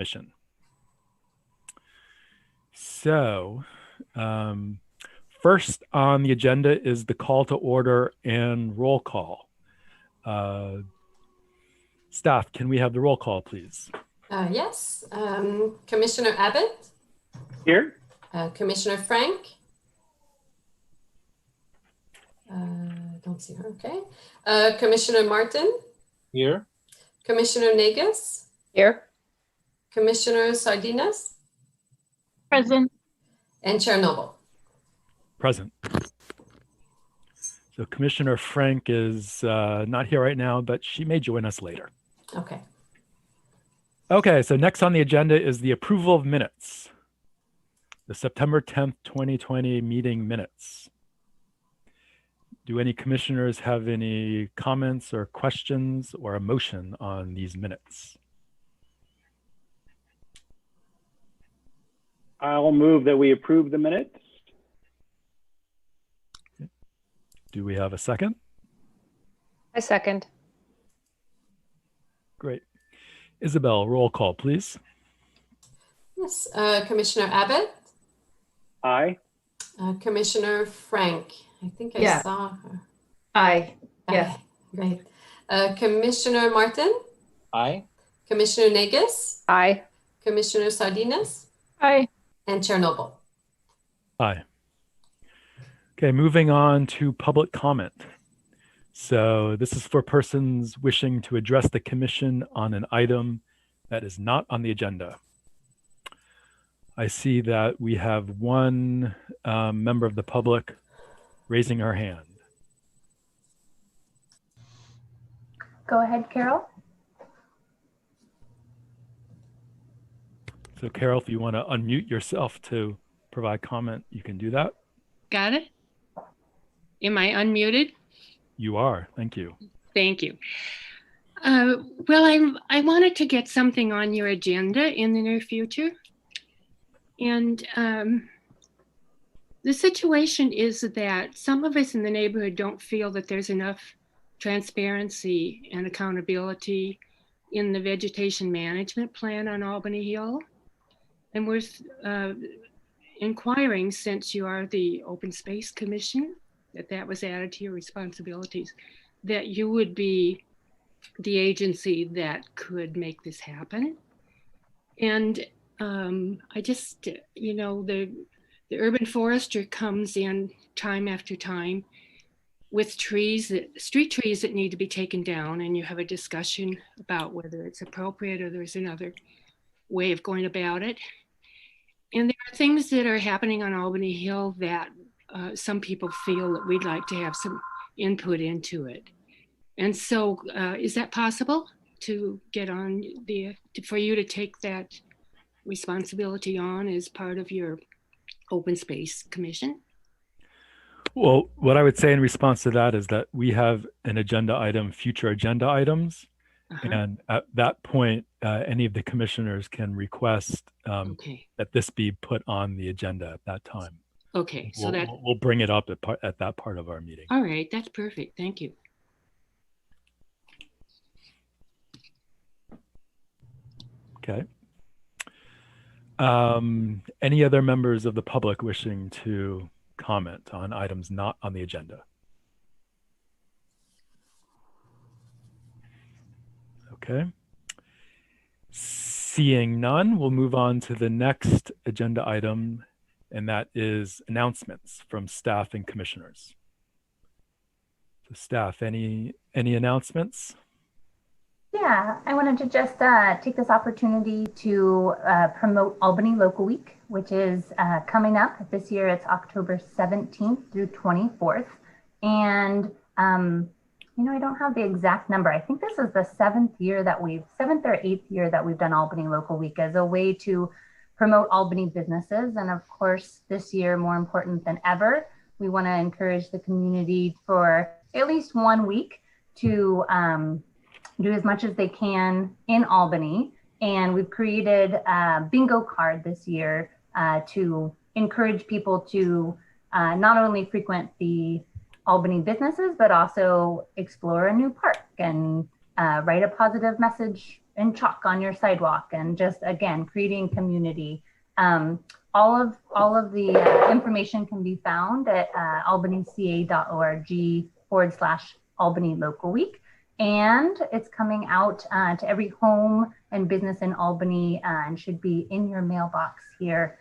Commission. So first on the agenda is the call to order and roll call. Staff, can we have the roll call, please? Yes. Commissioner Abbott? Here. Commissioner Frank? Don't see her, okay. Commissioner Martin? Here. Commissioner Negus? Here. Commissioner Sardinas? Present. And Chair Noble? Present. So Commissioner Frank is not here right now, but she may join us later. Okay. Okay, so next on the agenda is the approval of minutes. The September 10th, 2020 meeting minutes. Do any commissioners have any comments or questions or a motion on these minutes? I'll move that we approve the minutes. Do we have a second? I second. Great. Isabel, roll call, please. Yes. Commissioner Abbott? Aye. Commissioner Frank? I think I saw her. Aye. Yes. Great. Commissioner Martin? Aye. Commissioner Negus? Aye. Commissioner Sardinas? Aye. And Chair Noble? Aye. Okay, moving on to public comment. So this is for persons wishing to address the commission on an item that is not on the agenda. I see that we have one member of the public raising her hand. Go ahead, Carol. So Carol, if you want to unmute yourself to provide comment, you can do that. Got it? Am I unmuted? You are, thank you. Thank you. Well, I wanted to get something on your agenda in the near future. And the situation is that some of us in the neighborhood don't feel that there's enough transparency and accountability in the vegetation management plan on Albany Hill. And we're inquiring, since you are the Open Space Commission, that was added to your responsibilities, that you would be the agency that could make this happen. And I just, you know, the urban forester comes in time after time with street trees that need to be taken down, and you have a discussion about whether it's appropriate or there's another way of going about it. And there are things that are happening on Albany Hill that some people feel that we'd like to have some input into it. And so is that possible to get on for you to take that responsibility on as part of your Open Space Commission? Well, what I would say in response to that is that we have an agenda item, future agenda items. And at that point, any of the commissioners can request that this be put on the agenda at that time. Okay, so we'll bring it up at that part of our meeting. All right, that's perfect. Thank you. Okay. Any other members of the public wishing to comment on items not on the agenda? Okay. Seeing none, we'll move on to the next agenda item, and that is announcements from staff and commissioners. So staff, any announcements? Yeah, I wanted to just take this opportunity to promote Albany Local Week, which is coming up this year. It's October 17th through 24th. And you know, I don't have the exact number. I think this is the seventh or eighth year that we've done Albany Local Week as a way to promote Albany businesses. And of course, this year, more important than ever, we want to encourage the community for at least 1 week to do as much as they can in Albany. And we've created a bingo card this year to encourage people to not only frequent the Albany businesses, but also explore a new park and write a positive message in chalk on your sidewalk, and just again creating community. All of the information can be found at albanyca.org/Albany Local Week. And it's coming out to every home and business in Albany and should be in your mailbox here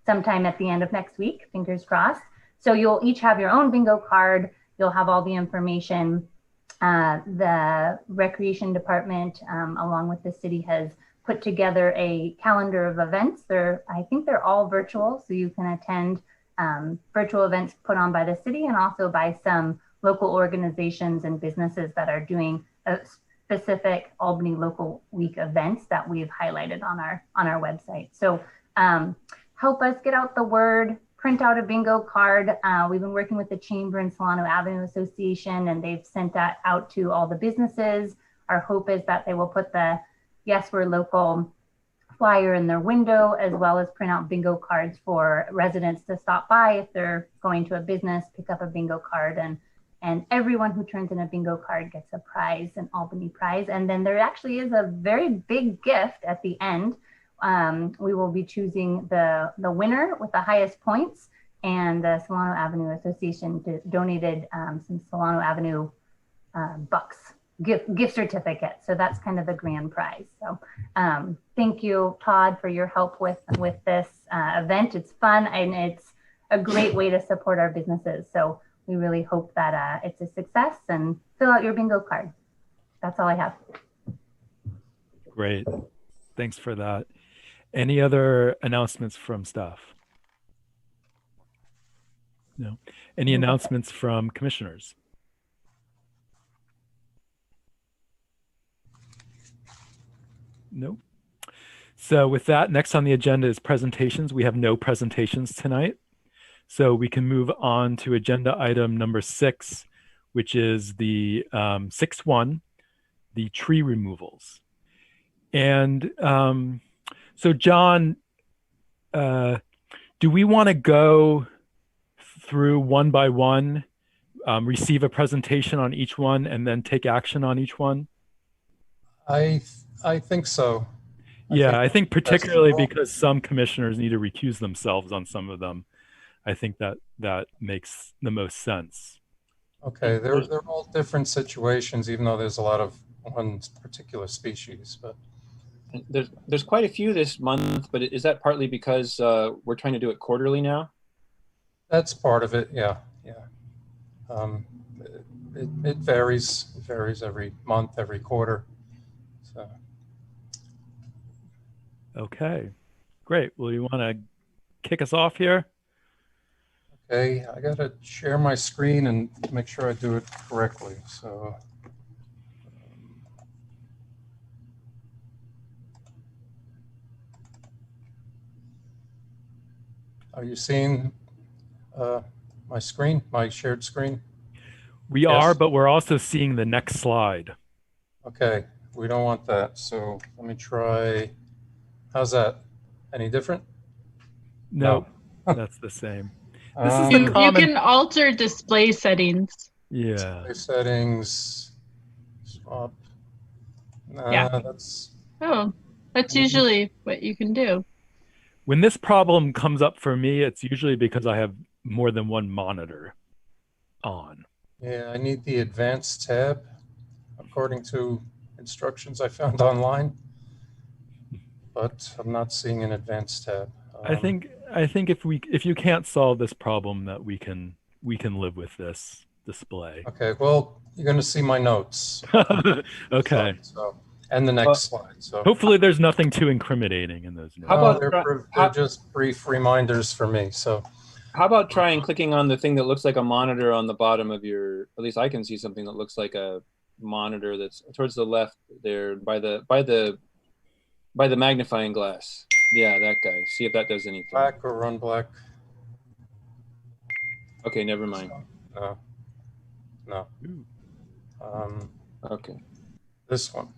sometime at the end of next week, fingers crossed. So you'll each have your own bingo card. You'll have all the information. The Recreation Department, along with the city, has put together a calendar of events. I think they're all virtual, so you can attend virtual events put on by the city and also by some local organizations and businesses that are doing a specific Albany Local Week events that we've highlighted on our website. So help us get out the word, print out a bingo card. We've been working with the Chamber and Solano Avenue Association, and they've sent that out to all the businesses. Our hope is that they will put the Yes, We're Local flyer in their window, as well as print out bingo cards for residents to stop by if they're going to a business, pick up a bingo card, and everyone who turns in a bingo card gets a prize, an Albany prize. And then there actually is a very big gift at the end. We will be choosing the winner with the highest points, and the Solano Avenue Association donated some Solano Avenue bucks, gift certificate. So that's kind of the grand prize. So thank you, Todd, for your help with this event. It's fun and it's a great way to support our businesses. So we really hope that it's a success, and fill out your bingo card. That's all I have. Great. Thanks for that. Any other announcements from staff? No. Any announcements from commissioners? No. So with that, next on the agenda is presentations. We have no presentations tonight. So we can move on to agenda item number 6, which is the 6.1, the tree removals. And so John, do we want to go through one by one, receive a presentation on each one, and then take action on each one? I think so. I think particularly because some commissioners need to recuse themselves on some of them. I think that makes the most sense. Okay, they're all different situations, even though there's a lot of one particular species. But There's quite a few this month, but is that partly because we're trying to do it quarterly now? that's part of it. Yeah. It varies. It varies every month, every quarter. So. Okay, great. Well, you want to kick us off here? Okay, I gotta share my screen and make sure I do it correctly. So. Are you seeing my screen, my shared screen? We are, but we're also seeing the next slide. Okay, we don't want that. So let me try. How's that? Any different? No, that's the same. This is You the common. can alter display settings. Yeah. Display settings. Swap. Nah, Yeah. that's. Oh, that's usually what you can do. When this problem comes up for me, it's usually because I have more than one monitor on. Yeah, I need the advanced tab according to instructions I found online, but I'm not seeing an advanced tab. I think if you can't solve this problem, that we can live with this display. Okay, well, you're going to see my notes. Okay. So, and the next slide. So hopefully there's nothing too incriminating in those notes. How about they're just brief reminders for me. So how about trying clicking on the thing that looks like a monitor on the bottom of your, at least I can see something that looks like a monitor that's towards the left there by the magnifying glass. Yeah, that guy. See if that does anything. black or run black? Okay, never mind. No. Okay. This one.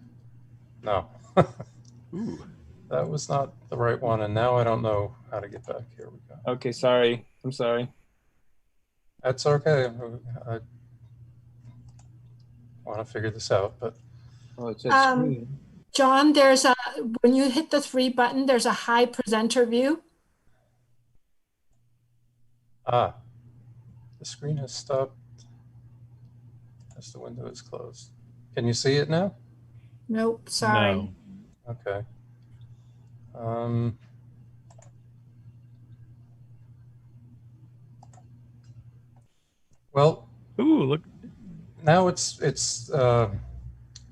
No. Ooh. That was not the right one, and now I don't know how to get back. Here we go. Okay, sorry. I'm sorry. That's okay. I want to figure this out, but Oh, it says screen. John, when you hit the 3 button, there's a high presenter view. Ah, the screen has stopped as the window is closed. Can you see it now? Nope, sorry. No. Okay. Well, Ooh, look. now it's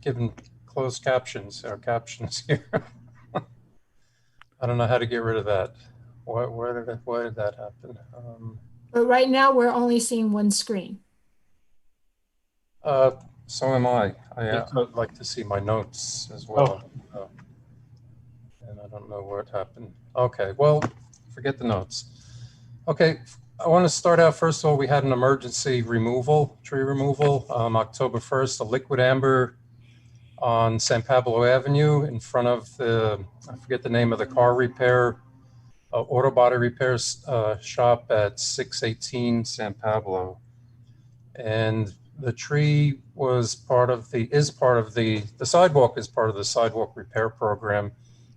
given closed captions or captions here. I don't know how to get rid of that. Why did that happen? But right now we're only seeing one screen. So am I. Yeah. I'd like to see my notes as well. And I don't know what happened. Okay, well, forget the notes. Okay, I want to start out, first of all, we had an emergency removal, tree removal, October 1st, a liquid amber on San Pablo Avenue in front of the, I forget the name of the car repair, auto body repairs shop at 618 San Pablo. And the tree was the sidewalk is part of the sidewalk repair program.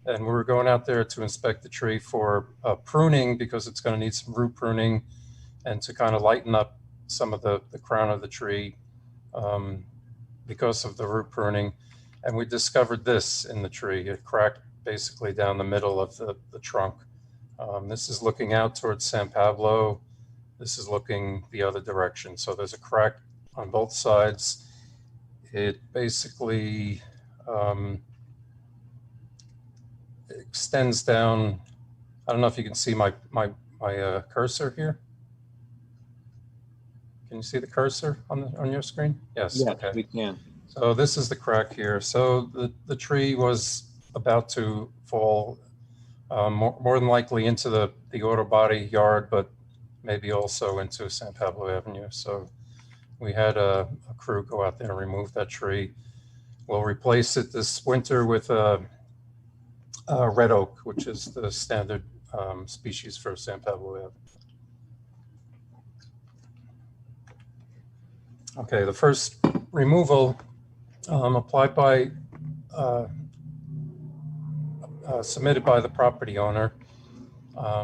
And we were going out there to inspect the tree for pruning because it's going to need some root pruning and to kind of lighten up some of the crown of the tree because of the root pruning. And we discovered this in the tree. It cracked basically down the middle of the trunk. This is looking out towards San Pablo. This is looking the other direction. So there's a crack on both sides. It basically extends down. I don't know if you can see my cursor here. Can you see the cursor on your screen? Yes. Yes, okay. we can. So this is the crack here. So the tree was about to fall more than likely into the auto body yard, but maybe also into San Pablo Avenue. So we had a crew go out there and remove that tree. We'll replace it this winter with a red oak, which is the standard species for San Pablo Avenue. Okay, the first removal applied by, submitted by the property owner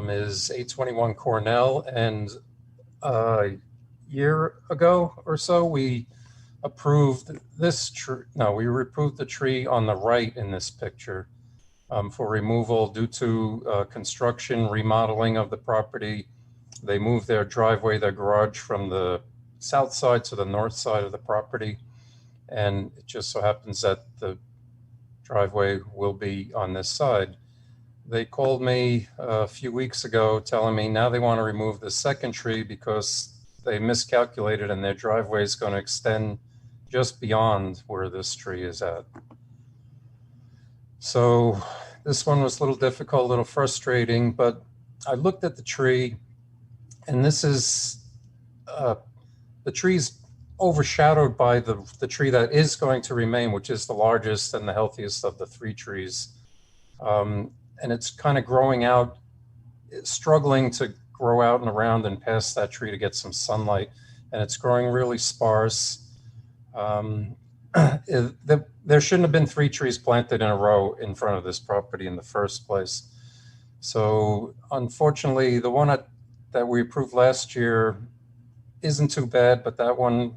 is 821 Cornell, and a year ago or so we approved this tree. No, we approved the tree on the right in this picture for removal due to construction, remodeling of the property. They moved their driveway, their garage from the south side to the north side of the property. And it just so happens that the driveway will be on this side. They called me a few weeks ago telling me now they want to remove the second tree because they miscalculated and their driveway is going to extend just beyond where this tree is at. So this one was a little difficult, a little frustrating, but I looked at the tree, and this is, the tree's overshadowed by the tree that is going to remain, which is the largest and the healthiest of the 3 trees. And it's kind of growing out, struggling to grow out and around and past that tree to get some sunlight. And it's growing really sparse. There shouldn't have been 3 trees planted in a row in front of this property in the first place. So unfortunately, the one that we approved last year isn't too bad, but that one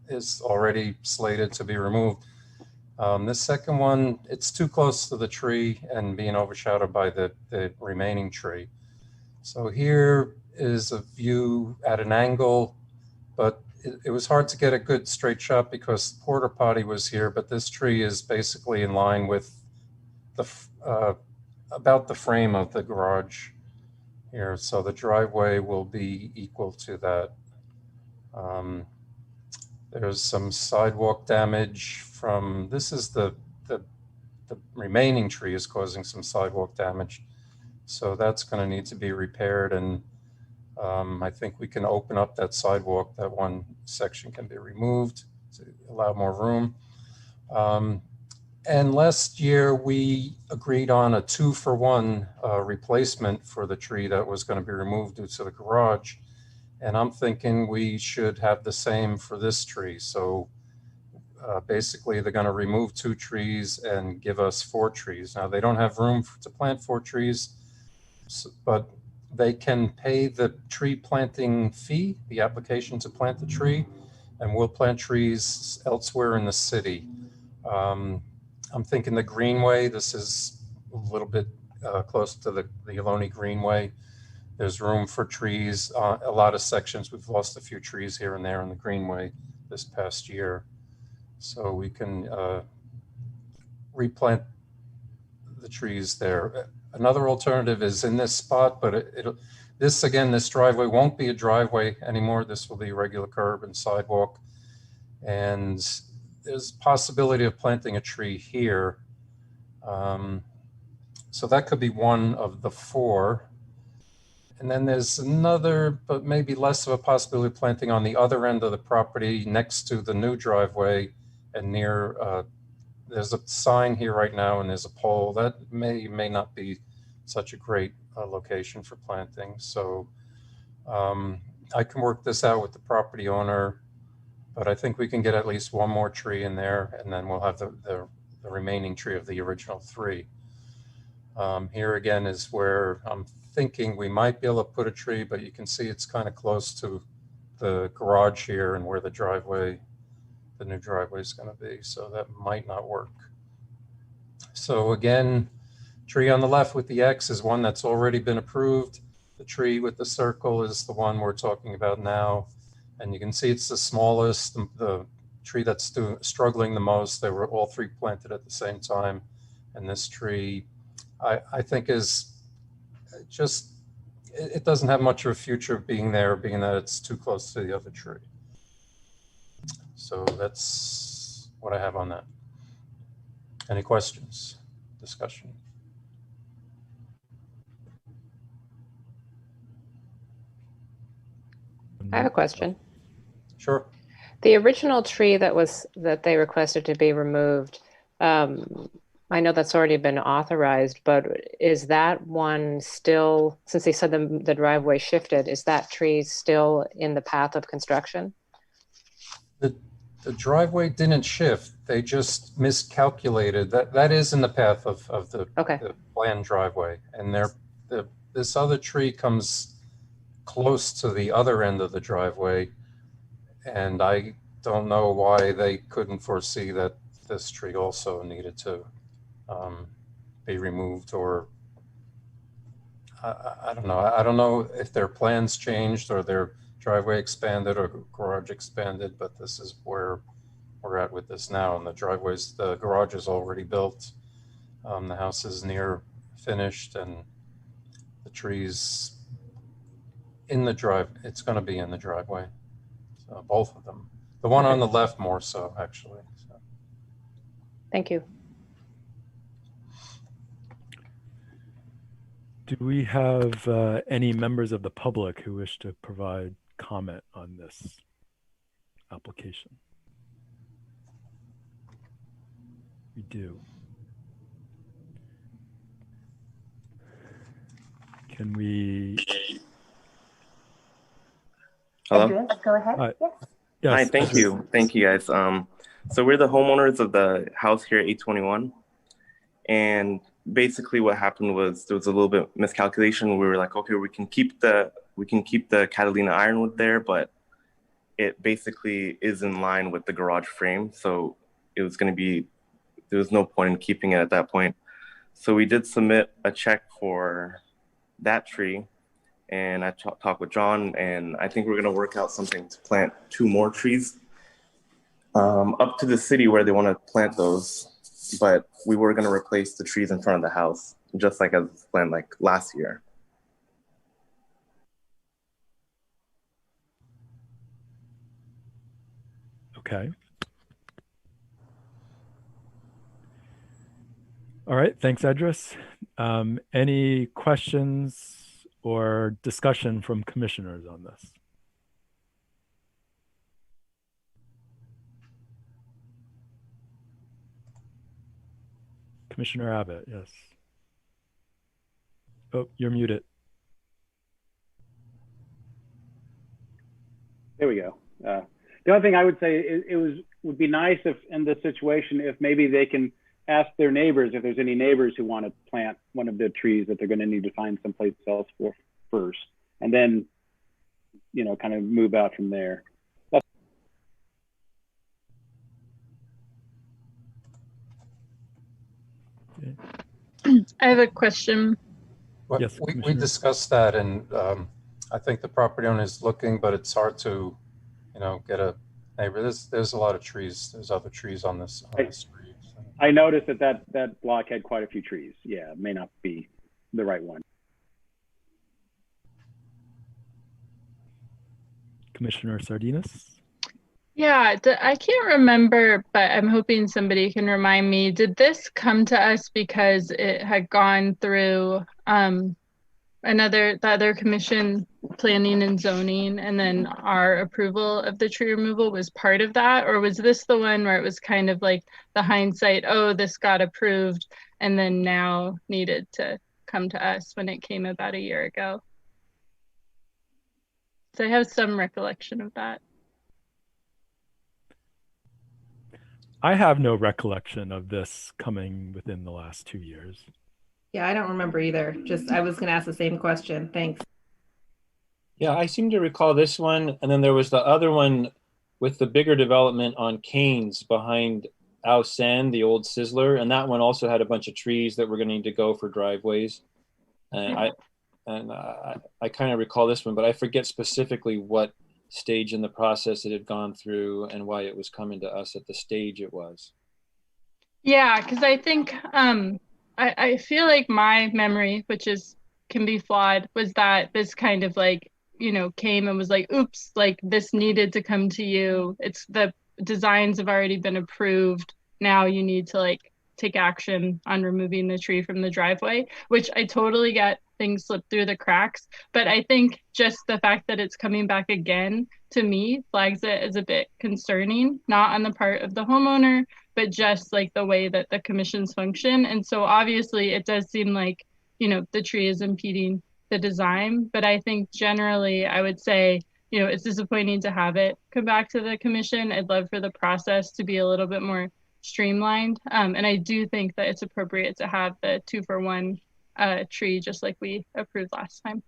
is already slated to be removed. This second one, it's too close to the tree and being overshadowed by the remaining tree. So here is a view at an angle, but it was hard to get a good straight shot because the porta potty was here, but this tree is basically in line with the about the frame of the garage here. So the driveway will be equal to that. There's some sidewalk damage from, this is the remaining tree is causing some sidewalk damage. So that's going to need to be repaired. And I think we can open up that sidewalk. That one section can be removed to allow more room. And last year we agreed on a 2-for-1 replacement for the tree that was going to be removed due to the garage. And I'm thinking we should have the same for this tree. So basically they're going to remove 2 trees and give us 4 trees. Now they don't have room to plant 4 trees, but they can pay the tree planting fee, the application to plant the tree, and we'll plant trees elsewhere in the city. I'm thinking the Greenway. This is a little bit close to the Albany Greenway. There's room for trees. A lot of sections, we've lost a few trees here and there in the Greenway this past year. So we can replant the trees there. Another alternative is in this spot, but this driveway won't be a driveway anymore. This will be a regular curb and sidewalk. And there's possibility of planting a tree here. So that could be one of the 4. And then there's another, but maybe less of a possibility of planting on the other end of the property next to the new driveway and near, there's a sign here right now and there's a pole. That may not be such a great location for planting. So I can work this out with the property owner, but I think we can get at least 1 more tree in there, and then we'll have the remaining tree of the original 3. Here again is where I'm thinking we might be able to put a tree, but you can see it's kind of close to the garage here and where the new driveway is going to be. So that might not work. So again, tree on the left with the X is one that's already been approved. The tree with the circle is the one we're talking about now. And you can see it's the smallest, the tree that's struggling the most. They were all 3 planted at the same time. And this tree, I think is just, it doesn't have much of a future being there, being that it's too close to the other tree. So that's what I have on that. Any questions, discussion? I have a question. Sure. The original tree that they requested to be removed, I know that's already been authorized, but is that one still, since they said the driveway shifted, is that tree still in the path of construction? The driveway didn't shift. They just miscalculated. That is in the path of the planned driveway. And this other tree comes close to the other end of the driveway. And I don't know why they couldn't foresee that this tree also needed to be removed, or I don't know. I don't know if their plans changed or their driveway expanded or garage expanded, but this is where we're at with this now. And the garage is already built. The house is near finished, and the trees in the it's going to be in the driveway. So both of them. The one on the left more so, actually. So. Thank you. Do we have any members of the public who wish to provide comment on this application? We do. Can we? Hello? Andreas, go ahead. Yes. Yes. Hi, thank you. Thank you, guys. So we're the homeowners of the house here at 821. And basically what happened was there was a little bit miscalculation. We were like, okay, we can keep the Catalina ironwood there, but it basically is in line with the garage frame. So it was going to be, there was no point in keeping it at that point. So we did submit a check for that tree. And I talked with John, and I think we're going to work out something to plant 2 more trees up to the city where they want to plant those. But we were going to replace the trees in front of the house, just like as planned like last year. Okay. All right. Thanks, Edris. Any questions or discussion from commissioners on this? Commissioner Abbott, yes. Oh, you're muted. There we go. The only thing I would say is it would be nice if in this situation, if maybe they can ask their neighbors if there's any neighbors who want to plant one of the trees that they're going to need to find someplace else for first, and then, you know, kind of move out from there. I have a question. Well, Yes, we Commissioner. discussed that, and I think the property owner is looking, but it's hard to, you know, get a neighbor. There's a lot of trees. There's other trees on this street. So. I noticed that block had quite a few trees. Yeah, it may not be the right one. Commissioner Sardinas? Yeah, I can't remember, but I'm hoping somebody can remind me. Did this come to us because it had gone through the other commission, planning and zoning, and then our approval of the tree removal was part of that? Or was this the one where it was kind of like the hindsight, oh, this got approved and then now needed to come to us when it came about a year ago? So I have some recollection of that. I have no recollection of this coming within the last 2 years. Yeah, I don't remember either. Just, I was going to ask the same question. Thanks. Yeah, I seem to recall this one. And then there was the other one with the bigger development on Canes behind Ao San, the old Sizzler. And that one also had a bunch of trees that were going to need to go for driveways. And I kind of recall this one, but I forget specifically what stage in the process it had gone through and why it was coming to us at the stage it was. Yeah, because I think I feel like my memory, which can be flawed, was that this kind of like, you know, came and was like, oops, like this needed to come to you. It's the designs have already been approved. Now you need to like take action on removing the tree from the driveway, which I totally get. Things slip through the cracks, but I think just the fact that it's coming back again to me flags it as a bit concerning, not on the part of the homeowner, but just like the way that the commissions function. And so obviously it does seem like, you know, the tree is impeding the design, but I think generally I would say, you know, it's disappointing to have it come back to the commission. I'd love for the process to be a little bit more streamlined. And I do think that it's appropriate to have the 2-for-1 tree, just like we approved last time.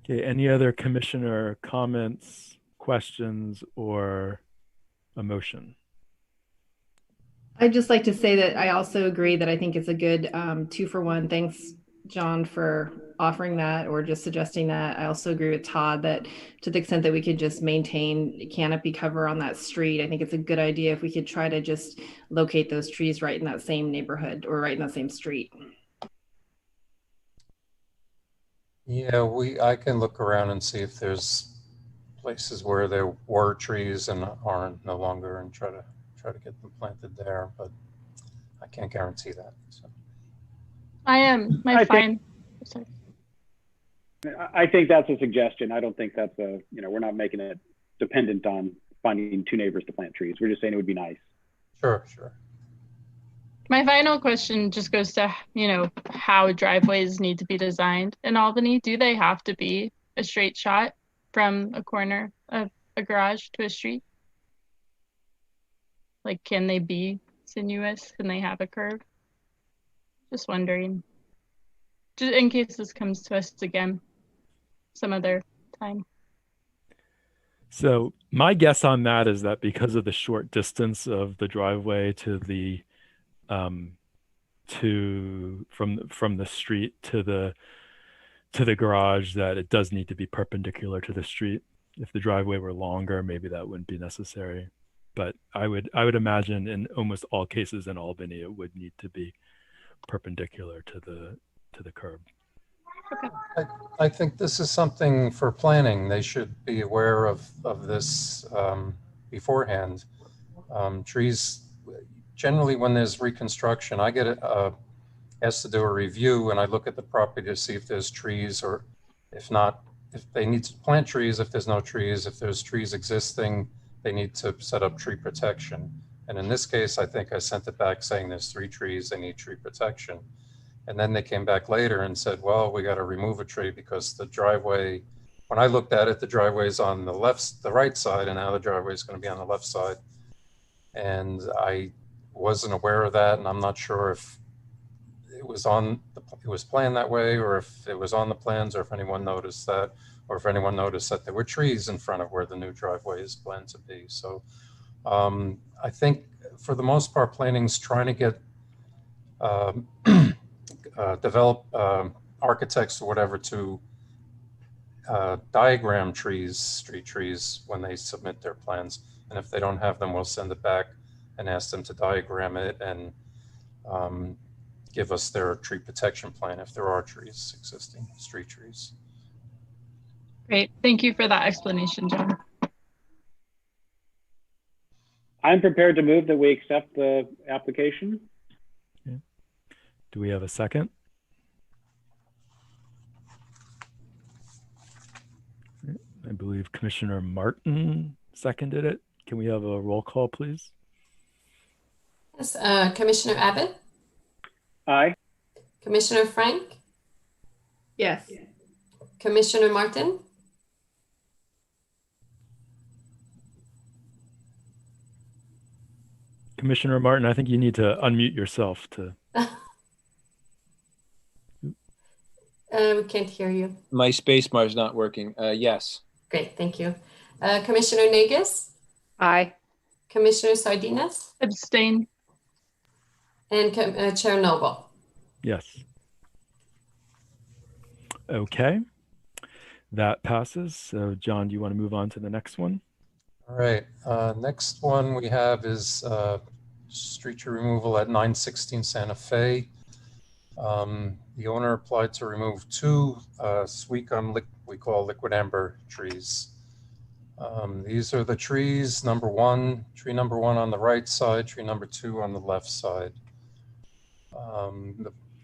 Okay, any other commissioner comments, questions, or a motion? I'd just like to say that I also agree that I think it's a good 2-for-1. Thanks, John, for offering that or just suggesting that. I also agree with Todd that to the extent that we could just maintain canopy cover on that street, I think it's a good idea if we could try to just locate those trees right in that same neighborhood or right in that same street. Yeah, I can look around and see if there's places where there were trees and aren't no longer, and try to get them planted there, but I can't guarantee that. So. I think that's a suggestion. I don't think that's we're not making it dependent on finding 2 neighbors to plant trees. We're just saying it would be nice. Sure. My final question just goes to, you know, how driveways need to be designed in Albany. Do they have to be a straight shot from a corner of a garage to a street? Like, can they be sinuous? Can they have a curve? Just wondering. Just in case this comes to us again some other time. So my guess on that is that because of the short distance of the driveway to the from the street to the garage, that it does need to be perpendicular to the street. If the driveway were longer, maybe that wouldn't be necessary. But I would imagine in almost all cases in Albany, it would need to be perpendicular to the curb. Okay. I think this is something for planning. They should be aware of this beforehand. Trees, generally when there's reconstruction, I get asked to do a review and I look at the property to see if there's trees, or if not, if they need to plant trees, if there's no trees, if there's trees existing, they need to set up tree protection. And in this case, I think I sent it back saying there's 3 trees, they need tree protection. And then they came back later and said, well, we got to remove a tree because the driveway when I looked at it, the driveway is on the right side, and now the driveway is going to be on the left side. And I wasn't aware of that, and I'm not sure if it was planned that way, or if it was on the plans, or if anyone noticed that, or if anyone noticed that there were trees in front of where the new driveway is planned to be. So I think for the most part, planning's trying to get develop architects or whatever to diagram street trees when they submit their plans. And if they don't have them, we'll send it back and ask them to diagram it and give us their tree protection plan if there are trees, existing street trees. Great. Thank you for that explanation, John. I'm prepared to move that we accept the application. Okay. Do we have a second? I believe Commissioner Martin seconded it. Can we have a roll call, please? Yes, Commissioner Abbott, Aye. Commissioner Frank, Yes. Commissioner Martin, Commissioner Martin, I think you need to unmute yourself to. we can't hear you. My space bar is not working. Yes. Great, thank you. Commissioner Nagus, Aye. Commissioner Sardinas, Abstain. and Chair Noble. Yes. Okay. That passes. So John, do you want to move on to the next one? All right, next one we have is street tree removal at 916 Santa Fe. The owner applied to remove two sweet gum, we call liquid amber trees. These are the trees, tree number one on the right side, tree number two on the left side.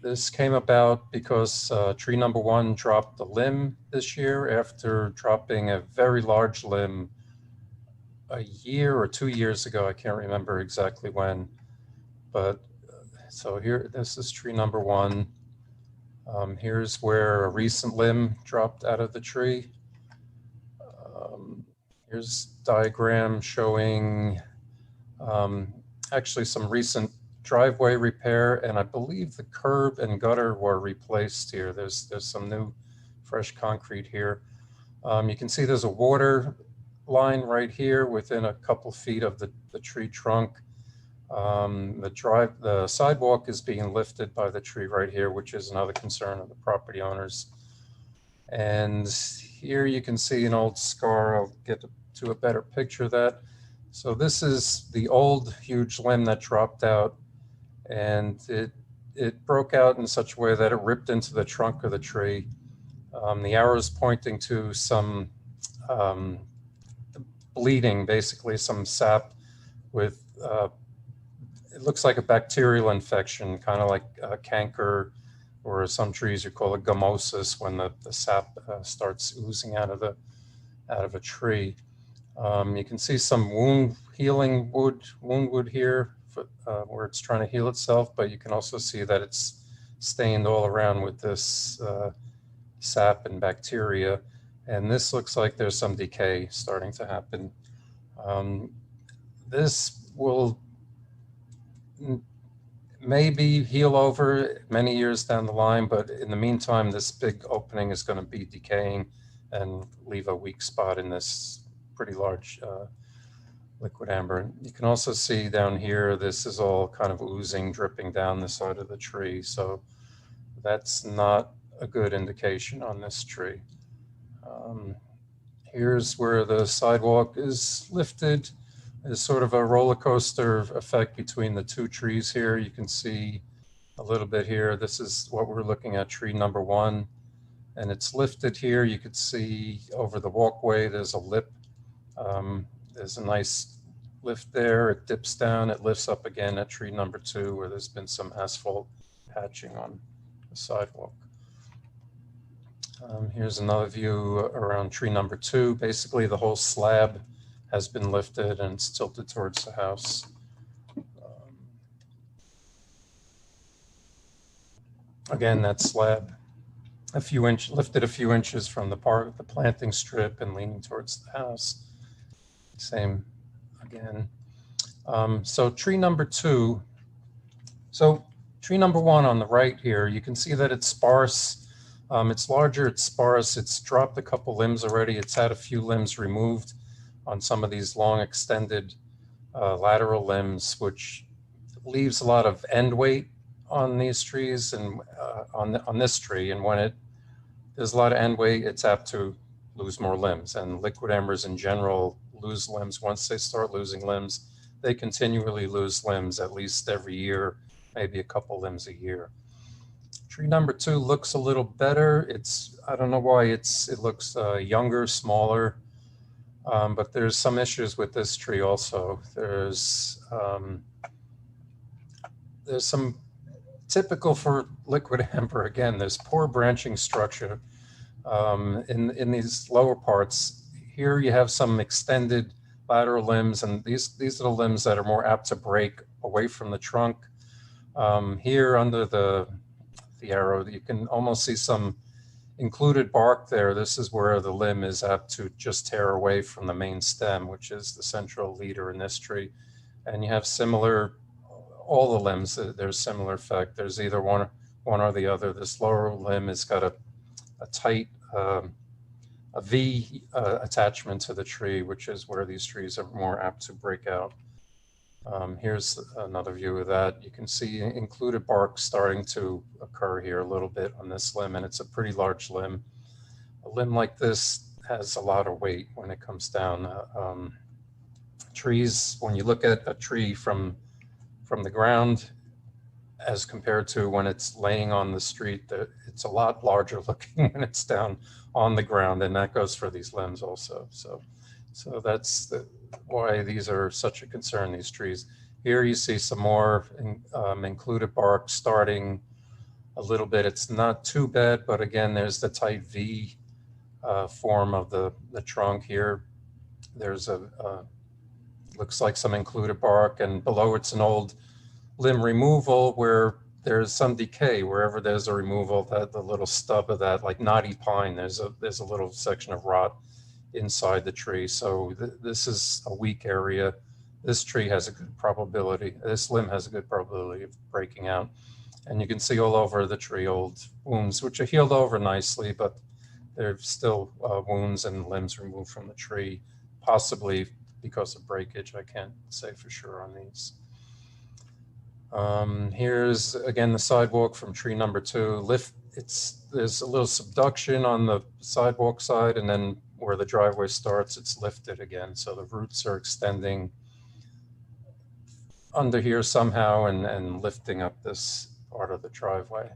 This came about because tree number one dropped a limb this year after dropping a very large limb a year or 2 years ago. I can't remember exactly when, but so here, this is tree number one. Here's where a recent limb dropped out of the tree. Here's a diagram showing actually some recent driveway repair, and I believe the curb and gutter were replaced here. There's some new fresh concrete here. You can see there's a water line right here within a couple feet of the tree trunk. The sidewalk is being lifted by the tree right here, which is another concern of the property owners. And here you can see an old scar. I'll get to a better picture of that. So this is the old huge limb that dropped out, and it broke out in such a way that it ripped into the trunk of the tree. The arrow is pointing to some bleeding, basically some sap with, it looks like a bacterial infection, kind of like a canker, or some trees you call it gummosis, when the sap starts oozing out of a tree. You can see some wound wood here where it's trying to heal itself, but you can also see that it's stained all around with this sap and bacteria. And this looks like there's some decay starting to happen. This will maybe heal over many years down the line, but in the meantime, this big opening is going to be decaying and leave a weak spot in this pretty large liquid amber. You can also see down here, this is all kind of oozing, dripping down the side of the tree. So that's not a good indication on this tree. Here's where the sidewalk is lifted. There's sort of a roller coaster effect between the two trees here. You can see a little bit here. This is what we're looking at, tree number one. And it's lifted here. You could see over the walkway, there's a lip. There's a nice lift there. It dips down, it lifts up again at tree number two, where there's been some asphalt patching on the sidewalk. Here's another view around tree number two. Basically, the whole slab has been lifted and it's tilted towards the house. Again, that slab lifted a few inches from the planting strip and leaning towards the house. Same again. So tree number 2. So tree number 1 on the right here, you can see that it's sparse. It's larger, it's sparse, it's dropped a couple limbs already. It's had a few limbs removed on some of these long extended lateral limbs, which leaves a lot of end weight on these trees and on this tree. And when there's a lot of end weight, it's apt to lose more limbs. And liquid embers in general lose limbs. Once they start losing limbs, they continually lose limbs at least every year, maybe a couple limbs a year. Tree number 2 looks a little better. I don't know why it looks younger, smaller, but there's some issues with this tree also. There's some typical for liquid amber. Again, there's poor branching structure in these lower parts. Here you have some extended lateral limbs, and these are the limbs that are more apt to break away from the trunk. Here under the arrow, you can almost see some included bark there. This is where the limb is apt to just tear away from the main stem, which is the central leader in this tree. And you have all the limbs, there's similar effect. There's either one or the other. This lower limb has got a tight a V attachment to the tree, which is where these trees are more apt to break out. Here's another view of that. You can see included bark starting to occur here a little bit on this limb, and it's a pretty large limb. A limb like this has a lot of weight when it comes down. Trees, when you look at a tree from the ground as compared to when it's laying on the street, it's a lot larger looking when it's down on the ground, and that goes for these limbs also. So that's why these are such a concern, these trees. Here you see some more included bark starting a little bit. It's not too bad, but again, there's the tight V form of the trunk here. There's looks like some included bark, and below it's an old limb removal where there's some decay. Wherever there's a removal, that the little stub of that, like knotty pine, there's a little section of rot inside the tree. So this is a weak area. This tree has a good probability, this limb has a good probability of breaking out. And you can see all over the tree old wounds, which are healed over nicely, but there's still wounds and limbs removed from the tree, possibly because of breakage. I can't say for sure on these. Here's again the sidewalk from tree number 2. There's a little subduction on the sidewalk side, and then where the driveway starts, it's lifted again. So the roots are extending under here somehow and lifting up this part of the driveway.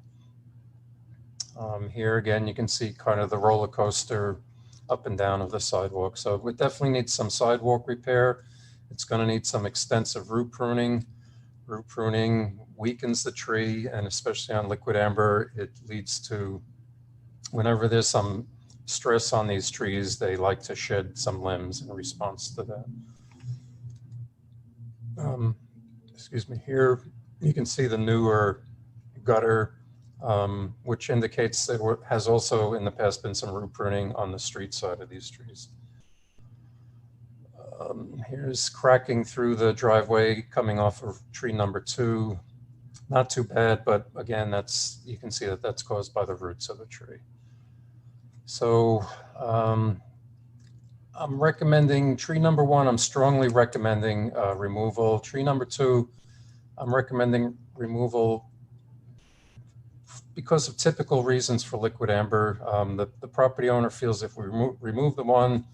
Here again, you can see kind of the roller coaster up and down of the sidewalk. So we definitely need some sidewalk repair. It's going to need some extensive root pruning. Root pruning weakens the tree, and especially on liquid amber, it leads to, whenever there's some stress on these trees, they like to shed some limbs in response to that. Excuse me, here you can see the newer gutter, which indicates that has also in the past been some root pruning on the street side of these trees. Here's cracking through the driveway coming off of tree number 2. Not too bad, but again, you can see that that's caused by the roots of the tree. So I'm recommending tree number 1, I'm strongly recommending removal. Tree number 2, I'm recommending removal because of typical reasons for liquid amber. The property owner feels if we remove the one,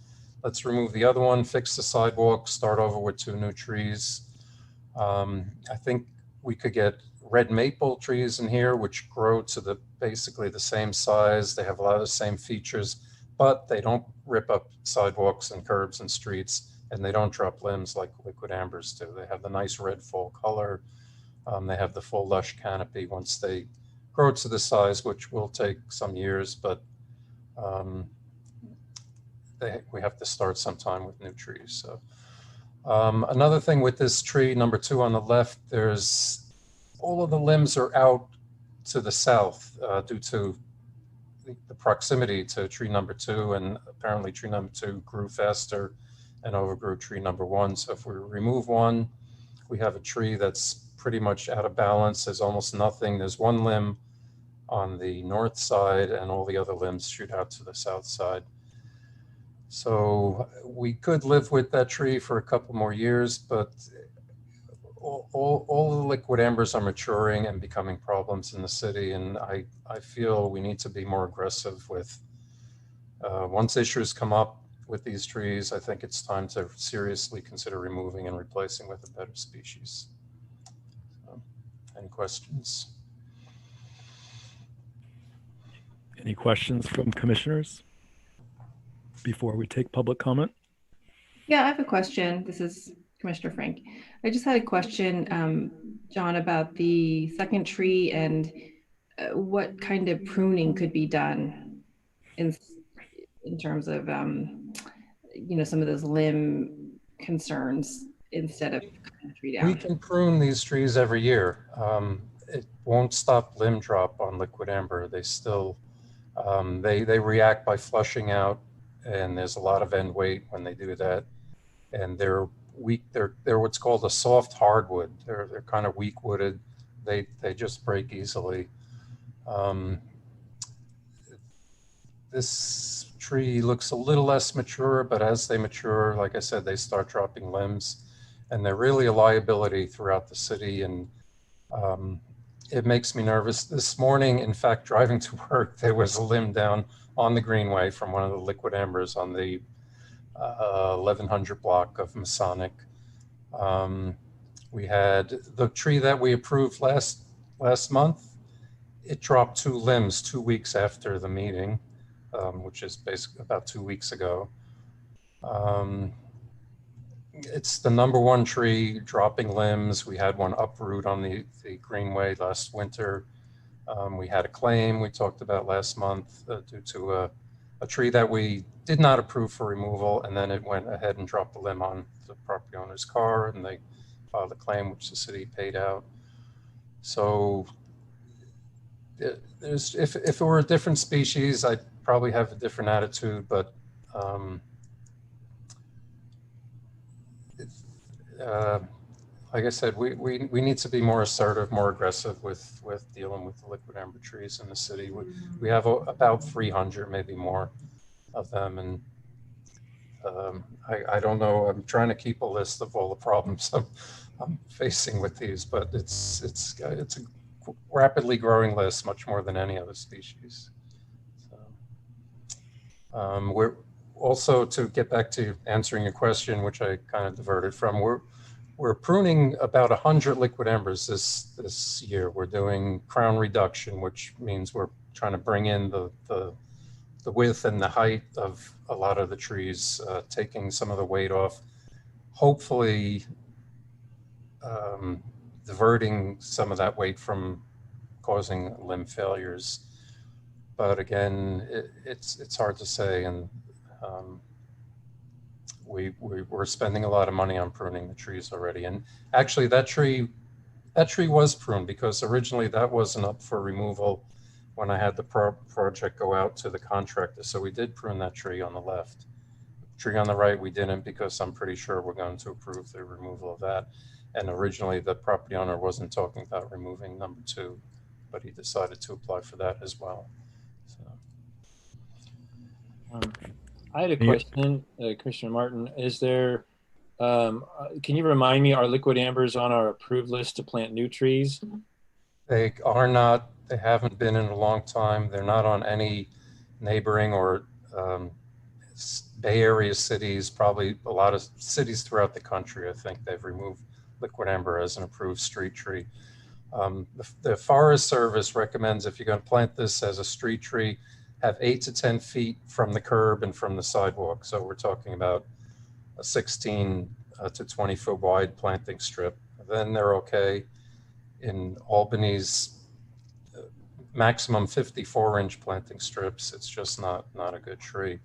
let's remove the other one, fix the sidewalk, start over with 2 new trees. I think we could get red maple trees in here, which grow to basically the same size. They have a lot of the same features, but they don't rip up sidewalks and curbs and streets, and they don't drop limbs like liquid ambers do. They have the nice red fall color. They have the full lush canopy once they grow to the size, which will take some years, but we have to start sometime with new trees. So another thing with this tree, number 2 on the left, all of the limbs are out to the south due to the proximity to tree number 2, and apparently tree number 2 grew faster and overgrew tree number 1. So if we remove one, we have a tree that's pretty much out of balance. There's almost nothing. There's one limb on the north side and all the other limbs shoot out to the south side. So we could live with that tree for a couple more years, but all the liquid ambers are maturing and becoming problems in the city. And I feel we need to be more aggressive with, once issues come up with these trees, I think it's time to seriously consider removing and replacing with a better species. So, any questions? Any questions from commissioners before we take public comment? Yeah, I have a question. This is Commissioner Frank. I just had a question, John, about the second tree and what kind of pruning could be done in terms of, you know, some of those limb concerns instead of cutting the tree down. We can prune these trees every year. It won't stop limb drop on liquid amber. They still, they react by flushing out, and there's a lot of end weight when they do that. And they're weak. They're what's called a soft hardwood. They're kind of weak wooded. They just break easily. This tree looks a little less mature, but as they mature, like I said, they start dropping limbs, and they're really a liability throughout the city. And it makes me nervous. This morning, in fact, driving to work, there was a limb down on the Greenway from one of the liquid ambers on the 1100 block of Masonic. We had the tree that we approved last month. It dropped 2 limbs 2 weeks after the meeting, which is basically about 2 weeks ago. It's the #1 tree dropping limbs. We had one uproot on the Greenway last winter. We had a claim we talked about last month due to a tree that we did not approve for removal, and then it went ahead and dropped a limb on the property owner's car, and they filed a claim which the city paid out. So there's, if it were a different species, I'd probably have a different attitude, but like I said, we need to be more assertive, more aggressive with dealing with the liquid amber trees in the city. We have about 300, maybe more of them, and I don't know. I'm trying to keep a list of all the problems I'm facing with these, but it's a rapidly growing list, much more than any other species. So, we're also, to get back to answering your question, which I kind of diverted from, we're pruning about 100 liquid ambers this year. We're doing crown reduction, which means we're trying to bring in the width and the height of a lot of the trees, taking some of the weight off, hopefully diverting some of that weight from causing limb failures. But again, it's hard to say, and we're spending a lot of money on pruning the trees already. And actually that tree was pruned because originally that wasn't up for removal when I had the project go out to the contractor. So we did prune that tree on the left. The tree on the right we didn't, because I'm pretty sure we're going to approve the removal of that. And originally the property owner wasn't talking about removing #2, but he decided to apply for that as well. So. I had a question, Commissioner Martin. Is there, can you remind me, are liquid ambers on our approved list to plant new trees? They are not. They haven't been in a long time. They're not on any neighboring or Bay Area cities, probably a lot of cities throughout the country. I think they've removed liquid amber as an approved street tree. The Forest Service recommends, if you're going to plant this as a street tree, have 8 to 10 feet from the curb and from the sidewalk. So we're talking about a 16 to 20 foot wide planting strip. Then they're okay. In Albany's maximum 54-inch planting strips, it's just not a good tree.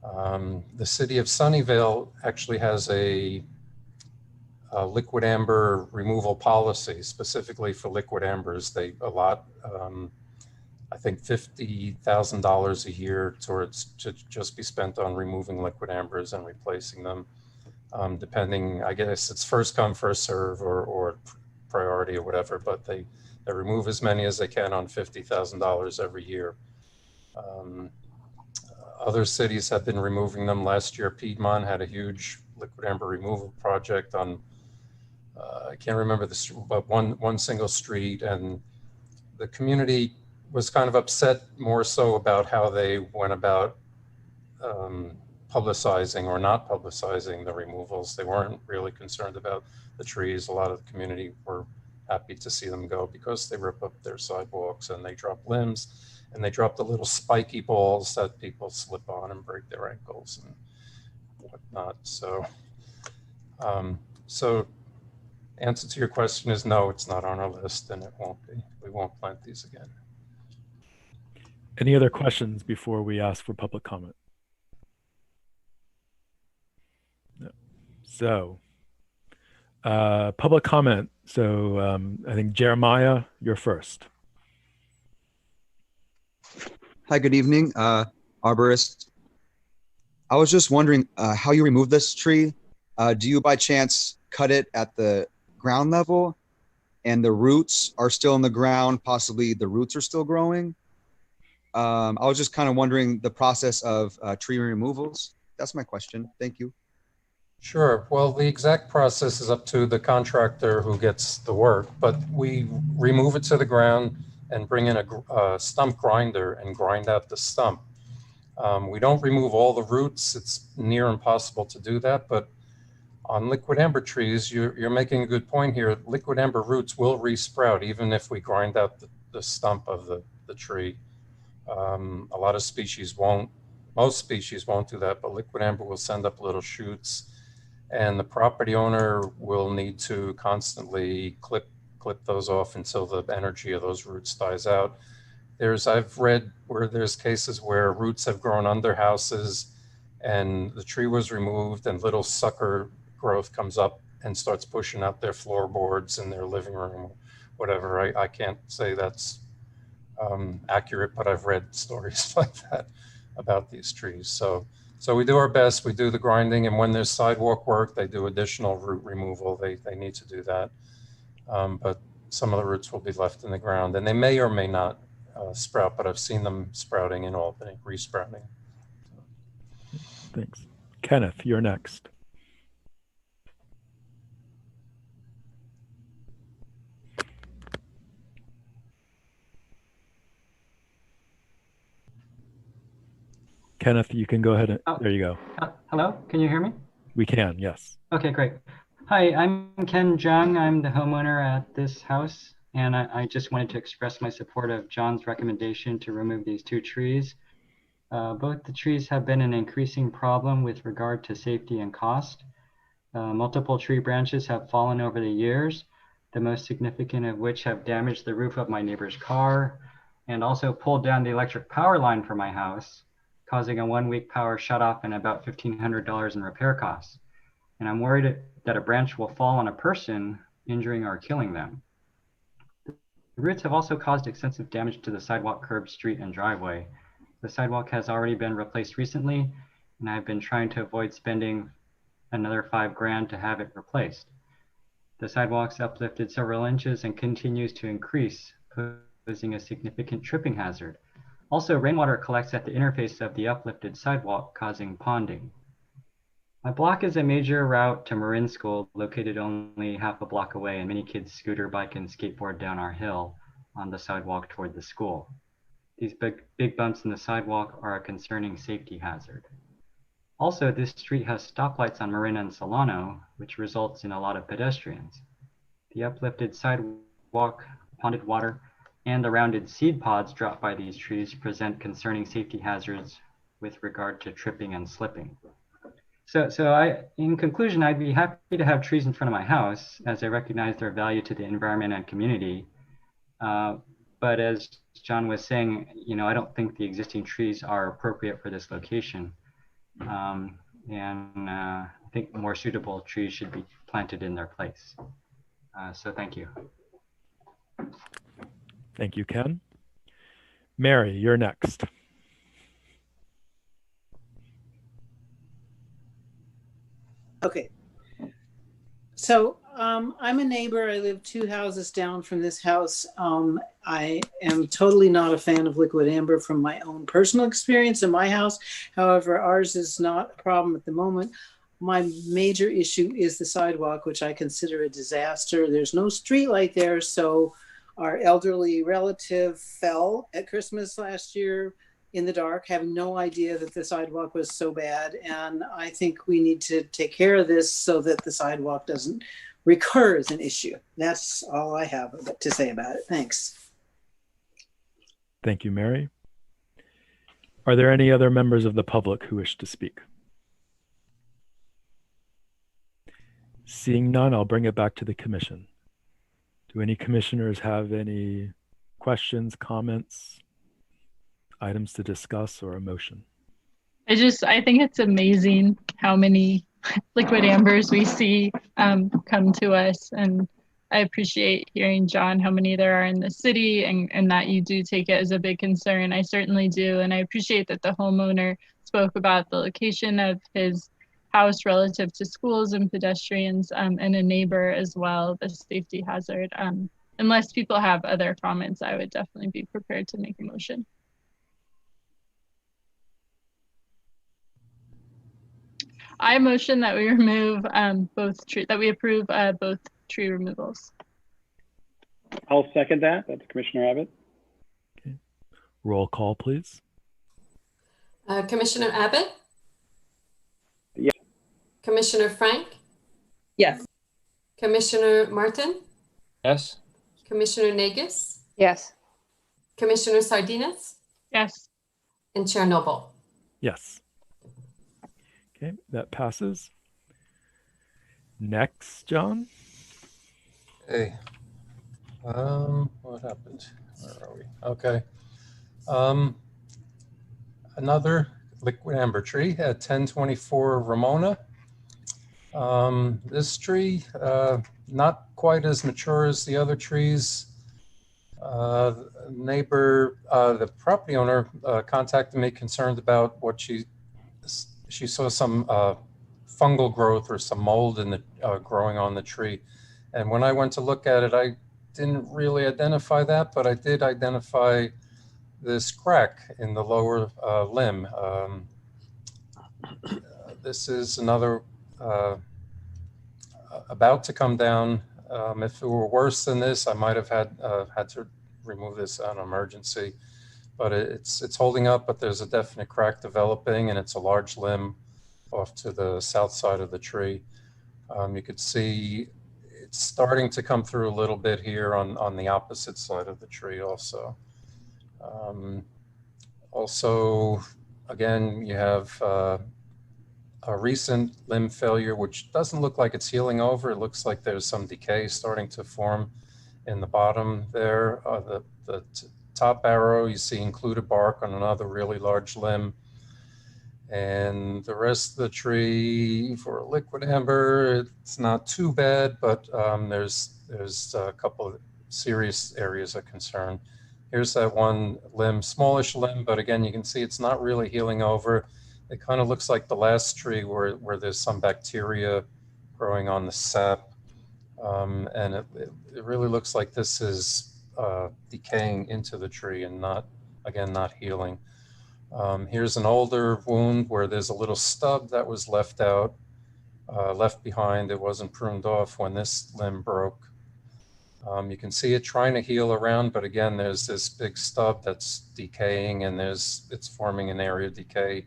The city of Sunnyvale actually has a liquid amber removal policy specifically for liquid ambers. They allot I think $50,000 a year towards to just be spent on removing liquid ambers and replacing them. Depending, I guess it's first come, first serve or priority or whatever, but they remove as many as they can on $50,000 every year. Other cities have been removing them. Last year, Piedmont had a huge liquid amber removal project on, I can't remember the street, but one single street, and the community was kind of upset more so about how they went about publicizing or not publicizing the removals. They weren't really concerned about the trees. A lot of the community were happy to see them go because they rip up their sidewalks and they drop limbs and they drop the little spiky balls that people slip on and break their ankles and whatnot. So, answer to your question is no, it's not on our list and it won't be. We won't plant these again. Any other questions before we ask for public comment? No. So, public comment. So I think Jeremiah, you're first. Hi, good evening, arborist. I was just wondering how you remove this tree. Do you by chance cut it at the ground level and the roots are still in the ground, possibly the roots are still growing? I was just kind of wondering the process of tree removals. That's my question. Thank you. Sure. Well, the exact process is up to the contractor who gets the work, but we remove it to the ground and bring in a stump grinder and grind out the stump. We don't remove all the roots. It's near impossible to do that, but on liquid amber trees, you're making a good point here. Liquid amber roots will resprout even if we grind out the stump of the tree. A lot of species won't, most species won't do that, but liquid amber will send up little shoots, and the property owner will need to constantly clip those off until the energy of those roots dies out. I've read where there's cases where roots have grown under houses and the tree was removed and little sucker growth comes up and starts pushing out their floorboards in their living room, whatever. I can't say that's accurate, but I've read stories like that about these trees. So we do our best. We do the grinding, and when there's sidewalk work, they do additional root removal. They need to do that. But some of the roots will be left in the ground, and they may or may not sprout, but I've seen them sprouting in Albany, resprouting. Thanks. Kenneth, you're next. Kenneth, you can go ahead and, there you go. Hello, can you hear me? We can, yes. Okay, great. Hi, I'm Ken Zhang. I'm the homeowner at this house, and I just wanted to express my support of John's recommendation to remove these two trees. Both the trees have been an increasing problem with regard to safety and cost. Multiple tree branches have fallen over the years, the most significant of which have damaged the roof of my neighbor's car and also pulled down the electric power line for my house, causing a 1-week power shutoff and about $1,500 in repair costs. And I'm worried that a branch will fall on a person, injuring or killing them. The roots have also caused extensive damage to the sidewalk, curb, street, and driveway. The sidewalk has already been replaced recently, and I've been trying to avoid spending another $5 grand to have it replaced. The sidewalk's uplifted several inches and continues to increase, posing a significant tripping hazard. Also, rainwater collects at the interface of the uplifted sidewalk, causing ponding. My block is a major route to Marin School, located only half a block away, and many kids scooter, bike, and skateboard down our hill on the sidewalk toward the school. These big bumps in the sidewalk are a concerning safety hazard. Also, this street has stoplights on Marin and Solano, which results in a lot of pedestrians. The uplifted sidewalk, ponded water, and the rounded seed pods dropped by these trees present concerning safety hazards with regard to tripping and slipping. So in conclusion, I'd be happy to have trees in front of my house, as I recognize their value to the environment and community. But as John was saying, I don't think the existing trees are appropriate for this location. I think more suitable trees should be planted in their place. So thank you. Thank you, Ken. Mary, you're next. Okay. So I'm a neighbor. I live 2 houses down from this house. I am totally not a fan of liquid amber from my own personal experience in my house. However, ours is not a problem at the moment. My major issue is the sidewalk, which I consider a disaster. There's no street light there, so our elderly relative fell at Christmas last year in the dark, having no idea that the sidewalk was so bad. And I think we need to take care of this so that the sidewalk doesn't recur as an issue. That's all I have to say about it. Thanks. Thank you, Mary. Are there any other members of the public who wish to speak? Seeing none, I'll bring it back to the commission. Do any commissioners have any questions, comments, items to discuss, or a motion? I think it's amazing how many liquid ambers we see come to us. And I appreciate hearing, John, how many there are in the city and that you do take it as a big concern. I certainly do. And I appreciate that the homeowner spoke about the location of his house relative to schools and pedestrians and a neighbor as well, the safety hazard. Unless people have other comments, I would definitely be prepared to make a motion. I motion that we remove that we approve both tree removals. I'll second that. That's Commissioner Abbott. Okay. Roll call, please. Commissioner Abbott? Yes. Commissioner Frank? Yes. Commissioner Martin? Yes. Commissioner Nagus? Yes. Commissioner Sardinas? Yes. And Chair Noble? Yes. Okay, that passes. Next, John. Hey, what happened? Where are we? Okay. Another liquid amber tree at 1024 Ramona. This tree, not quite as mature as the other trees. Neighbor, the property owner contacted me concerned about what she saw some fungal growth or some mold in the growing on the tree. And when I went to look at it, I didn't really identify that, but I did identify this crack in the lower limb. This is another about to come down. If it were worse than this, I might have had to remove this on emergency. But it's holding up, but there's a definite crack developing, and it's a large limb off to the south side of the tree. You could see it's starting to come through a little bit here on the opposite side of the tree also. Also, again, you have a recent limb failure, which doesn't look like it's healing over. It looks like there's some decay starting to form in the bottom there. The top arrow, you see included bark on another really large limb. And the rest of the tree for liquid amber, it's not too bad, but there's a couple of serious areas of concern. Here's that one limb, smallish limb, but again, you can see it's not really healing over. It kind of looks like the last tree where there's some bacteria growing on the sap. And it really looks like this is decaying into the tree and not healing. Here's an older wound where there's a little stub that was left behind. It wasn't pruned off when this limb broke. You can see it trying to heal around, but again, there's this big stub that's decaying, and it's forming an area of decay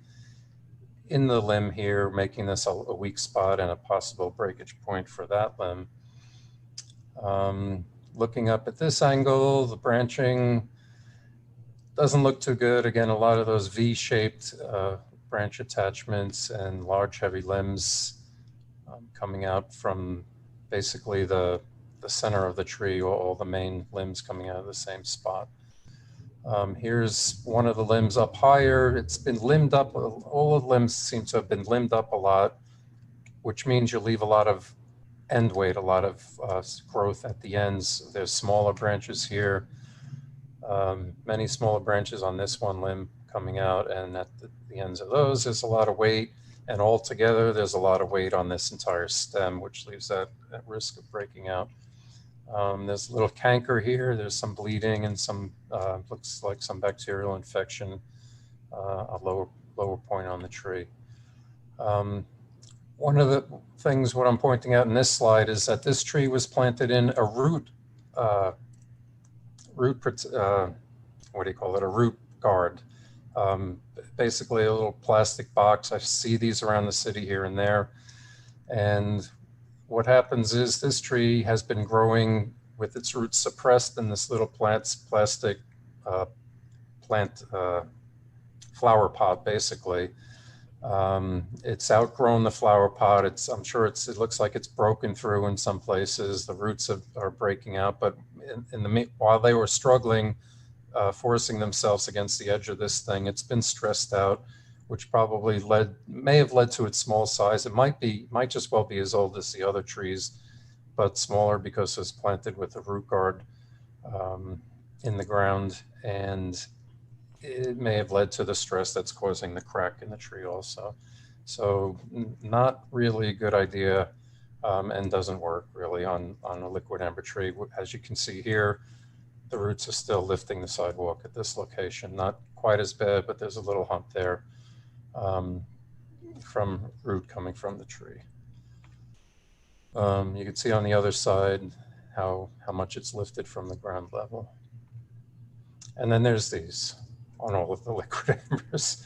in the limb here, making this a weak spot and a possible breakage point for that limb. Looking up at this angle, the branching doesn't look too good. Again, a lot of those V-shaped branch attachments and large heavy limbs coming out from basically the center of the tree, all the main limbs coming out of the same spot. Here's one of the limbs up higher. It's been limbed up. All of the limbs seem to have been limbed up a lot, which means you leave a lot of end weight, a lot of growth at the ends. There's smaller branches here. Many smaller branches on this one limb coming out, and at the ends of those, there's a lot of weight. And altogether, there's a lot of weight on this entire stem, which leaves that at risk of breaking out. There's a little canker here. There's some bleeding and some, looks like some bacterial infection, a lower point on the tree. One of the things, what I'm pointing out in this slide is that this tree was planted in a what do you call it? A root guard. Basically a little plastic box. I see these around the city here and there. And what happens is this tree has been growing with its roots suppressed in this little plastic plant flower pot, basically. It's outgrown the flower pot. I'm sure it looks like it's broken through in some places. The roots are breaking out, but while they were struggling, forcing themselves against the edge of this thing, it's been stressed out, which probably may have led to its small size. It might just well be as old as the other trees, but smaller because it's planted with a root guard in the ground, and it may have led to the stress that's causing the crack in the tree also. So not really a good idea, and doesn't work really on a liquid amber tree. As you can see here, the roots are still lifting the sidewalk at this location. Not quite as bad, but there's a little hump there from root coming from the tree. You can see on the other side how much it's lifted from the ground level. And then there's these on all of the liquid ambers.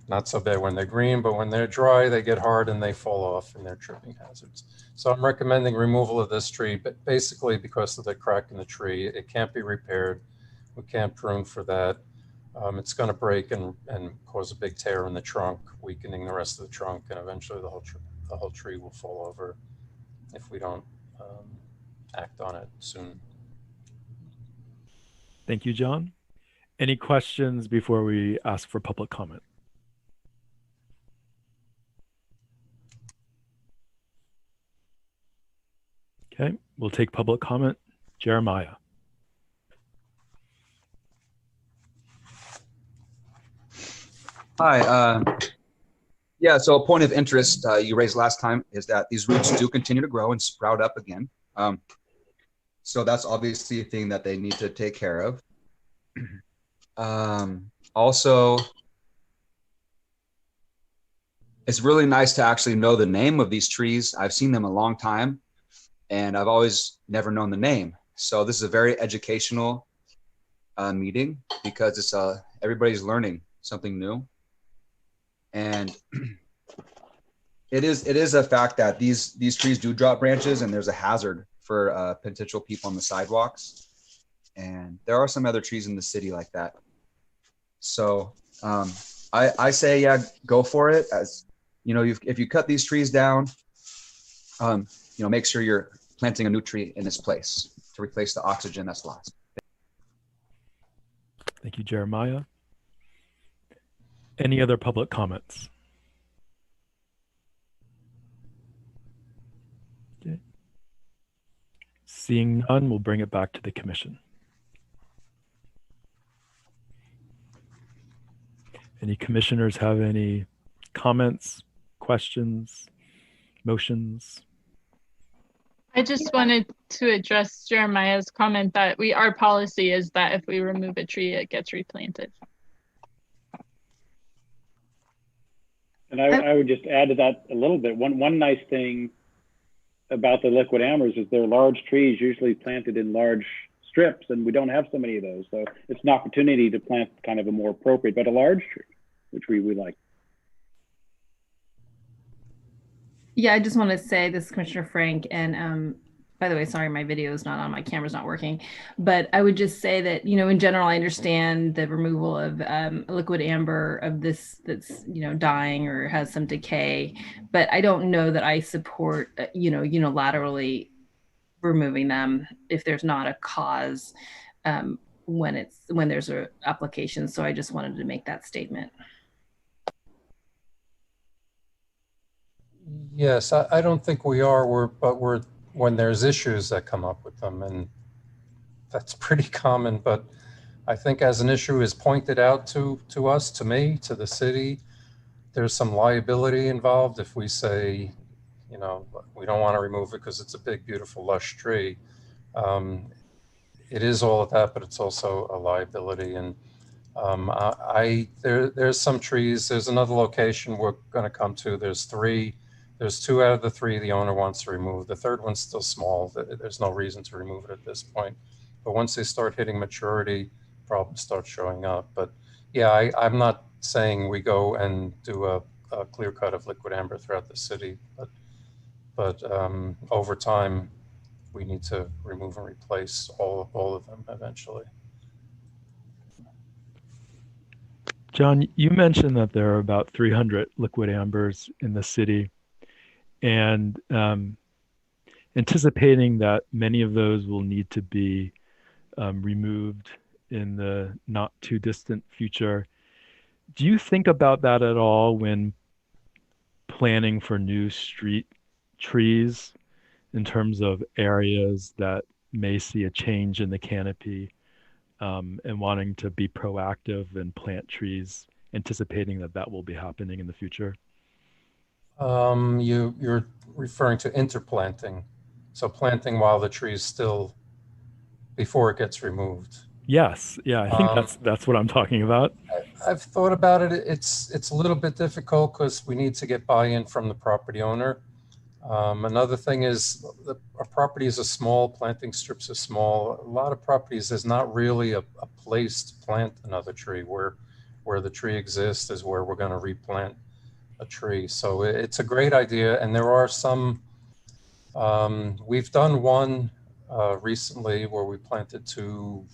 Not so bad when they're green, but when they're dry, they get hard and they fall off and they're tripping hazards. So I'm recommending removal of this tree, but basically because of the crack in the tree, it can't be repaired. We can't prune for that. It's going to break and cause a big tear in the trunk, weakening the rest of the trunk, and eventually the whole tree will fall over if we don't act on it soon. Thank you, John. Any questions before we ask for public comment? Okay, we'll take public comment. Jeremiah. Hi. Yeah, so a point of interest you raised last time is that these roots do continue to grow and sprout up again. So that's obviously a thing that they need to take care of. Also, it's really nice to actually know the name of these trees. I've seen them a long time, and I've always never known the name. So this is a very educational meeting because it's everybody's learning something new. And it is a fact that these trees do drop branches, and there's a hazard for potential people on the sidewalks. And there are some other trees in the city like that. So I say, yeah, go for it. As you know, if you cut these trees down, make sure you're planting a new tree in its place to replace the oxygen that's lost. Thank you, Jeremiah. Any other public comments? Okay. Seeing none, we'll bring it back to the commission. Any commissioners have any comments, questions, motions? I just wanted to address Jeremiah's comment that our policy is that if we remove a tree, it gets replanted. And I would just add to that a little bit. One nice thing about the liquid ambers is they're large trees, usually planted in large strips, and we don't have so many of those. So it's an opportunity to plant kind of a more appropriate, but a large tree, which we like. Yeah, I just want to say this is Commissioner Frank, and by the way, sorry, my video is not on, my camera's not working, but I would just say that, in general, I understand the removal of liquid amber of this that's, dying or has some decay, but I don't know that I support, unilaterally removing them if there's not a cause when there's a application. So I just wanted to make that statement. Yes, I don't think we are, but we're when there's issues that come up with them, and that's pretty common, but I think as an issue is pointed out to us, to me, to the city, there's some liability involved if we say, you know, we don't want to remove it because it's a big, beautiful, lush tree. It is all of that, but it's also a liability. And there's some trees. There's another location we're going to come to. There's three. There's two out of the three the owner wants to remove. The third one's still small. There's no reason to remove it at this point. But once they start hitting maturity, problems start showing up. But yeah, I'm not saying we go and do a clear cut of liquid amber throughout the city, but over time, we need to remove and replace all of them eventually. John, you mentioned that there are about 300 liquid ambers in the city, and anticipating that many of those will need to be removed in the not too distant future. Do you think about that at all when planning for new street trees in terms of areas that may see a change in the canopy, and wanting to be proactive and plant trees, anticipating that will be happening in the future? You're referring to interplanting, so planting while the tree is still, before it gets removed. Yes, yeah, I think that's what I'm talking about. I've thought about it. It's a little bit difficult because we need to get buy-in from the property owner. Another thing is our properties are small, planting strips are small. A lot of properties, there's not really a place to plant another tree. Where the tree exists is where we're going to replant a tree. So it's a great idea. And there are some, we've done one recently where we planted two,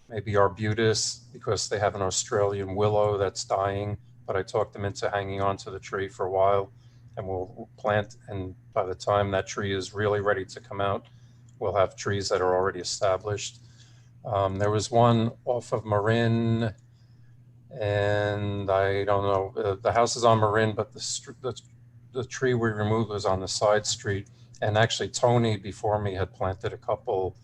maybe arbutus, because they have an Australian willow that's dying, but I talked them into hanging on to the tree for a while. And we'll plant, and by the time that tree is really ready to come out, we'll have trees that are already established. There was one off of Marin, and I don't know, the house is on Marin, but the tree we removed was on the side street. And actually Tony before me had planted a couple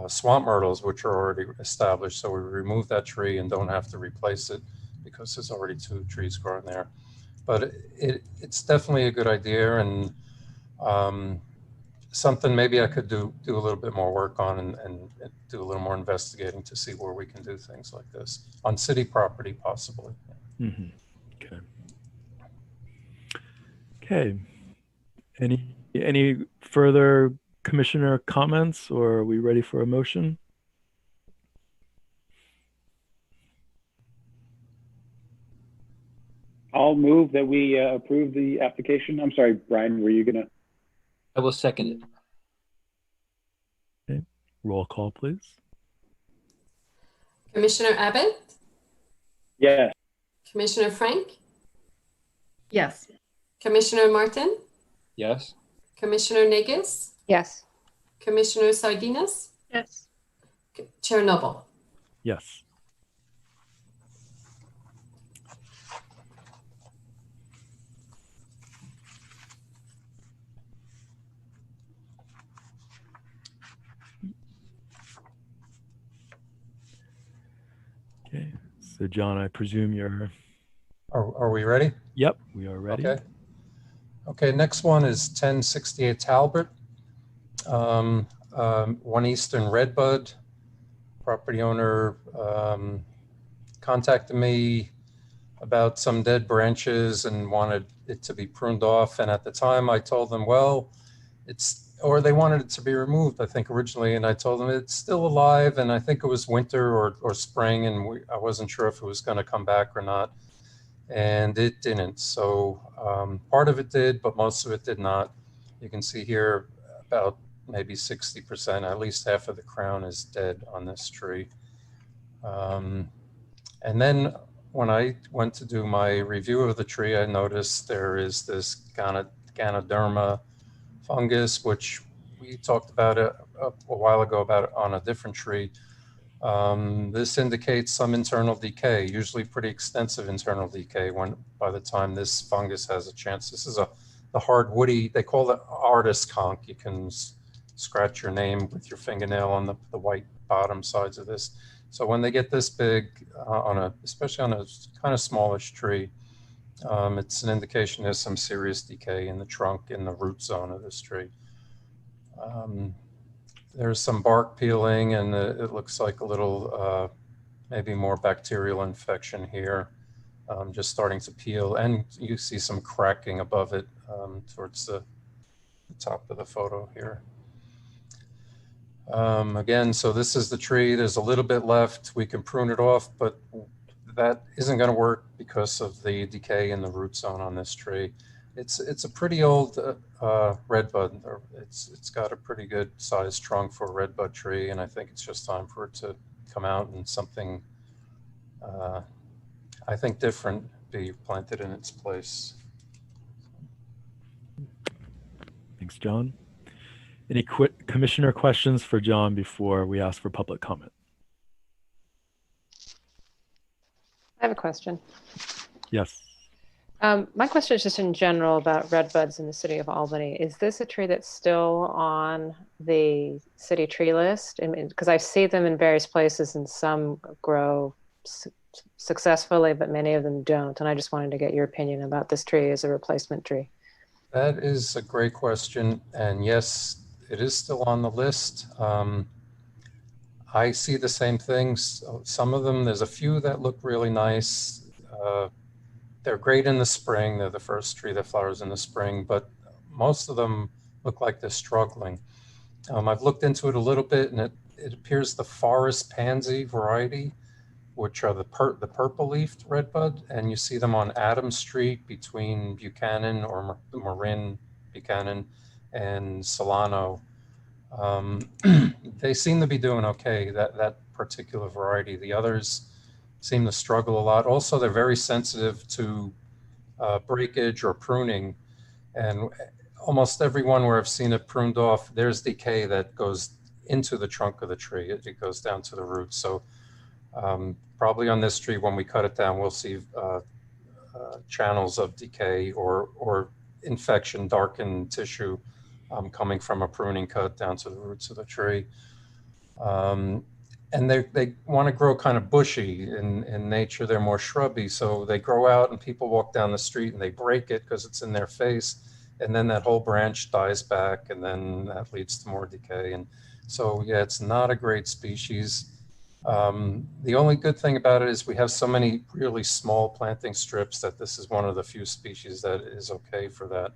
swamp myrtles, which are already established. So we removed that tree and don't have to replace it because there's already two trees growing there. But it's definitely a good idea, and something maybe I could do a little bit more work on and do a little more investigating to see where we can do things like this on city property, possibly. Mm-hmm. Okay. Okay. Any further commissioner comments, or are we ready for a motion? I'll move that we approve the application. I'm sorry, Brian, were you gonna? I will second it. Okay. Roll call, please. Commissioner Abbott? Yes. Commissioner Frank? Yes. Commissioner Martin? Yes. Commissioner Negus? Yes. Commissioner Sardinas? Yes. Chair Noble? Yes. Okay, so John, I presume you're... Are we ready? Yep, we are ready. Okay. Okay, next one is 1068 Talbot. 1 Eastern Redbud. Property owner contacted me about some dead branches and wanted it to be pruned off. And at the time I told them, well, or they wanted it to be removed, I think originally. And I told them it's still alive. And I think it was winter or spring. And I wasn't sure if it was going to come back or not. And it didn't. So part of it did, but most of it did not. You can see here about maybe 60%, at least half of the crown is dead on this tree. And then when I went to do my review of the tree, I noticed there is this Ganoderma fungus, which we talked about a while ago about on a different tree. This indicates some internal decay, usually pretty extensive internal decay by the time this fungus has a chance. This is the hard woody, they call it artist conch. You can scratch your name with your fingernail on the white bottom sides of this. So when they get this big, especially on a kind of smallish tree, it's an indication there's some serious decay in the trunk, in the root zone of this tree. There's some bark peeling, and it looks like a little, maybe more bacterial infection here, just starting to peel. And you see some cracking above it towards the top of the photo here. Again, so this is the tree. There's a little bit left. We can prune it off, but that isn't going to work because of the decay in the root zone on this tree. It's a pretty old redbud. It's got a pretty good sized trunk for a redbud tree, and I think it's just time for it to come out and something, I think, different be planted in its place. Thanks, John. Any commissioner questions for John before we ask for public comment? I have a question. Yes. My question is just in general about redbuds in the city of Albany. Is this a tree that's still on the city tree list? I mean, because I see them in various places and some grow successfully, but many of them don't. And I just wanted to get your opinion about this tree as a replacement tree. That is a great question. And yes, it is still on the list. I see the same things. Some of them, there's a few that look really nice. They're great in the spring. They're the first tree that flowers in the spring, but most of them look like they're struggling. I've looked into it a little bit, and it appears the forest pansy variety, which are the purple-leafed redbud, and you see them on Adams Street between Buchanan or Marin, Buchanan, and Solano. They seem to be doing okay, that particular variety. The others seem to struggle a lot. Also, they're very sensitive to breakage or pruning, and almost every one where I've seen it pruned off, there's decay that goes into the trunk of the tree. It goes down to the roots. So probably on this tree, when we cut it down, we'll see channels of decay or infection, darkened tissue coming from a pruning cut down to the roots of the tree. And they want to grow kind of bushy. In nature, they're more shrubby. So they grow out and people walk down the street and they break it because it's in their face. And then that whole branch dies back, and then that leads to more decay. And so, yeah, it's not a great species. The only good thing about it is we have so many really small planting strips that this is one of the few species that is okay for that.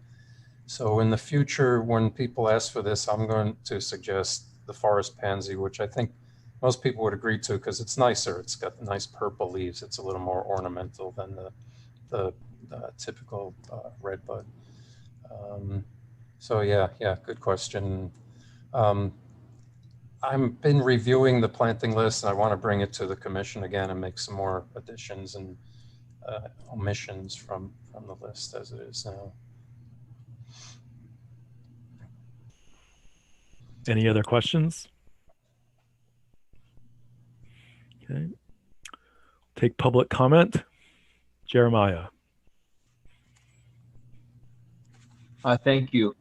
So in the future, when people ask for this, I'm going to suggest the forest pansy, which I think most people would agree to because it's nicer. It's got nice purple leaves. It's a little more ornamental than the typical redbud. So yeah, good question. I've been reviewing the planting list, and I want to bring it to the commission again and make some more additions and omissions from the list as it is now. Any other questions? Okay. Take public comment. Jeremiah. Thank you.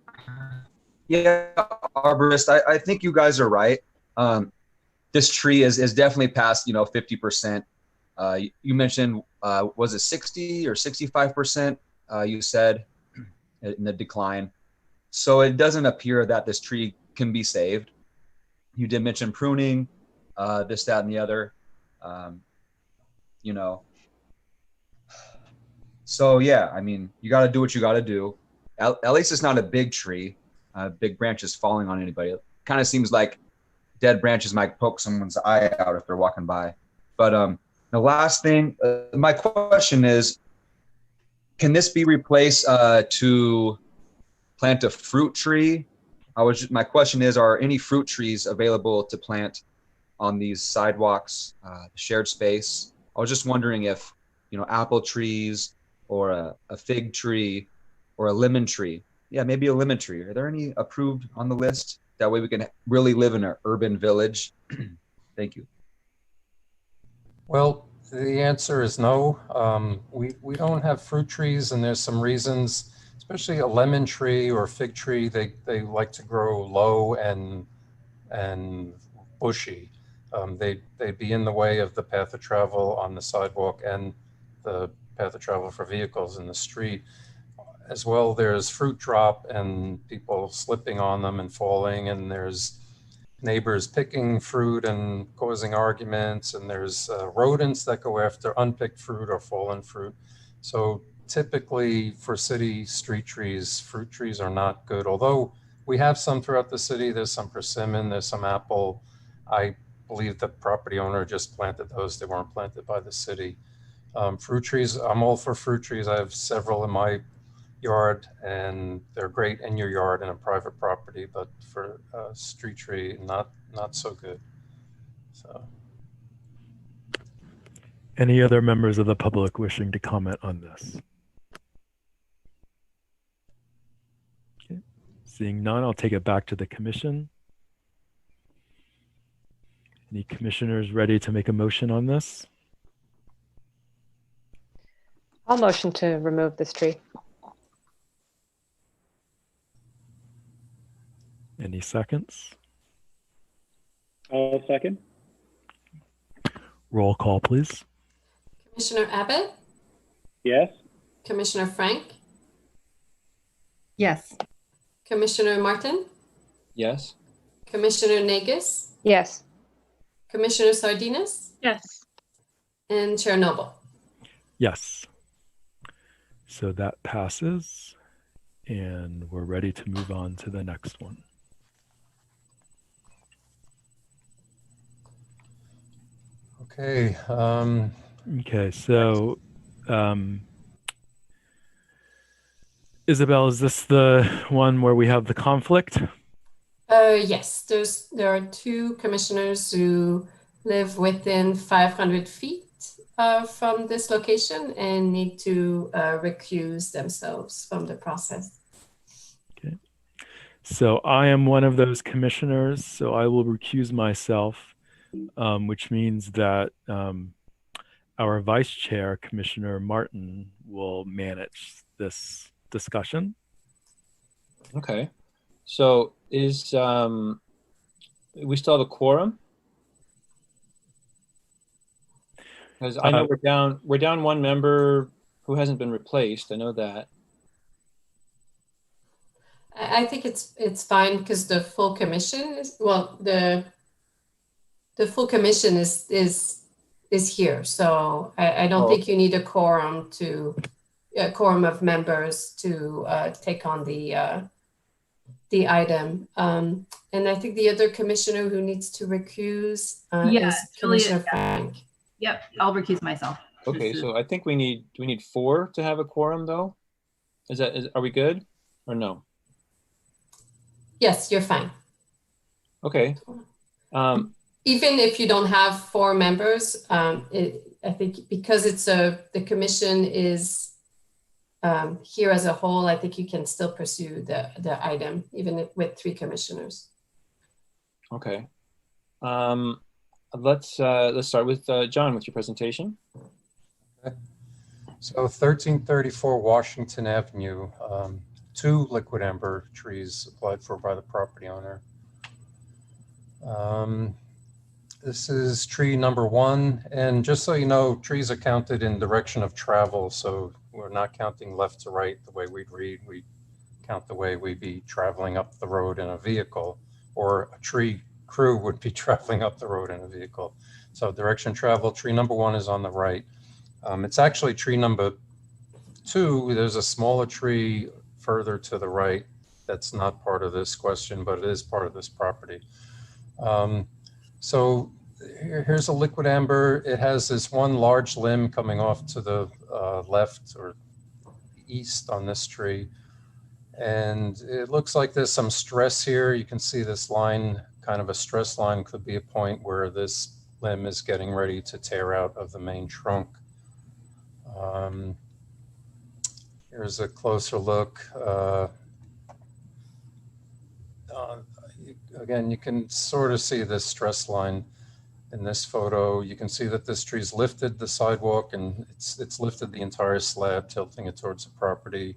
Yeah, arborist, I think you guys are right. This tree is definitely past, 50%. You mentioned, was it 60 or 65%? You said in the decline. So it doesn't appear that this tree can be saved. You did mention pruning, this, that, and the other. So yeah, I mean, you got to do what you got to do. At least it's not a big tree, big branches falling on anybody. It kind of seems like dead branches might poke someone's eye out if they're walking by. But the last thing, my question is, can this be replaced to plant a fruit tree? My question is, are any fruit trees available to plant on these sidewalks, shared space? I was just wondering if, apple trees or a fig tree or a lemon tree. Yeah, maybe a lemon tree. Are there any approved on the list? That way we can really live in an urban village. Thank you. Well, the answer is no. We don't have fruit trees, and there's some reasons, especially a lemon tree or a fig tree. They like to grow low and bushy. They'd be in the way of the path of travel on the sidewalk and the path of travel for vehicles in the street. As well, there's fruit drop and people slipping on them and falling, and there's neighbors picking fruit and causing arguments, and there's rodents that go after unpicked fruit or fallen fruit. So typically for city street trees, fruit trees are not good. Although we have some throughout the city, there's some persimmon, there's some apple. I believe the property owner just planted those. They weren't planted by the city. Fruit trees, I'm all for fruit trees. I have several in my yard, and they're great in your yard and a private property, but for a street tree, not so good. So, Any other members of the public wishing to comment on this? Okay. Seeing none, I'll take it back to the commission. Any commissioners ready to make a motion on this? I'll motion to remove this tree. Any seconds? I'll second. Roll call, please. Commissioner Abbott, Yes. Commissioner Frank, Yes. Commissioner Martin, Yes. Commissioner Nagus, Yes. Commissioner Sardinas, Yes. and Chair Noble. Yes. So that passes, and we're ready to move on to the next one. okay. Okay, so Isabel, is this the one where we have the conflict? Yes, there are two commissioners who live within 500 feet from this location and need to recuse themselves from the process. Okay, so I am one of those commissioners, so I will recuse myself, which means that our vice chair, Commissioner Martin, will manage this discussion. Okay. So is we still have a quorum? Because I know we're down one member who hasn't been replaced. I know that. I think it's fine because the full commission is, well, the full commission is here. So I don't think you need a quorum of members to take on the item. And I think the other commissioner who needs to recuse is Commissioner Frank. Yep, I'll recuse myself. Okay, so I think do we need 4 to have a quorum though? Are we good or no? Yes, you're fine. Okay. Even if you don't have 4 members, I think because the commission is here as a whole, I think you can still pursue the item, even with 3 commissioners. Okay. Let's start with John with your presentation. Okay. So 1334 Washington Avenue, 2 liquid amber trees applied for by the property owner. This is tree number 1, and just so you know, trees are counted in direction of travel, so we're not counting left to right the way we'd read. We count the way we'd be traveling up the road in a vehicle, or a tree crew would be traveling up the road in a vehicle. So direction travel, tree number 1 is on the right. It's actually tree number 2. There's a smaller tree further to the right that's not part of this question, but it is part of this property. So here's a liquid amber. It has this one large limb coming off to the left or east on this tree. And it looks like there's some stress here. You can see this line, kind of a stress line, could be a point where this limb is getting ready to tear out of the main trunk. Here's a closer look. Again, you can sort of see this stress line in this photo. You can see that this tree's lifted the sidewalk, and it's lifted the entire slab, tilting it towards the property.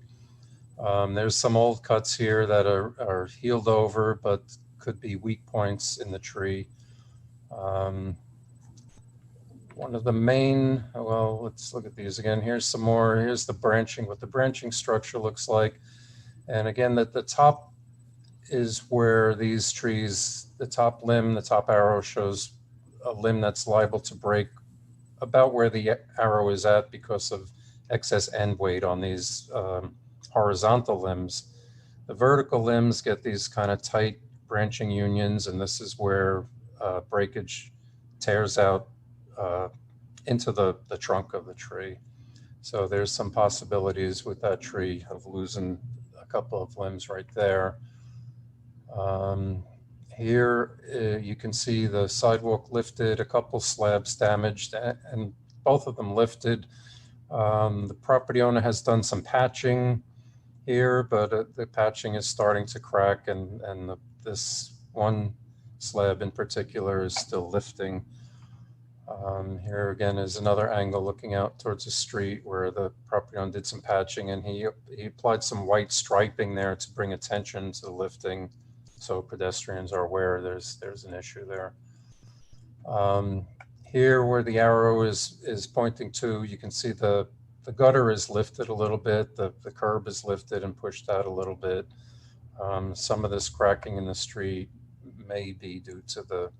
There's some old cuts here that are healed over, but could be weak points in the tree. One of the main, well, let's look at these again. Here's some more. Here's the branching, what the branching structure looks like. And again, that the top is where these trees, the top limb, the top arrow shows a limb that's liable to break about where the arrow is at because of excess end weight on these horizontal limbs. The vertical limbs get these kind of tight branching unions, and this is where breakage tears out into the trunk of the tree. So there's some possibilities with that tree of losing a couple of limbs right there. Here you can see the sidewalk lifted, a couple slabs damaged, and both of them lifted. The property owner has done some patching here, but the patching is starting to crack, and this one slab in particular is still lifting. Here again is another angle looking out towards the street where the property owner did some patching, and he applied some white striping there to bring attention to the lifting, so pedestrians are aware there's an issue there. Here where the arrow is pointing to, you can see the gutter is lifted a little bit, the curb is lifted and pushed out a little bit. Some of this cracking in the street may be due to the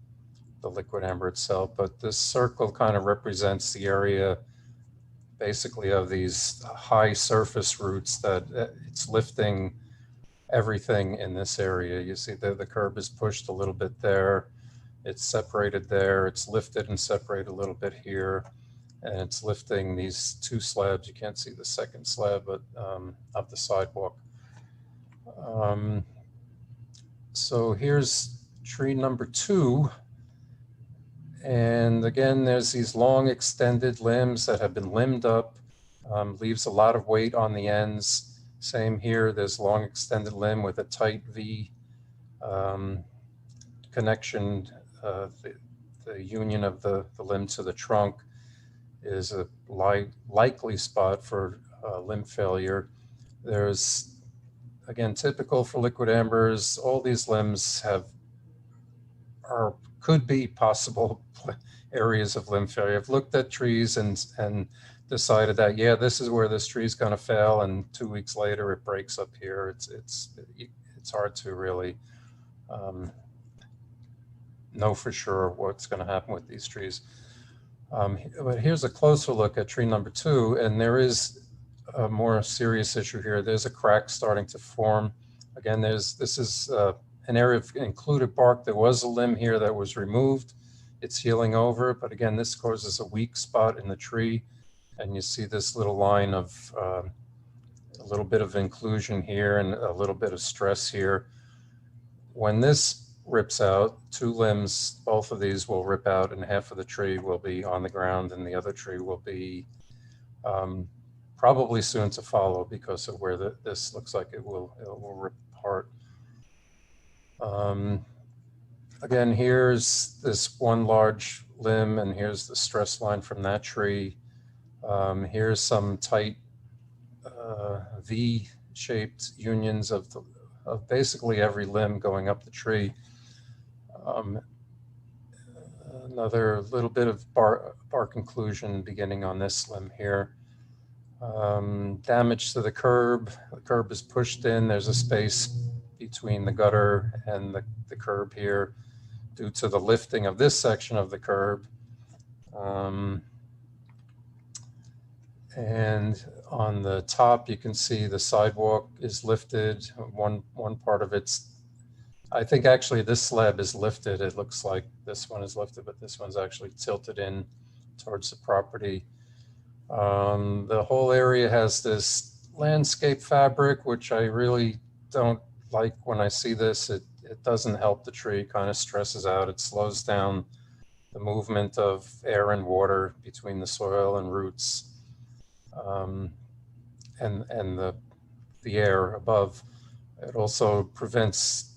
liquid amber itself, but this circle kind of represents the area basically of these high surface roots that it's lifting everything in this area. You see the curb is pushed a little bit there, it's separated there, it's lifted and separated a little bit here, and it's lifting these two slabs. You can't see the second slab, but of the sidewalk. So here's tree number 2. And again, there's these long extended limbs that have been limbed up, leaves a lot of weight on the ends. Same here, there's long extended limb with a tight V connection. The union of the limb to the trunk is a likely spot for limb failure. There's, again, typical for liquid ambers, all these limbs could be possible areas of limb failure. I've looked at trees and decided that, yeah, this is where this tree is going to fail, and 2 weeks later it breaks up here. It's hard to really know for sure what's going to happen with these trees. But here's a closer look at tree number 2, and there is a more serious issue here. There's a crack starting to form. Again, this is an area of included bark. There was a limb here that was removed. It's healing over, but again, this causes a weak spot in the tree, and you see this little line of a little bit of inclusion here and a little bit of stress here. When this rips out, 2 limbs, both of these will rip out, and half of the tree will be on the ground, and the other tree will be probably soon to follow because of where this looks like it will rip apart. Again, here's this one large limb, and here's the stress line from that tree. Here's some tight V-shaped unions of basically every limb going up the tree. Another little bit of bark inclusion beginning on this limb here. Damage to the curb. The curb is pushed in. There's a space between the gutter and the curb here due to the lifting of this section of the curb. And on the top, you can see the sidewalk is lifted. One part of it's, I think actually this slab is lifted. It looks like this one is lifted, but this one's actually tilted in towards the property. The whole area has this landscape fabric, which I really don't like when I see this. It doesn't help the tree, kind of stresses out. It slows down the movement of air and water between the soil and roots, and the air above. It also prevents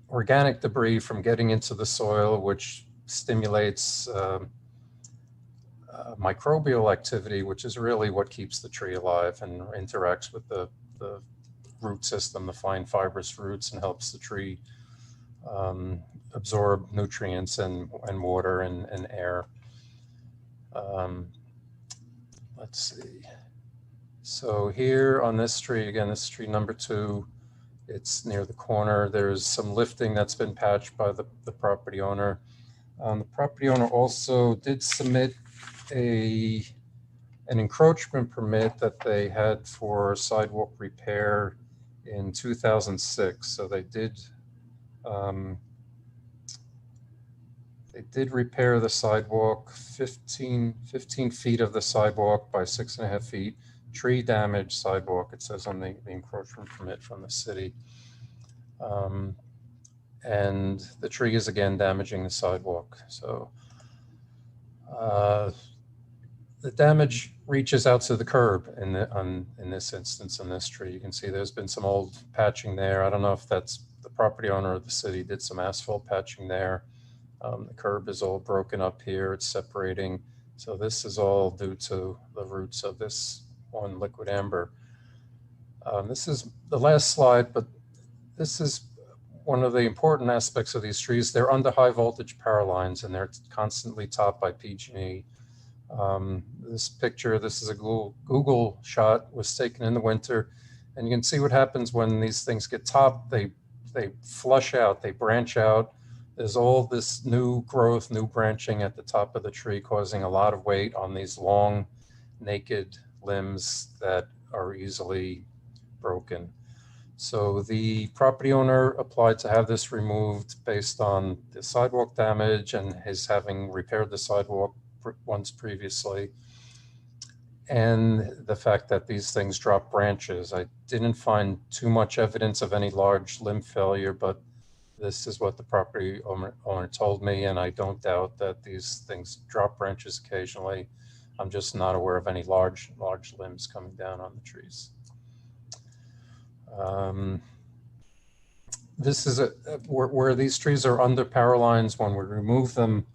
organic debris from getting into the soil, which stimulates microbial activity, which is really what keeps the tree alive and interacts with the root system, the fine fibrous roots, and helps the tree absorb nutrients and water and air. Let's see. So here on this tree, again, this is tree number 2. It's near the corner. There's some lifting that's been patched by the property owner. The property owner also did submit an encroachment permit that they had for sidewalk repair in 2006. So they did repair the sidewalk, 15 feet of the sidewalk by 6.5 feet. Tree damage sidewalk, it says on the encroachment permit from the city. And the tree is again damaging the sidewalk. So the damage reaches out to the curb in this instance, in this tree. You can see there's been some old patching there. I don't know if that's the property owner or the city did some asphalt patching there. The curb is all broken up here. It's separating. So this is all due to the roots of this one liquid amber. This is the last slide, but this is one of the important aspects of these trees. They're under high voltage power lines and they're constantly topped by PG&E. This picture, this is a Google shot, was taken in the winter, and you can see what happens when these things get topped. They flush out, they branch out. There's all this new growth, new branching at the top of the tree, causing a lot of weight on these long, naked limbs that are easily broken. So the property owner applied to have this removed based on the sidewalk damage and his having repaired the sidewalk once previously, and the fact that these things drop branches. I didn't find too much evidence of any large limb failure, but this is what the property owner told me, and I don't doubt that these things drop branches occasionally. I'm just not aware of any large limbs coming down on the trees. This is where these trees are under power lines. When we remove them,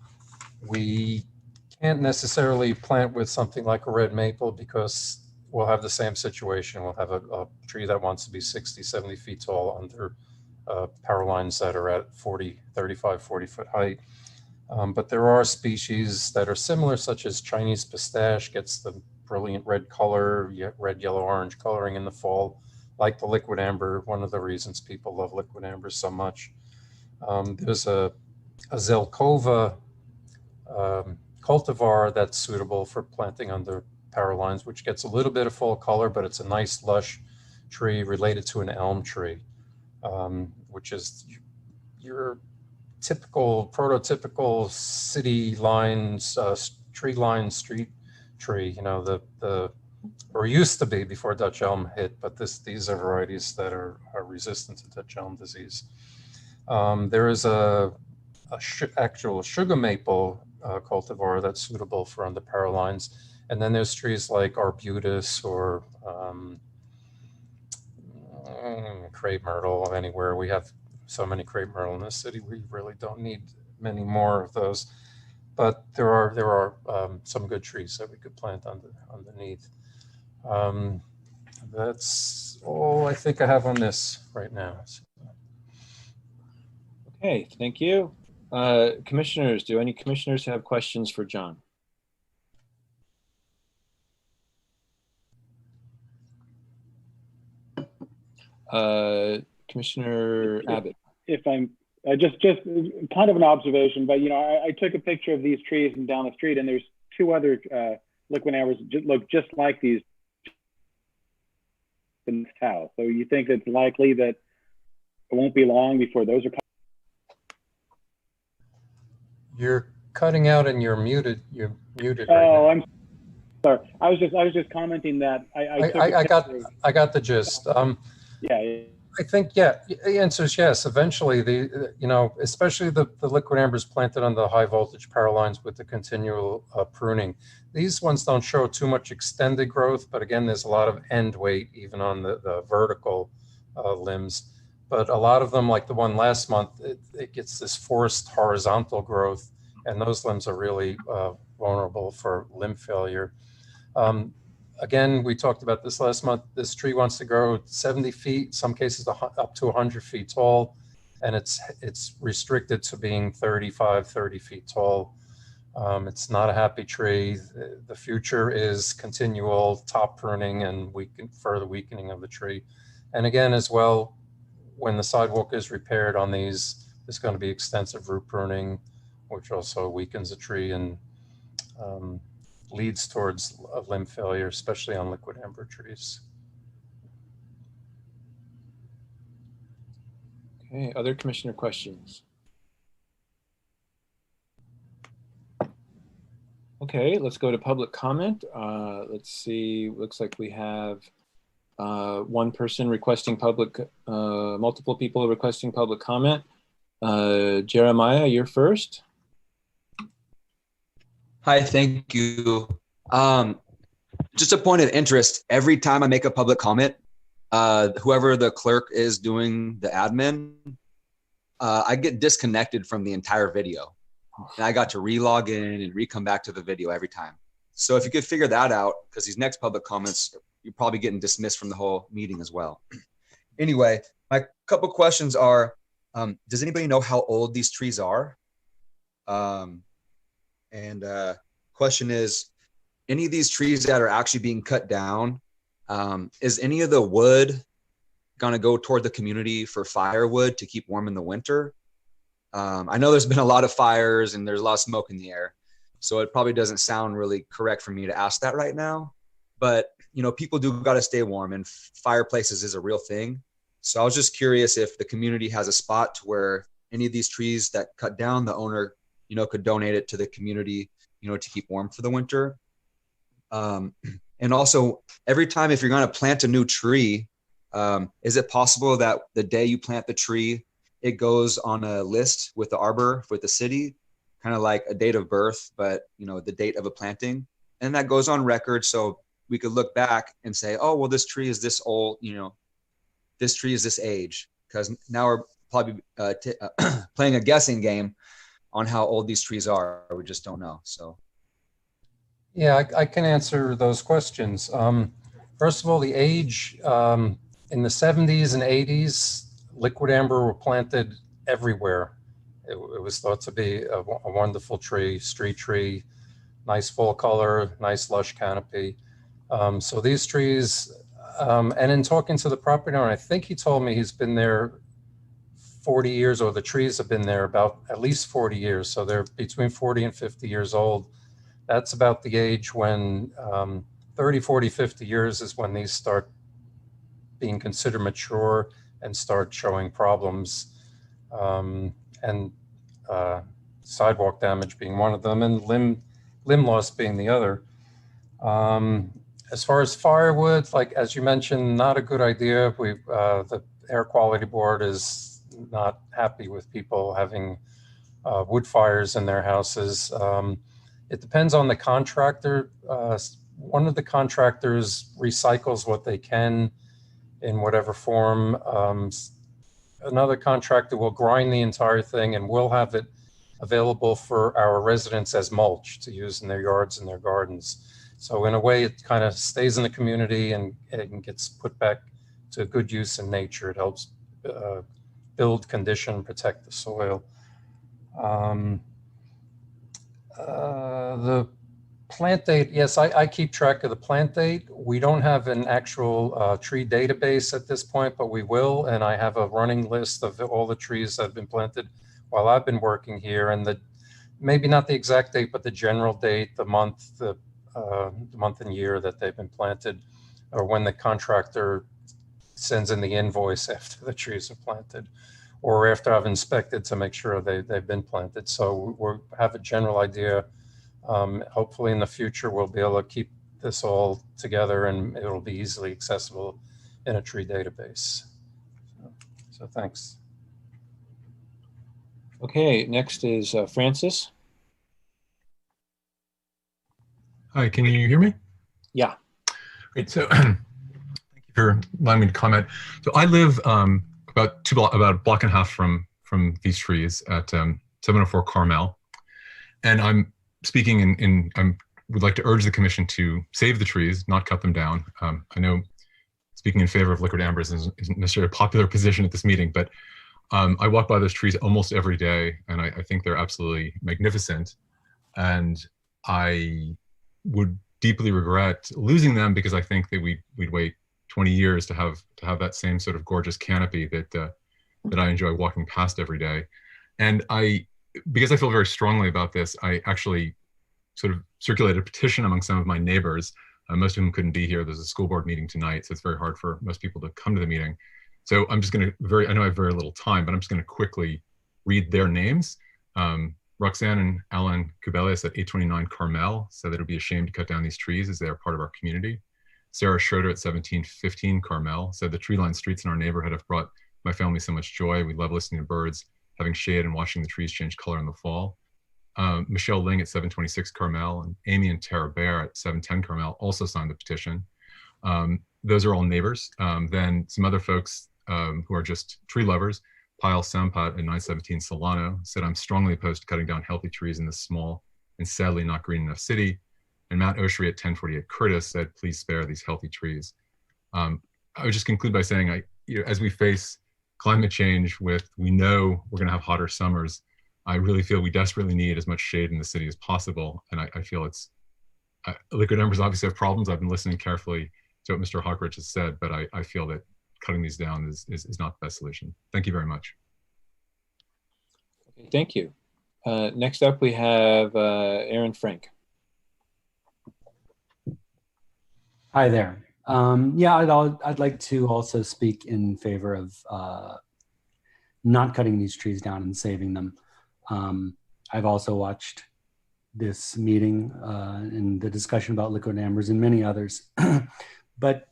we can't necessarily plant with something like a red maple because we'll have the same situation. We'll have a tree that wants to be 60, 70 feet tall under power lines that are at 35, 40 foot height. But there are species that are similar, such as Chinese pistache, gets the brilliant red color, red, yellow, orange coloring in the fall, like the liquid amber. One of the reasons people love liquid amber so much. There's a Zelkova cultivar that's suitable for planting under power lines, which gets a little bit of fall color, but it's a nice lush tree related to an elm tree, which is your typical, prototypical city lines, tree line street tree, you know, or used to be before Dutch elm hit, but these are varieties that are resistant to Dutch elm disease. There is actual sugar maple cultivar that's suitable for under power lines. And then there's trees like arbutus or crepe myrtle. Anywhere we have so many crepe myrtle in this city, we really don't need many more of those. But there are some good trees that we could plant underneath. That's all I think I have on this right now. So. Okay, thank you. Commissioners, do any commissioners have questions for John? Commissioner Abbott. If I'm just kind of an observation, but you know, I took a picture of these trees and down the street, and there's 2 other liquid ambers look just like these in this house. So you think it's likely that it won't be long before those are. You're cutting out and you're muted. You're muted. Oh, I'm sorry. I was just commenting that I got the gist. Yeah. I think, yeah, the answer is yes. Eventually, you know, especially the liquid ambers planted on the high voltage power lines with the continual pruning. These ones don't show too much extended growth, but again, there's a lot of end weight even on the vertical limbs. But a lot of them, like the one last month, it gets this forced horizontal growth, and those limbs are really vulnerable for limb failure. Again, we talked about this last month. This tree wants to grow 70 feet, some cases up to 100 feet tall. and it's restricted to being 35, 30 feet tall. It's not a happy tree. The future is continual top pruning and further weakening of the tree. And again, as well, when the sidewalk is repaired on these, there's going to be extensive root pruning, which also weakens the tree and leads towards a limb failure, especially on liquid amber trees. Okay, other commissioner questions? Okay, let's go to public comment. Let's see, looks like we have one person requesting multiple people requesting public comment. Jeremiah, you're first. Hi, thank you. Just a point of interest, every time I make a public comment, whoever the clerk is doing the admin, I get disconnected from the entire video. And I got to re-log in and re-come back to the video every time. So if you could figure that out, because these next public comments, you're probably getting dismissed from the whole meeting as well. Anyway, my couple questions are, does anybody know how old these trees are? Question is, any of these trees that are actually being cut down, is any of the wood gonna go toward the community for firewood to keep warm in the winter? I know there's been a lot of fires and there's a lot of smoke in the air, so it probably doesn't sound really correct for me to ask that right now, but you know, people do gotta stay warm and fireplaces is a real thing. So I was just curious if the community has a spot to where any of these trees that cut down, the owner, you know, could donate it to the community, you know, to keep warm for the winter. And also, every time if you're going to plant a new tree, is it possible that the day you plant the tree, it goes on a list with the arbor, with the city, kind of like a date of birth, but you know, the date of a planting, and that goes on record, so we could look back and say, oh, well, this tree is this old, you know, this tree is this age, because now we're probably playing a guessing game on how old these trees are. We just don't know. So yeah, I can answer those questions. First of all, the age, in the 70s and 80s, liquid amber were planted everywhere. It was thought to be a wonderful tree, street tree, nice fall color, nice lush canopy. So these trees, and in talking to the property owner, I think he told me he's been there 40 years, or the trees have been there about at least 40 years. So they're between 40 and 50 years old. That's about the age when 30, 40, 50 years is when these start being considered mature and start showing problems. Sidewalk damage being one of them, and limb loss being the other. As far as firewood, like as you mentioned, not a good idea. The air quality board is not happy with people having wood fires in their houses. It depends on the contractor. One of the contractors recycles what they can in whatever form. Another contractor will grind the entire thing and will have it available for our residents as mulch to use in their yards and their gardens. So in a way, it kind of stays in the community and it gets put back to good use in nature. It helps build, condition, protect the soil. The plant date, yes, I keep track of the plant date. We don't have an actual tree database at this point, but we will. And I have a running list of all the trees that have been planted while I've been working here. And maybe not the exact date, but the general date, the month and year that they've been planted, or when the contractor sends in the invoice after the trees are planted, or after I've inspected to make sure they've been planted. So we have a general idea. Hopefully in the future, we'll be able to keep this all together and it'll be easily accessible in a tree database. So thanks. Okay, next is Francis. Hi, can you hear me? Yeah. Great, so thank you for allowing me to comment. So I live about a block and a half from these trees at 704 Carmel, and I'm speaking I would like to urge the commission to save the trees, not cut them down. I know speaking in favor of liquid amber isn't necessarily a popular position at this meeting, but I walk by those trees almost every day, and I think they're absolutely magnificent. And I would deeply regret losing them because I think that we'd wait 20 years to have that same sort of gorgeous canopy that I enjoy walking past every day. And because I feel very strongly about this, I actually sort of circulated a petition among some of my neighbors. Most of them couldn't be here. There's a school board meeting tonight, so it's very hard for most people to come to the meeting. So I'm just going to I know I have very little time, but I'm just going to quickly read their names. Roxanne and Alan Kubelis at 829 Carmel said that it would be a shame to cut down these trees as they are part of our community. Sarah Schroeder at 1715 Carmel said the tree-lined streets in our neighborhood have brought my family so much joy. We love listening to birds, having shade, and watching the trees change color in the fall. Michelle Ling at 726 Carmel and Amy and Tara Bear at 710 Carmel also signed the petition. Those are all neighbors. Then some other folks who are just tree lovers. Pyle Sampat at 917 Solano said, I'm strongly opposed to cutting down healthy trees in this small and sadly not green enough city. And Matt Oshry at 1048 Curtis said, please spare these healthy trees. I would just conclude by saying, as we face climate change we know we're gonna have hotter summers, I really feel we desperately need as much shade in the city as possible. And I feel liquid embers obviously have problems. I've been listening carefully to what Mr. Hockridge has said, but I feel that cutting these down is not the best solution. Thank you very much. Okay, thank you. Next up, we have Aaron Frank. Hi there. Yeah, I'd like to also speak in favor of not cutting these trees down and saving them. I've also watched this meeting and the discussion about liquid ambers and many others. But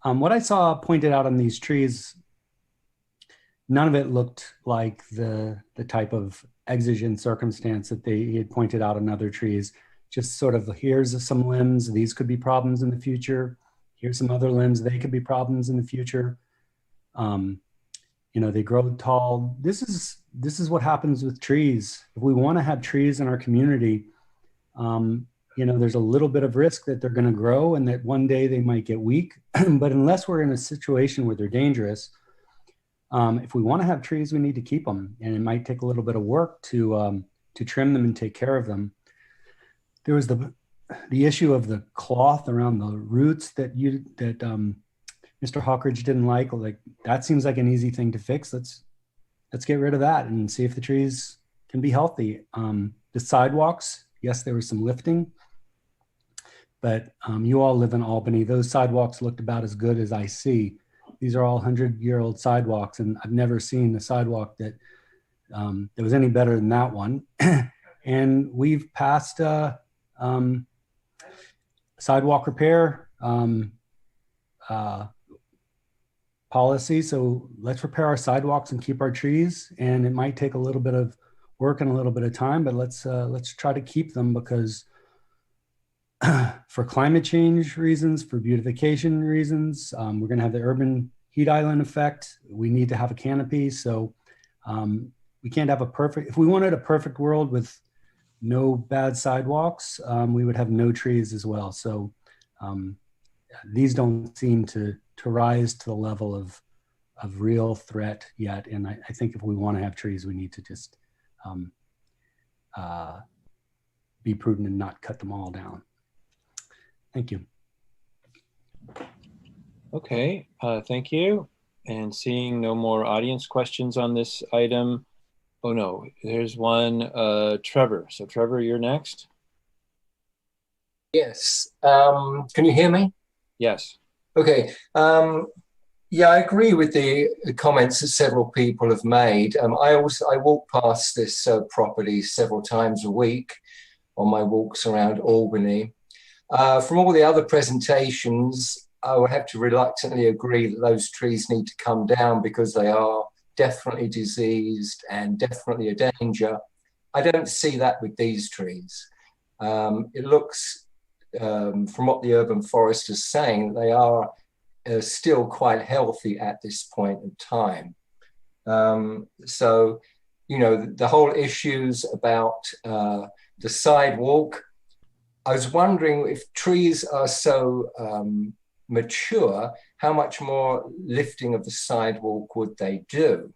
what I saw pointed out on these trees, none of it looked like the type of exigent circumstance that he had pointed out on other trees. Just sort of, here's some limbs, these could be problems in the future. Here's some other limbs, they could be problems in the future. They grow tall. This is what happens with trees. If we want to have trees in our community, there's a little bit of risk that they're going to grow and that one day they might get weak. But unless we're in a situation where they're dangerous, if we want to have trees, we need to keep them. And it might take a little bit of work to trim them and take care of them. There was the issue of the cloth around the roots that Mr. Hockridge didn't like. Like, that seems like an easy thing to fix. Let's get rid of that and see if the trees can be healthy. The sidewalks, yes, there was some lifting, but you all live in Albany. Those sidewalks looked about as good as I see. These are all 100-year-old sidewalks, and I've never seen a sidewalk that was any better than that one. And we've passed sidewalk repair policy. So let's repair our sidewalks and keep our trees. And it might take a little bit of work and a little bit of time, but let's try to keep them, because for climate change reasons, for beautification reasons, we're going to have the urban heat island effect. We need to have a canopy. So we can't have if we wanted a perfect world with no bad sidewalks, we would have no trees as well. So these don't seem to rise to the level of real threat yet. And I think if we want to have trees, we need to just be prudent and not cut them all down. Thank you. Okay, thank you. And seeing no more audience questions on this item. Oh no, there's one, Trevor. So Trevor, you're next. Yes, can you hear me? Yes. Okay, yeah, I agree with the comments that several people have made. I walk past this property several times a week on my walks around Albany. From all the other presentations, I would have to reluctantly agree that those trees need to come down because they are definitely diseased and definitely a danger. I don't see that with these trees. It looks, from what the urban forest is saying, they are still quite healthy at this point in time. So, the whole issues about the sidewalk, I was wondering if trees are so mature, how much more lifting of the sidewalk would they do?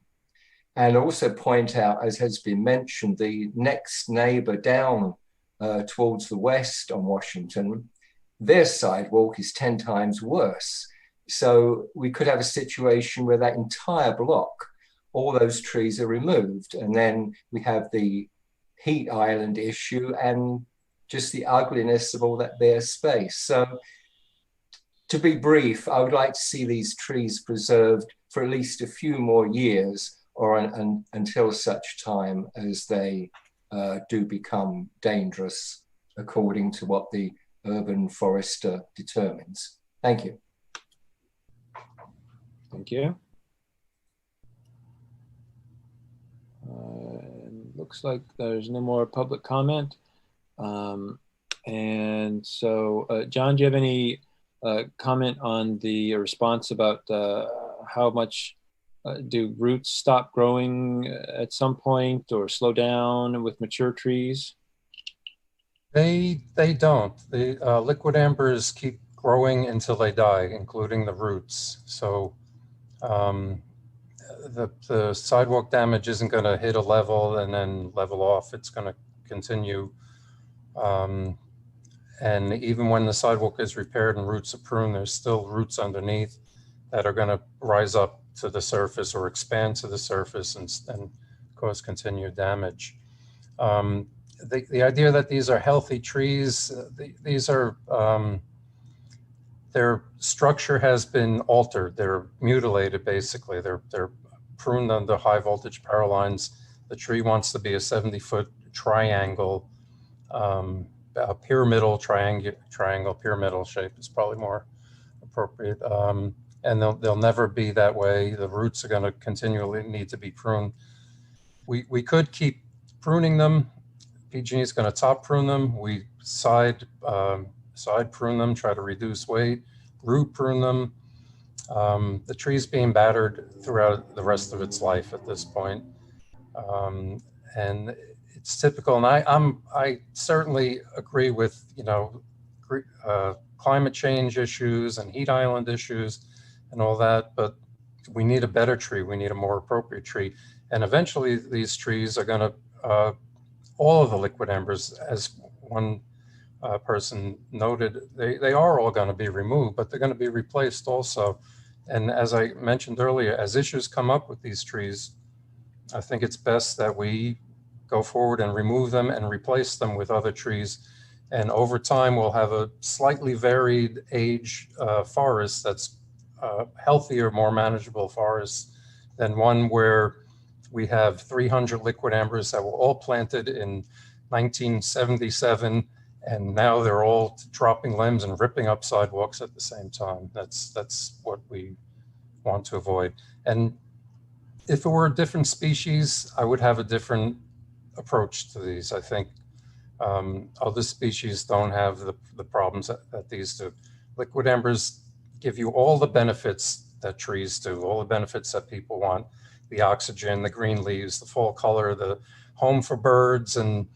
And also point out, as has been mentioned, the next neighbor down towards the west on Washington, their sidewalk is 10 times worse. So we could have a situation where that entire block, all those trees are removed. And then we have the heat island issue and just the ugliness of all that bare space. So to be brief, I would like to see these trees preserved for at least a few more years or until such time as they do become dangerous according to what the urban forester determines. Thank you. Thank you. Looks like there's no more public comment. And so, John, do you have any comment on the response about how much do roots stop growing at some point or slow down with mature trees? They don't. The liquid ambers keep growing until they die, including the roots. So the sidewalk damage isn't going to hit a level and then level off. It's going to continue. And even when the sidewalk is repaired and roots are pruned, there's still roots underneath that are going to rise up to the surface or expand to the surface and cause continued damage. The idea that these are healthy trees, these are, their structure has been altered. They're mutilated, basically. They're pruned under high voltage power lines. The tree wants to be a 70-foot triangle, a pyramidal triangle, pyramidal shape is probably more appropriate. And they'll never be that way. The roots are going to continually need to be pruned. We could keep pruning them. PG&E is going to top prune them. We side prune them, try to reduce weight, root prune them. The tree's being battered throughout the rest of its life at this point. And it's typical. And I certainly agree with, climate change issues and heat island issues and all that, but we need a better tree. We need a more appropriate tree. And eventually these trees are going to, all of the liquid embers, as one person noted, they are all going to be removed, but they're going to be replaced also. And as I mentioned earlier, as issues come up with these trees, I think it's best that we go forward and remove them and replace them with other trees. And over time, we'll have a slightly varied age forest that's healthier, more manageable forest than one where we have 300 liquid ambers that were all planted in 1977, and now they're all dropping limbs and ripping up sidewalks at the same time. That's what we want to avoid. And if it were a different species, I would have a different approach to these. I think other species don't have the problems that these do. Liquid embers give you all the benefits that trees do, all the benefits that people want. The oxygen, the green leaves, the fall color, the home for birds and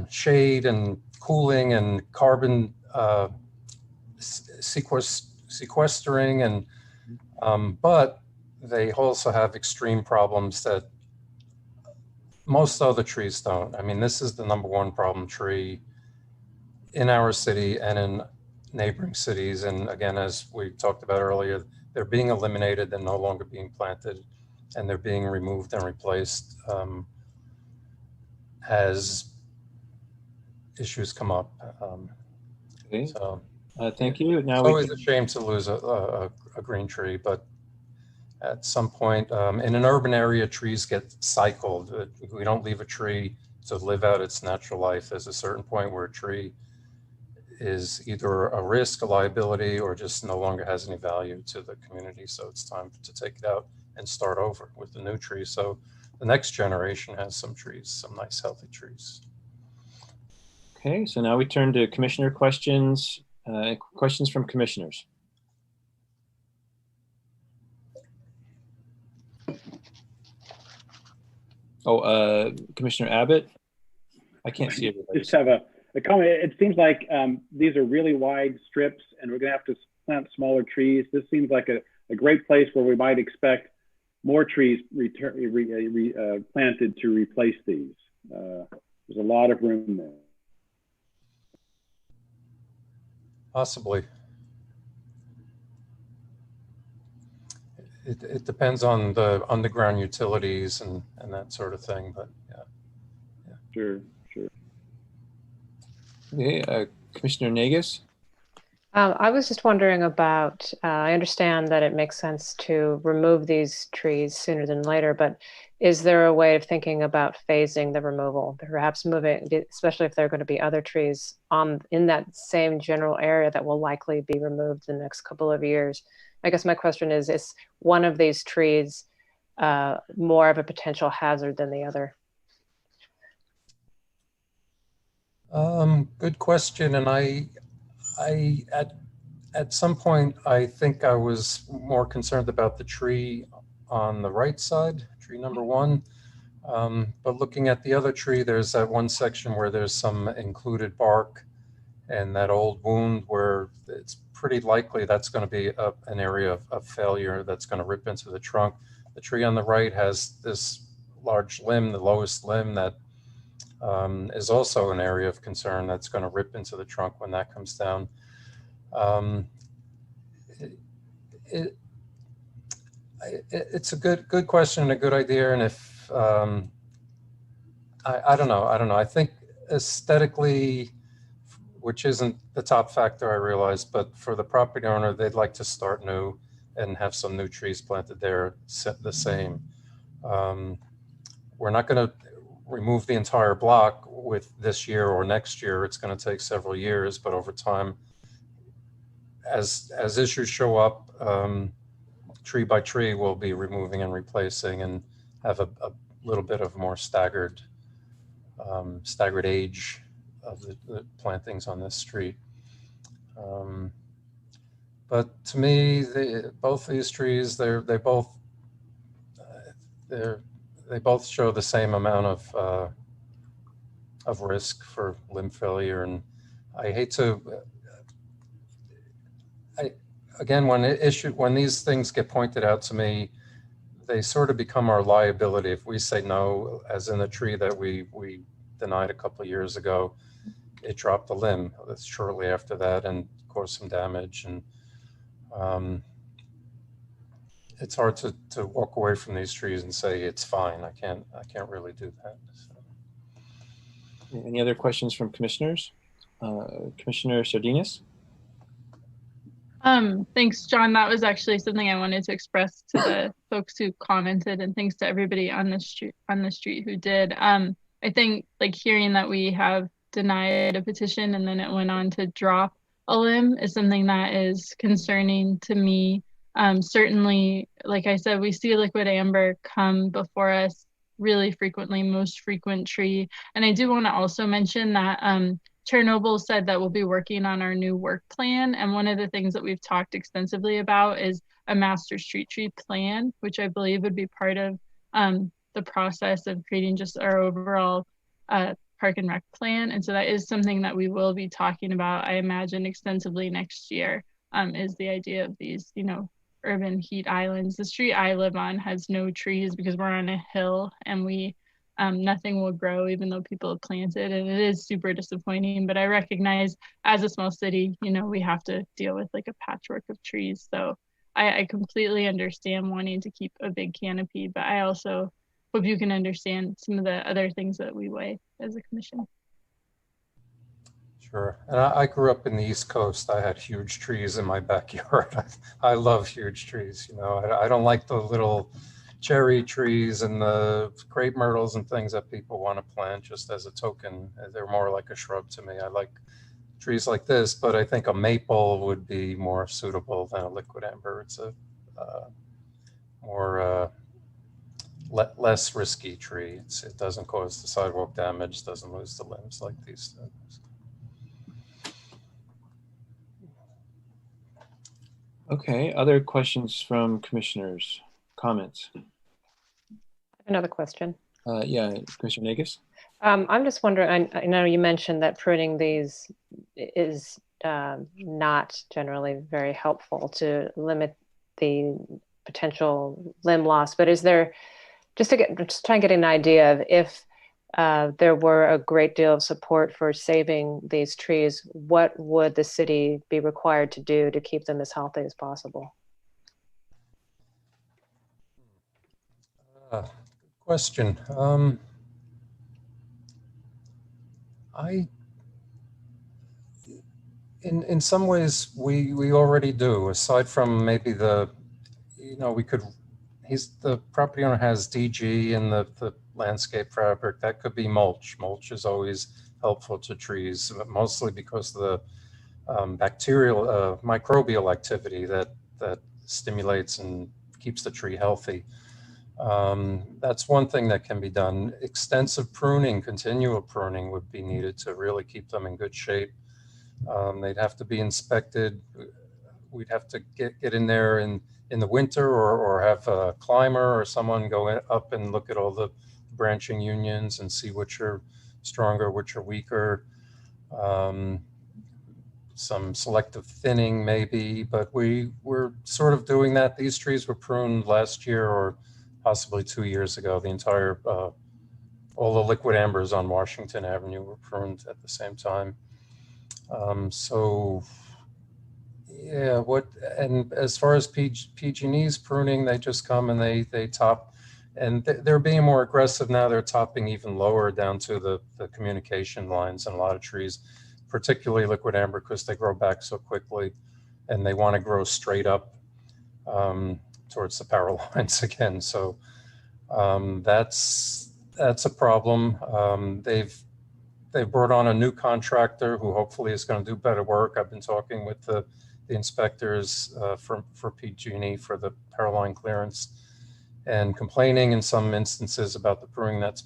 shade and cooling and carbon sequestering. And but they also have extreme problems that most other trees don't. I mean, this is the #1 problem tree in our city and in neighboring cities. And again, as we talked about earlier, they're being eliminated, they're no longer being planted, and they're being removed and replaced as issues come up. Okay. So thank you. Now it's always a shame to lose a green tree, but at some point in an urban area, trees get cycled. We don't leave a tree to live out its natural life. There's a certain point where a tree is either a risk, a liability, or just no longer has any value to the community. So it's time to take it out and start over with the new tree. So the next generation has some trees, some nice healthy trees. Okay, so now we turn to commissioner questions. Questions from commissioners. Oh, Commissioner Abbott? I can't see everybody. Just have a comment. It seems like these are really wide strips and we're gonna have to plant smaller trees. This seems like a great place where we might expect more trees planted to replace these. There's a lot of room there. Possibly. It depends on the underground utilities and that sort of thing, but yeah. Sure. Okay, Commissioner Nagus? I was just wondering about, I understand that it makes sense to remove these trees sooner than later, but is there a way of thinking about phasing the removal? Perhaps moving, especially if there are going to be other trees in that same general area that will likely be removed in the next couple of years. I guess my question is one of these trees more of a potential hazard than the other? Good question. And at some point, I think I was more concerned about the tree on the right side, tree number 1. But looking at the other tree, there's that one section where there's some included bark and that old wound where it's pretty likely that's going to be an area of failure that's going to rip into the trunk. The tree on the right has this large limb, the lowest limb, that is also an area of concern that's going to rip into the trunk when that comes down. It's a good question and a good idea. And if I don't know. I think aesthetically, which isn't the top factor, I realize, but for the property owner, they'd like to start new and have some new trees planted there the same. We're not going to remove the entire block with this year or next year. It's going to take several years, but over time, as issues show up, tree by tree, we'll be removing and replacing and have a little bit of more staggered age of the plantings on this street. But to me, both these trees, they both show the same amount of risk for limb failure. And I hate to, again, when these things get pointed out to me, they sort of become our liability. If we say no, as in the tree that we denied a couple of years ago, it dropped a limb shortly after that and caused some damage. And it's hard to walk away from these trees and say it's fine. I can't really do that. So. Any other questions from commissioners? Commissioner Sardinas? Thanks, John. That was actually something I wanted to express to the folks who commented, and thanks to everybody on the street who did. I think like hearing that we have denied a petition and then it went on to drop a limb is something that is concerning to me. Certainly, like I said, we see liquid amber come before us really frequently, most frequent tree. And I do want to also mention that Chernobyl said that we'll be working on our new work plan. And one of the things that we've talked extensively about is a master street tree plan, which I believe would be part of the process of creating just our overall park and rec plan. And so that is something that we will be talking about, I imagine, extensively next year, is the idea of these, urban heat islands. The street I live on has no trees because we're on a hill and we nothing will grow even though people have planted, and it is super disappointing. But I recognize as a small city, we have to deal with like a patchwork of trees. So I completely understand wanting to keep a big canopy, but I also hope you can understand some of the other things that we weigh as a commission. Sure. And I grew up in the East Coast. I had huge trees in my backyard. I love huge trees. I don't like the little cherry trees and the crepe myrtles and things that people want to plant just as a token. They're more like a shrub to me. I like trees like this, but I think a maple would be more suitable than a liquid amber. It's a more less risky tree. It doesn't cause the sidewalk damage, doesn't lose the limbs like these things. Okay, other questions from commissioners? Comments? Another question. Yeah, Commissioner Nagus? I'm just wondering, I know you mentioned that pruning these is not generally very helpful to limit the potential limb loss. But is there, just try and get an idea of if there were a great deal of support for saving these trees, what would the city be required to do to keep them as healthy as possible? Good question. In some ways, we already do, aside from maybe the, the property owner has DG and the landscape fabric, that could be mulch. Mulch is always helpful to trees, but mostly because of the bacterial, microbial activity that stimulates and keeps the tree healthy. That's one thing that can be done. Extensive pruning, continual pruning would be needed to really keep them in good shape. They'd have to be inspected. We'd have to get in there in the winter or have a climber or someone go up and look at all the branching unions and see which are stronger, which are weaker. Some selective thinning maybe, but we're sort of doing that. These trees were pruned last year or possibly 2 years ago. The entire, all the liquid ambers on Washington Avenue were pruned at the same time. So yeah, and as far as PG&E's pruning, they just come and they top, and they're being more aggressive now. They're topping even lower down to the communication lines in a lot of trees, particularly liquid amber, because they grow back so quickly and they want to grow straight up towards the power lines again. So that's a problem. They've brought on a new contractor who hopefully is going to do better work. I've been talking with the inspectors for PG&E for the power line clearance, and complaining in some instances about the pruning that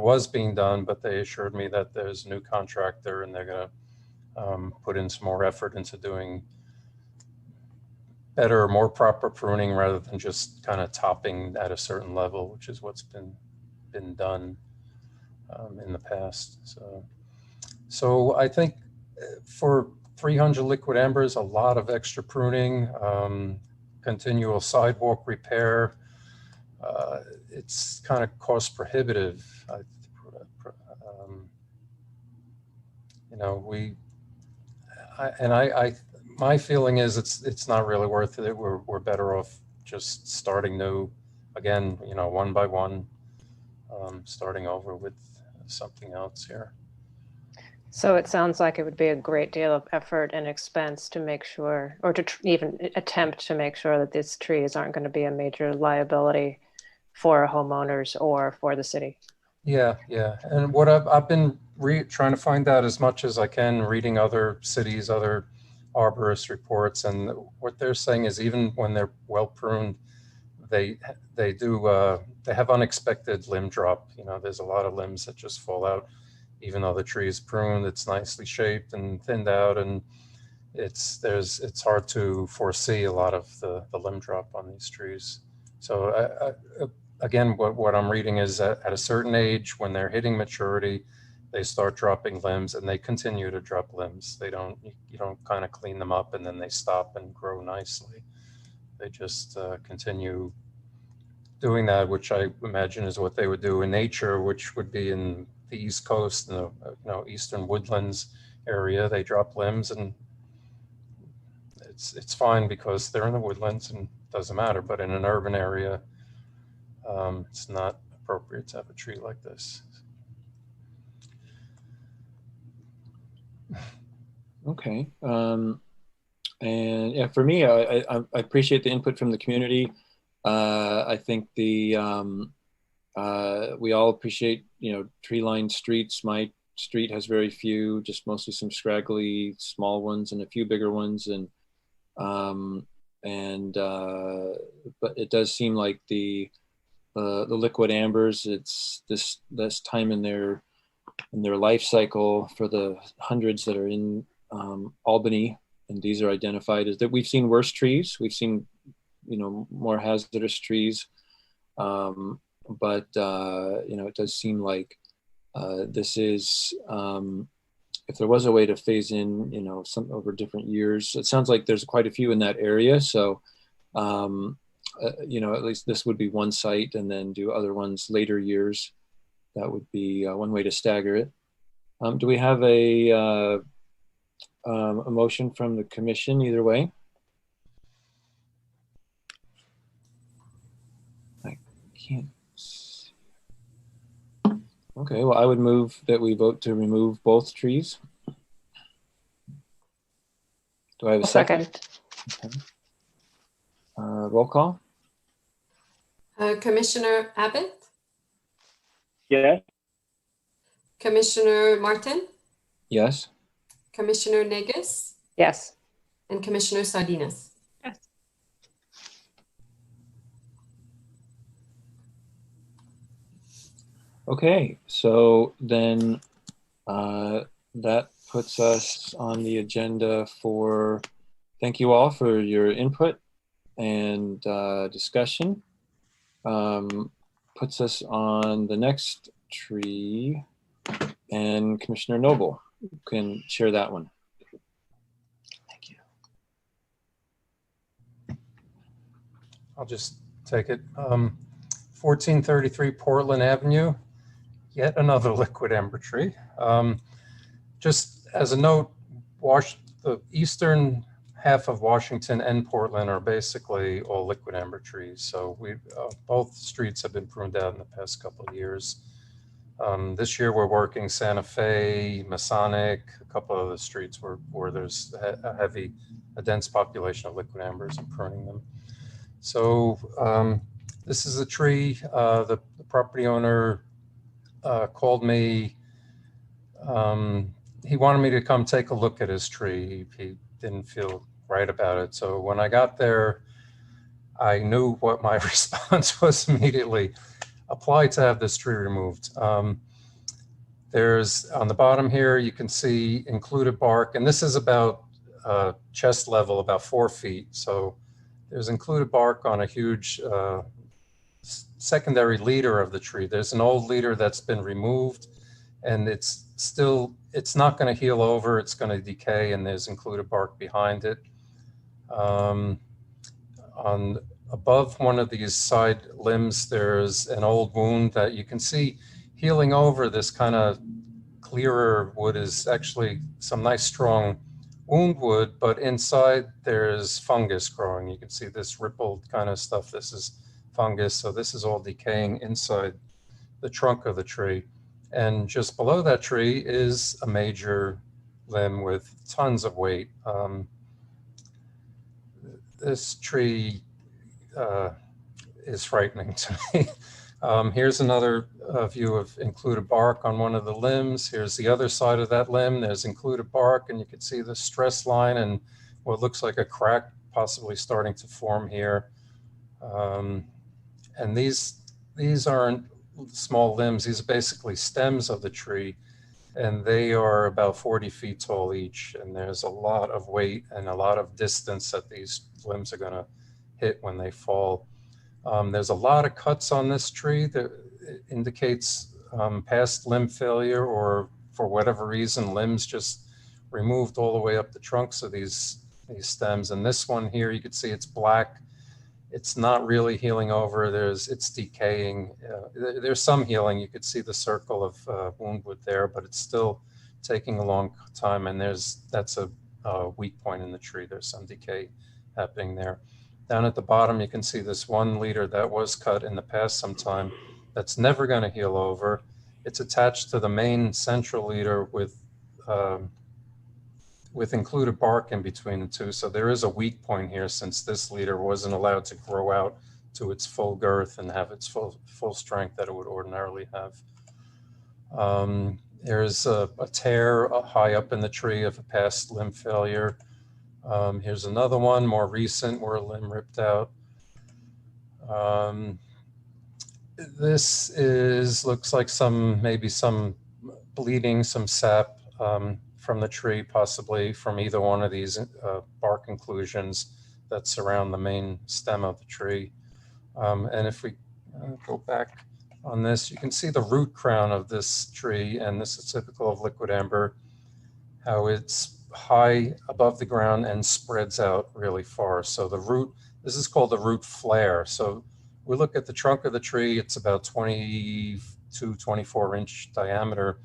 was being done, but they assured me that there's a new contractor and they're going to put in some more effort into doing better, more proper pruning rather than just kind of topping at a certain level, which is what's been done in the past. So I think for 300 liquid ambers, a lot of extra pruning, continual sidewalk repair. It's kind of cost prohibitive. My feeling is it's not really worth it. We're better off just starting new again, one by one, starting over with something else here. So it sounds like it would be a great deal of effort and expense to make sure, or to even attempt to make sure that these trees aren't going to be a major liability for homeowners or for the city. Yeah. And what I've been trying to find out as much as I can, reading other cities, other arborist reports, and what they're saying is even when they're well pruned, they have unexpected limb drop. There's a lot of limbs that just fall out. Even though the tree is pruned, it's nicely shaped and thinned out, and it's hard to foresee a lot of the limb drop on these trees. So again, what I'm reading is that at a certain age, when they're hitting maturity, they start dropping limbs, and they continue to drop limbs. You don't kind of clean them up and then they stop and grow nicely. They just continue doing that, which I imagine is what they would do in nature, which would be in the East Coast, eastern woodlands area. They drop limbs, and it's fine because they're in the woodlands and it doesn't matter. But in an urban area, it's not appropriate to have a tree like this. Okay. And yeah, for me, I appreciate the input from the community. I think we all appreciate, tree-lined streets. My street has very few, just mostly some scraggly small ones and a few bigger ones. But it does seem like the liquid ambers, it's this time in their life cycle for the hundreds that are in Albany, and these are identified as that. We've seen worse trees. We've seen more hazardous trees. But it does seem like this is, if there was a way to phase in, some over different years, it sounds like there's quite a few in that area. So at least this would be one site and then do other ones later years. That would be one way to stagger it. Do we have a motion from the commission either way? I can't see. Okay, well, I would move that we vote to remove both trees. Do I have a second? Okay. Roll call. Commissioner Abbott? Yes. Commissioner Martin? Yes. Commissioner Negus? Yes. And Commissioner Sardinas? Yes. Okay, so then that puts us on the agenda for, thank you all for your input and discussion. Puts us on the next tree, and Commissioner Noble can share that one. Thank you. I'll just take it. 1433 Portland Avenue, yet another liquid ember tree. Just as a note, the eastern half of Washington and Portland are basically all liquid ember trees. So both streets have been pruned out in the past couple of years. This year we're working Santa Fe, Masonic, a couple of the streets where there's a dense population of liquid embers and pruning them. So this is a tree. The property owner called me. He wanted me to come take a look at his tree. He didn't feel right about it. So when I got there, I knew what my response was immediately. Apply to have this tree removed. There's on the bottom here, you can see included bark, and this is about chest level, about 4 feet. So there's included bark on a huge secondary leader of the tree. There's an old leader that's been removed, and it's not going to heal over. It's going to decay, and there's included bark behind it. Above one of these side limbs, there's an old wound that you can see healing over. This kind of clearer wood is actually some nice strong wound wood, but inside there's fungus growing. You can see this rippled kind of stuff. This is fungus. So this is all decaying inside the trunk of the tree. And just below that tree is a major limb with tons of weight. This tree is frightening to me. Here's another view of included bark on one of the limbs. Here's the other side of that limb. There's included bark, and you can see the stress line and what looks like a crack possibly starting to form here. And these aren't small limbs. These are basically stems of the tree, and they are about 40 feet tall each. And there's a lot of weight and a lot of distance that these limbs are going to hit when they fall. There's a lot of cuts on this tree that indicates past limb failure, or for whatever reason, limbs just removed all the way up the trunks of these stems. And this one here, you can see it's black. It's not really healing over. It's decaying. There's some healing. You could see the circle of wound wood there, but it's still taking a long time. And that's a weak point in the tree. There's some decay happening there. Down at the bottom, you can see this one leader that was cut in the past sometime that's never going to heal over. It's attached to the main central leader with included bark in between the two. So there is a weak point here, since this leader wasn't allowed to grow out to its full girth and have its full strength that it would ordinarily have. There's a tear high up in the tree of a past limb failure. Here's another one, more recent, where a limb ripped out. This looks like maybe some bleeding, some sap from the tree, possibly from either one of these bark inclusions that surround the main stem of the tree. And if we go back on this, you can see the root crown of this tree, and this is typical of liquid ember, how it's high above the ground and spreads out really far. So the root this is called a root flare. So we look at the trunk of the tree, it's about 22, 24-inch diameter,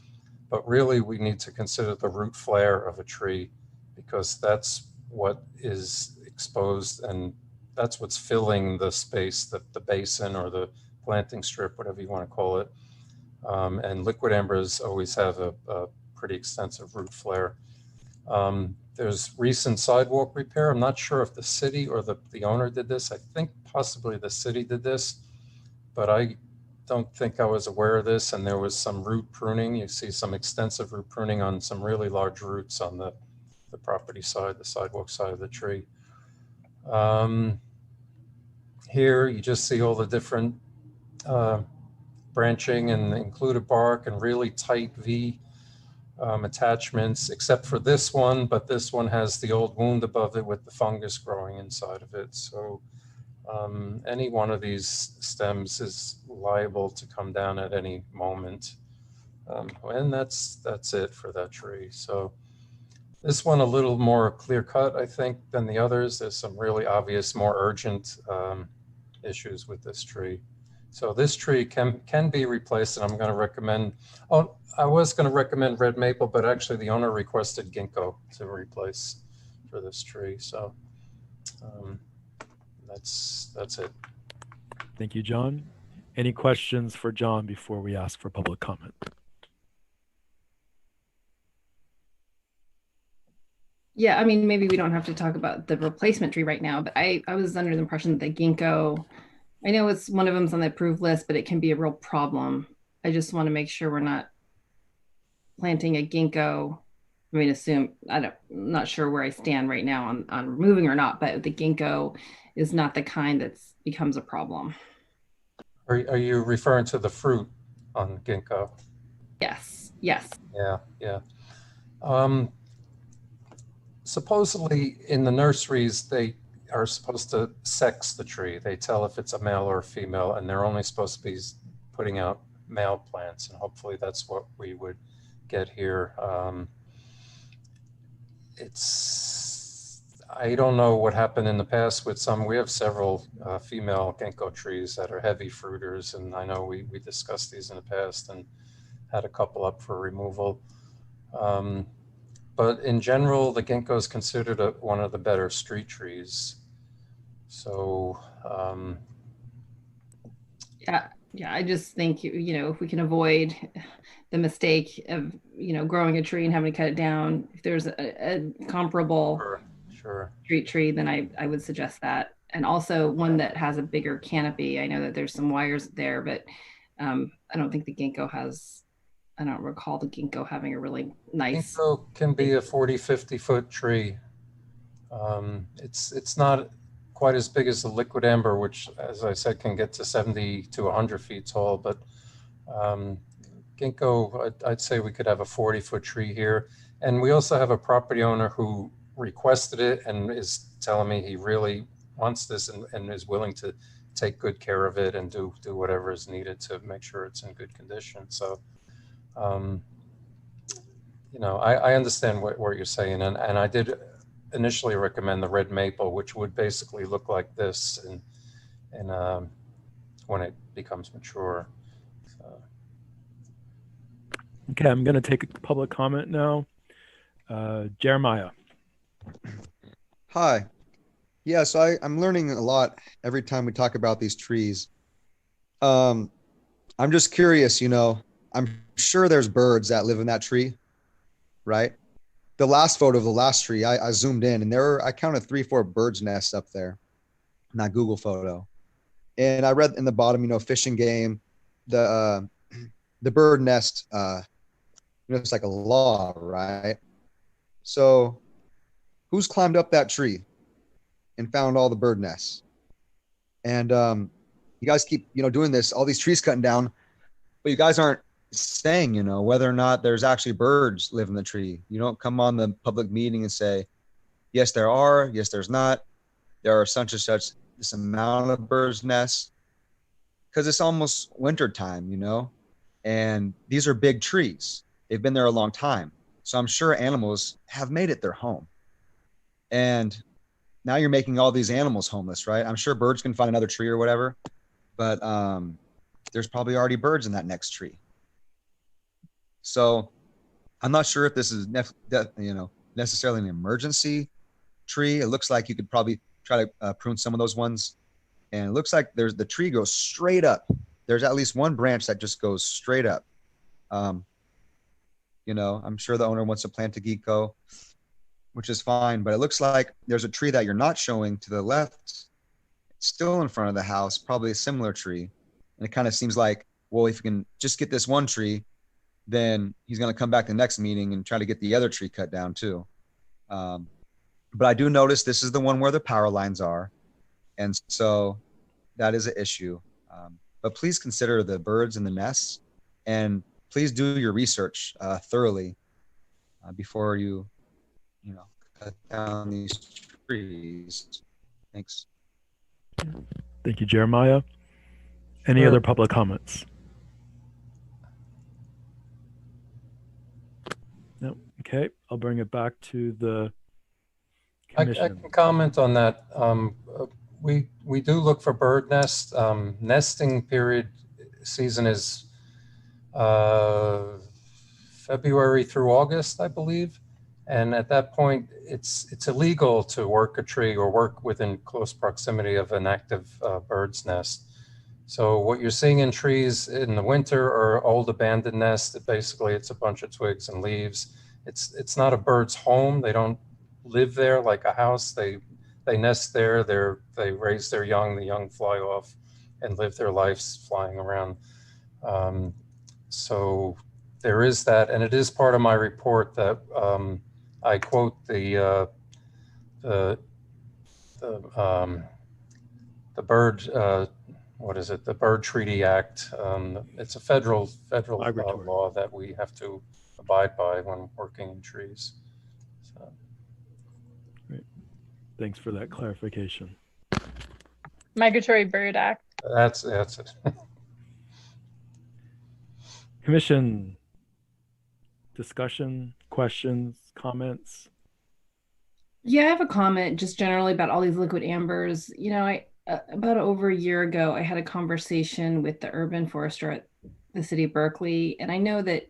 but really we need to consider the root flare of a tree because that's what is exposed and that's what's filling the space, the basin or the planting strip, whatever you want to call it. And liquid ambers always have a pretty extensive root flare. There's recent sidewalk repair. I'm not sure if the city or the owner did this. I think possibly the city did this, but I don't think I was aware of this. And there was some root pruning. You see some extensive root pruning on some really large roots on the property side, the sidewalk side of the tree. Here you just see all the different branching and included bark and really tight V attachments, except for this one, but this one has the old wound above it with the fungus growing inside of it. So any one of these stems is liable to come down at any moment. And that's it for that tree. So this one a little more clear cut, I think, than the others. There's some really obvious, more urgent issues with this tree. So this tree can be replaced, and I'm going to recommend, I was going to recommend red maple, but actually the owner requested ginkgo to replace for this tree. So that's it. Thank you, John. Any questions for John before we ask for public comment? Yeah, I mean, maybe we don't have to talk about the replacement tree right now, but I was under the impression that the ginkgo, I know it's one of them's on the approved list, but it can be a real problem. I just want to make sure we're not planting a ginkgo. I mean, I'm not sure where I stand right now on removing or not, but the ginkgo is not the kind that becomes a problem. Are you referring to the fruit on ginkgo? Yes. Yeah. Supposedly in the nurseries, they are supposed to sex the tree. They tell if it's a male or a female, and they're only supposed to be putting out male plants. And hopefully that's what we would get here. I don't know what happened in the past with some. We have several female ginkgo trees that are heavy fruiters, and I know we discussed these in the past and had a couple up for removal. But in general, the ginkgo is considered one of the better street trees. So yeah, I just think, if we can avoid the mistake of, growing a tree and having to cut it down, if there's a comparable street tree, then I would suggest that. And also one that has a bigger canopy. I know that there's some wires there, but I don't think the ginkgo has, I don't recall the ginkgo having a really nice. Ginkgo can be a 40, 50 foot tree. It's not quite as big as the liquid amber, which, as I said, can get to 70 to 100 feet tall. But ginkgo, I'd say we could have a 40-foot tree here. And we also have a property owner who requested it and is telling me he really wants this and is willing to take good care of it and do whatever is needed to make sure it's in good condition. So, I understand what you're saying. And I did initially recommend the red maple, which would basically look like this and when it becomes mature. So. Okay, I'm going to take a public comment now. Jeremiah. Hi. Yeah, so I'm learning a lot every time we talk about these trees. I'm just curious, I'm sure there's birds that live in that tree, right? The last photo of the last tree, I zoomed in and I counted 3-4 birds' nests up there in that Google photo. And I read in the bottom, fish and game, the bird nest, it's like a law, right? So who's climbed up that tree and found all the bird nests? And you guys keep, doing this, all these trees cutting down, but you guys aren't saying, whether or not there's actually birds live in the tree. You don't come on the public meeting and say, yes, there are, yes, there's not. There are such and such this amount of birds' nests, because it's almost winter time, and these are big trees. They've been there a long time. So I'm sure animals have made it their home. And, now you're making all these animals homeless, right? I'm sure birds can find another tree or whatever, but there's probably already birds in that next tree. So I'm not sure if this is necessarily an emergency tree. It looks like you could probably try to prune some of those ones. And it looks like the tree goes straight up. There's at least one branch that just goes straight up. I'm sure the owner wants to plant a gecko, which is fine, but it looks like there's a tree that you're not showing to the left, still in front of the house, probably a similar tree. And it kind of seems like, well, if you can just get this one tree, then he's going to come back the next meeting and try to get the other tree cut down too. But I do notice this is the one where the power lines are. And so that is an issue. But please consider the birds in the nests, and please do your research thoroughly before you cut down these trees. Thanks. Thank you, Jeremiah. Any other public comments? No. Okay, I'll bring it back to the commission. I can comment on that. We do look for bird nests. Nesting period season is February through August, I believe. And at that point, it's illegal to work a tree or work within close proximity of an active bird's nest. So what you're seeing in trees in the winter are old abandoned nests. Basically, it's a bunch of twigs and leaves. It's not a bird's home. They don't live there like a house. They nest there. They raise their young. The young fly off and live their lives flying around. So there is that, and it is part of my report that I quote the bird. What is it? The Bird Treaty Act. It's a federal law that we have to abide by when working in trees. So. Great. Thanks for that clarification. Migratory Bird Act. That's it. Commission discussion, questions, comments? Yeah, I have a comment just generally about all these liquid ambers. About over a year ago, I had a conversation with the urban forester at the city of Berkeley. And I know that,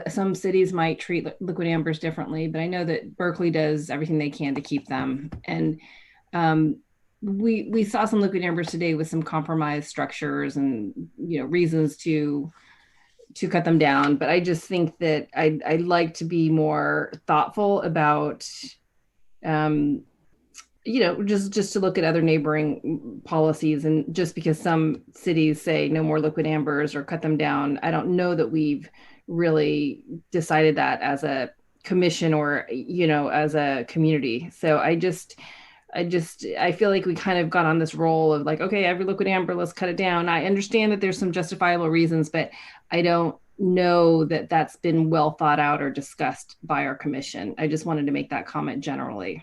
some cities might treat liquid ambers differently, but I know that Berkeley does everything they can to keep them. And we saw some liquid ambers today with some compromised structures and, reasons to cut them down. But I just think that I'd like to be more thoughtful about, just to look at other neighboring policies. And just because some cities say no more liquid ambers or cut them down, I don't know that we've really decided that as a commission or, as a community. So I feel like we kind of got on this roll of like, okay, every liquid amber, let's cut it down. I understand that there's some justifiable reasons, but I don't know that that's been well thought out or discussed by our commission. I just wanted to make that comment generally.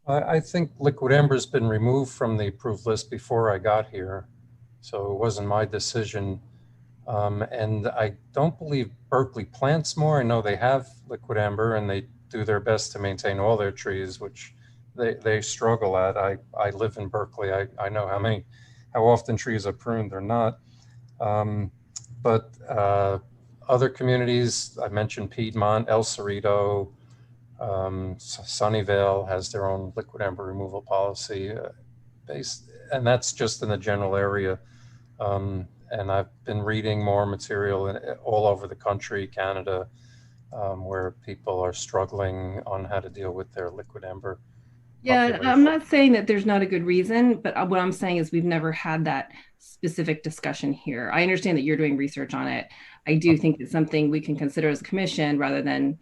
I think liquid amber's been removed from the approved list before I got here, so it wasn't my decision. And I don't believe Berkeley plants more. I know they have liquid amber and they do their best to maintain all their trees, which they struggle at. I live in Berkeley. I know how often trees are pruned or not. But other communities, I mentioned Piedmont, El Cerrito, Sunnyvale has their own liquid amber removal policy and that's just in the general area. And I've been reading more material all over the country, Canada, where people are struggling on how to deal with their liquid amber. Yeah, population. I'm not saying that there's not a good reason, but what I'm saying is we've never had that specific discussion here. I understand that you're doing research on it. I do think it's something we can consider as a commission rather than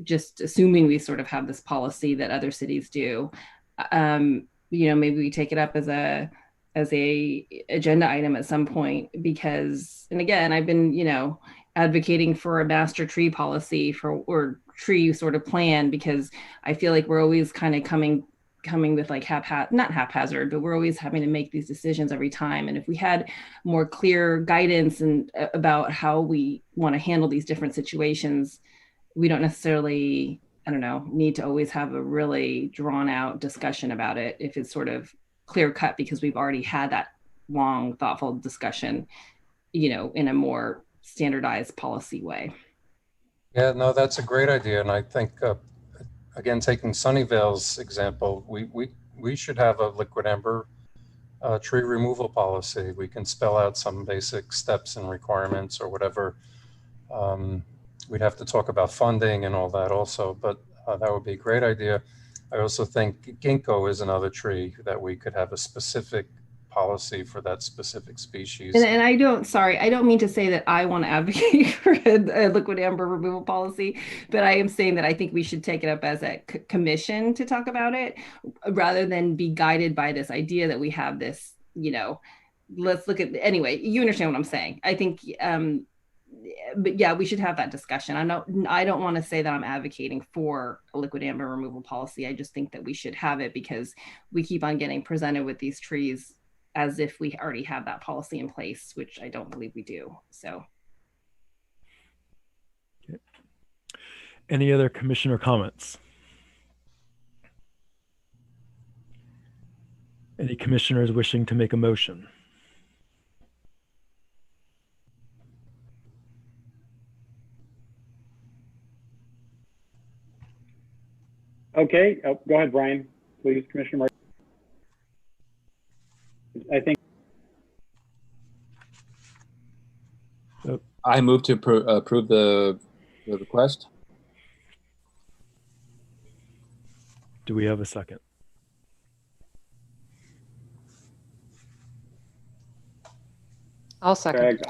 just assuming we sort of have this policy that other cities do. Maybe we take it up as a agenda item at some point because, and again, I've been, advocating for a master tree policy or tree sort of plan because I feel like we're always kind of coming with like not haphazard, but we're always having to make these decisions every time. And if we had more clear guidance and about how we want to handle these different situations, we don't necessarily I don't know, need to always have a really drawn out discussion about it if it's sort of clear cut because we've already had that long, thoughtful discussion, you know, in a more standardized policy way. Yeah, no, that's a great idea. And I think, again, taking Sunnyvale's example, we should have a liquid amber tree removal policy. We can spell out some basic steps and requirements or whatever. We'd have to talk about funding and all that also, but that would be a great idea. I also think ginkgo is another tree that we could have a specific policy for that specific species. And I don't mean to say that I want to advocate for a liquid amber removal policy, but I am saying that I think we should take it up as a commission to talk about it rather than be guided by this idea that we have this, you know, let's look at, anyway, you understand what I'm saying. I think, but yeah, we should have that discussion. I don't want to say that I'm advocating for a liquid amber removal policy. I just think that we should have it because we keep on getting presented with these trees as if we already have that policy in place, which I don't believe we do. So. Okay. Any other commissioner comments? Any commissioners wishing to make a motion? Okay, go ahead, Brian, please, Commissioner Martin. I think. I move to approve the request. Do we have a second? I'll second.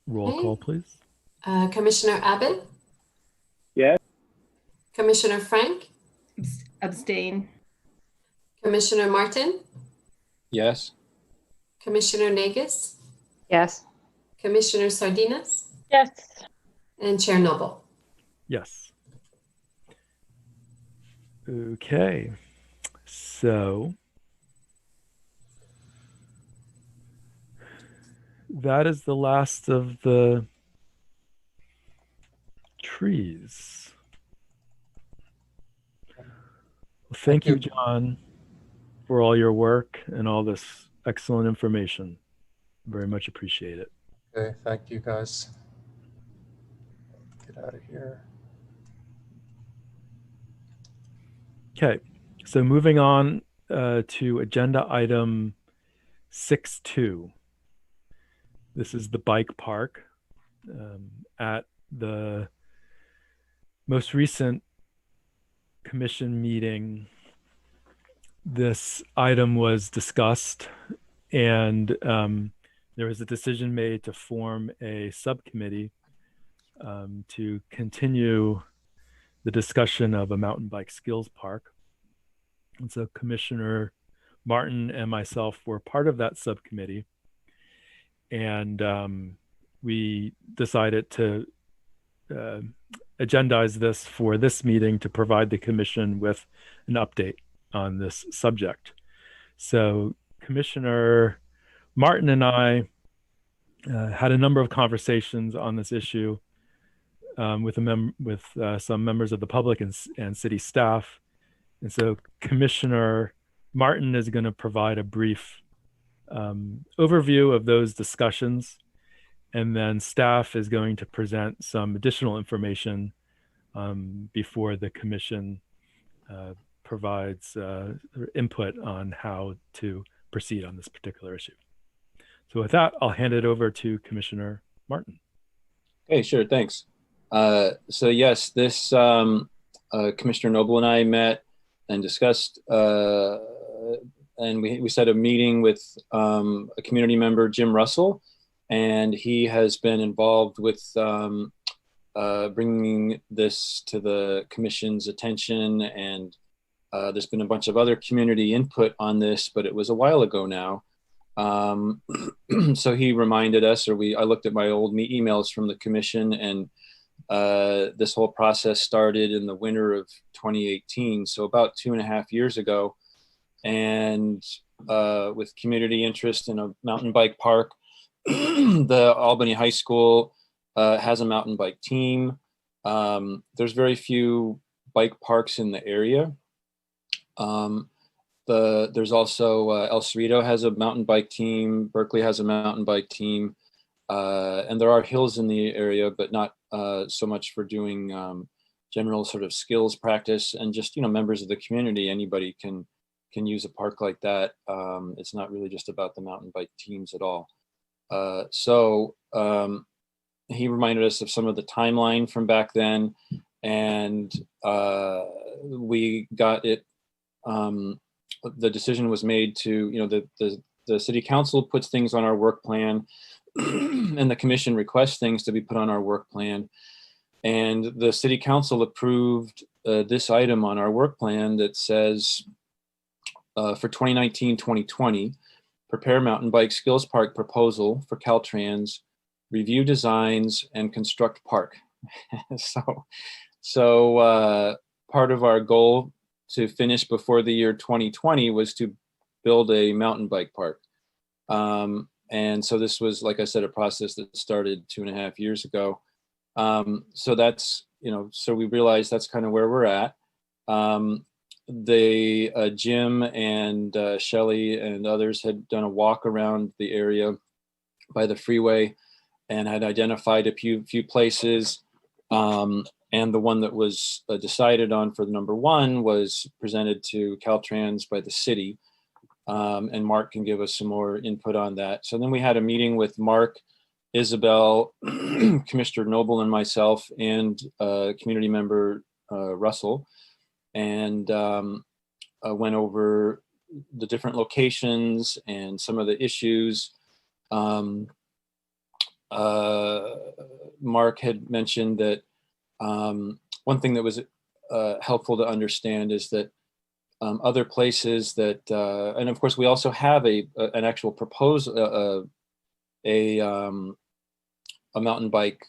Roll call, please. Commissioner Abbott? Yes. Commissioner Frank? Abstain. Commissioner Martin? Yes. Commissioner Nagus? Yes. Commissioner Sardinas? Yes. And Chair Noble? Yes. Okay. So that is the last of the trees. Well, thank you, John, for all your work and all this excellent information. Very much appreciate it. Okay, thank you guys. Get out of here. Okay, so moving on to agenda item 6.2. This is the bike park. At the most recent commission meeting, this item was discussed, and there was a decision made to form a subcommittee to continue the discussion of a mountain bike skills park. And so Commissioner Martin and myself were part of that subcommittee, and we decided to agendize this for this meeting to provide the commission with an update on this subject. So Commissioner Martin and I had a number of conversations on this issue with some members of the public and city staff. And so Commissioner Martin is going to provide a brief overview of those discussions, and then staff is going to present some additional information before the commission provides input on how to proceed on this particular issue. So with that, I'll hand it over to Commissioner Martin. Okay, sure, thanks. So yes, this Commissioner Noble and I met and discussed, and we set a meeting with a community member, Jim Russell, and he has been involved with bringing this to the commission's attention, and there's been a bunch of other community input on this, but it was a while ago now. So he reminded us, I looked at my old emails from the commission, and this whole process started in the winter of 2018, so about 2.5 years ago. And with community interest in a mountain bike park, the Albany High School has a mountain bike team. There's very few bike parks in the area. There's also El Cerrito has a mountain bike team. Berkeley has a mountain bike team. And there are hills in the area, but not so much for doing general sort of skills practice, and just, members of the community. Anybody can use a park like that. It's not really just about the mountain bike teams at all. So he reminded us of some of the timeline from back then, and we got it. The decision was made to, the city council puts things on our work plan, and the commission requests things to be put on our work plan. And the city council approved this item on our work plan that says, for 2019-2020, prepare mountain bike skills park proposal for Caltrans, review designs, and construct park. So part of our goal to finish before the year 2020 was to build a mountain bike park. And so this was, like I said, a process that started 2.5 years ago. So that's, so we realized that's kind of where we're at. Jim and Shelley and others had done a walk around the area by the freeway and had identified a few places. And the one that was decided on for the number one was presented to Caltrans by the city. And Mark can give us some more input on that. So then we had a meeting with Mark, Isabel, Commissioner Noble, and myself, and community member Russell, and went over the different locations and some of the issues. Mark had mentioned that one thing that was helpful to understand is that other places that, and of course we also have an actual proposal, a mountain bike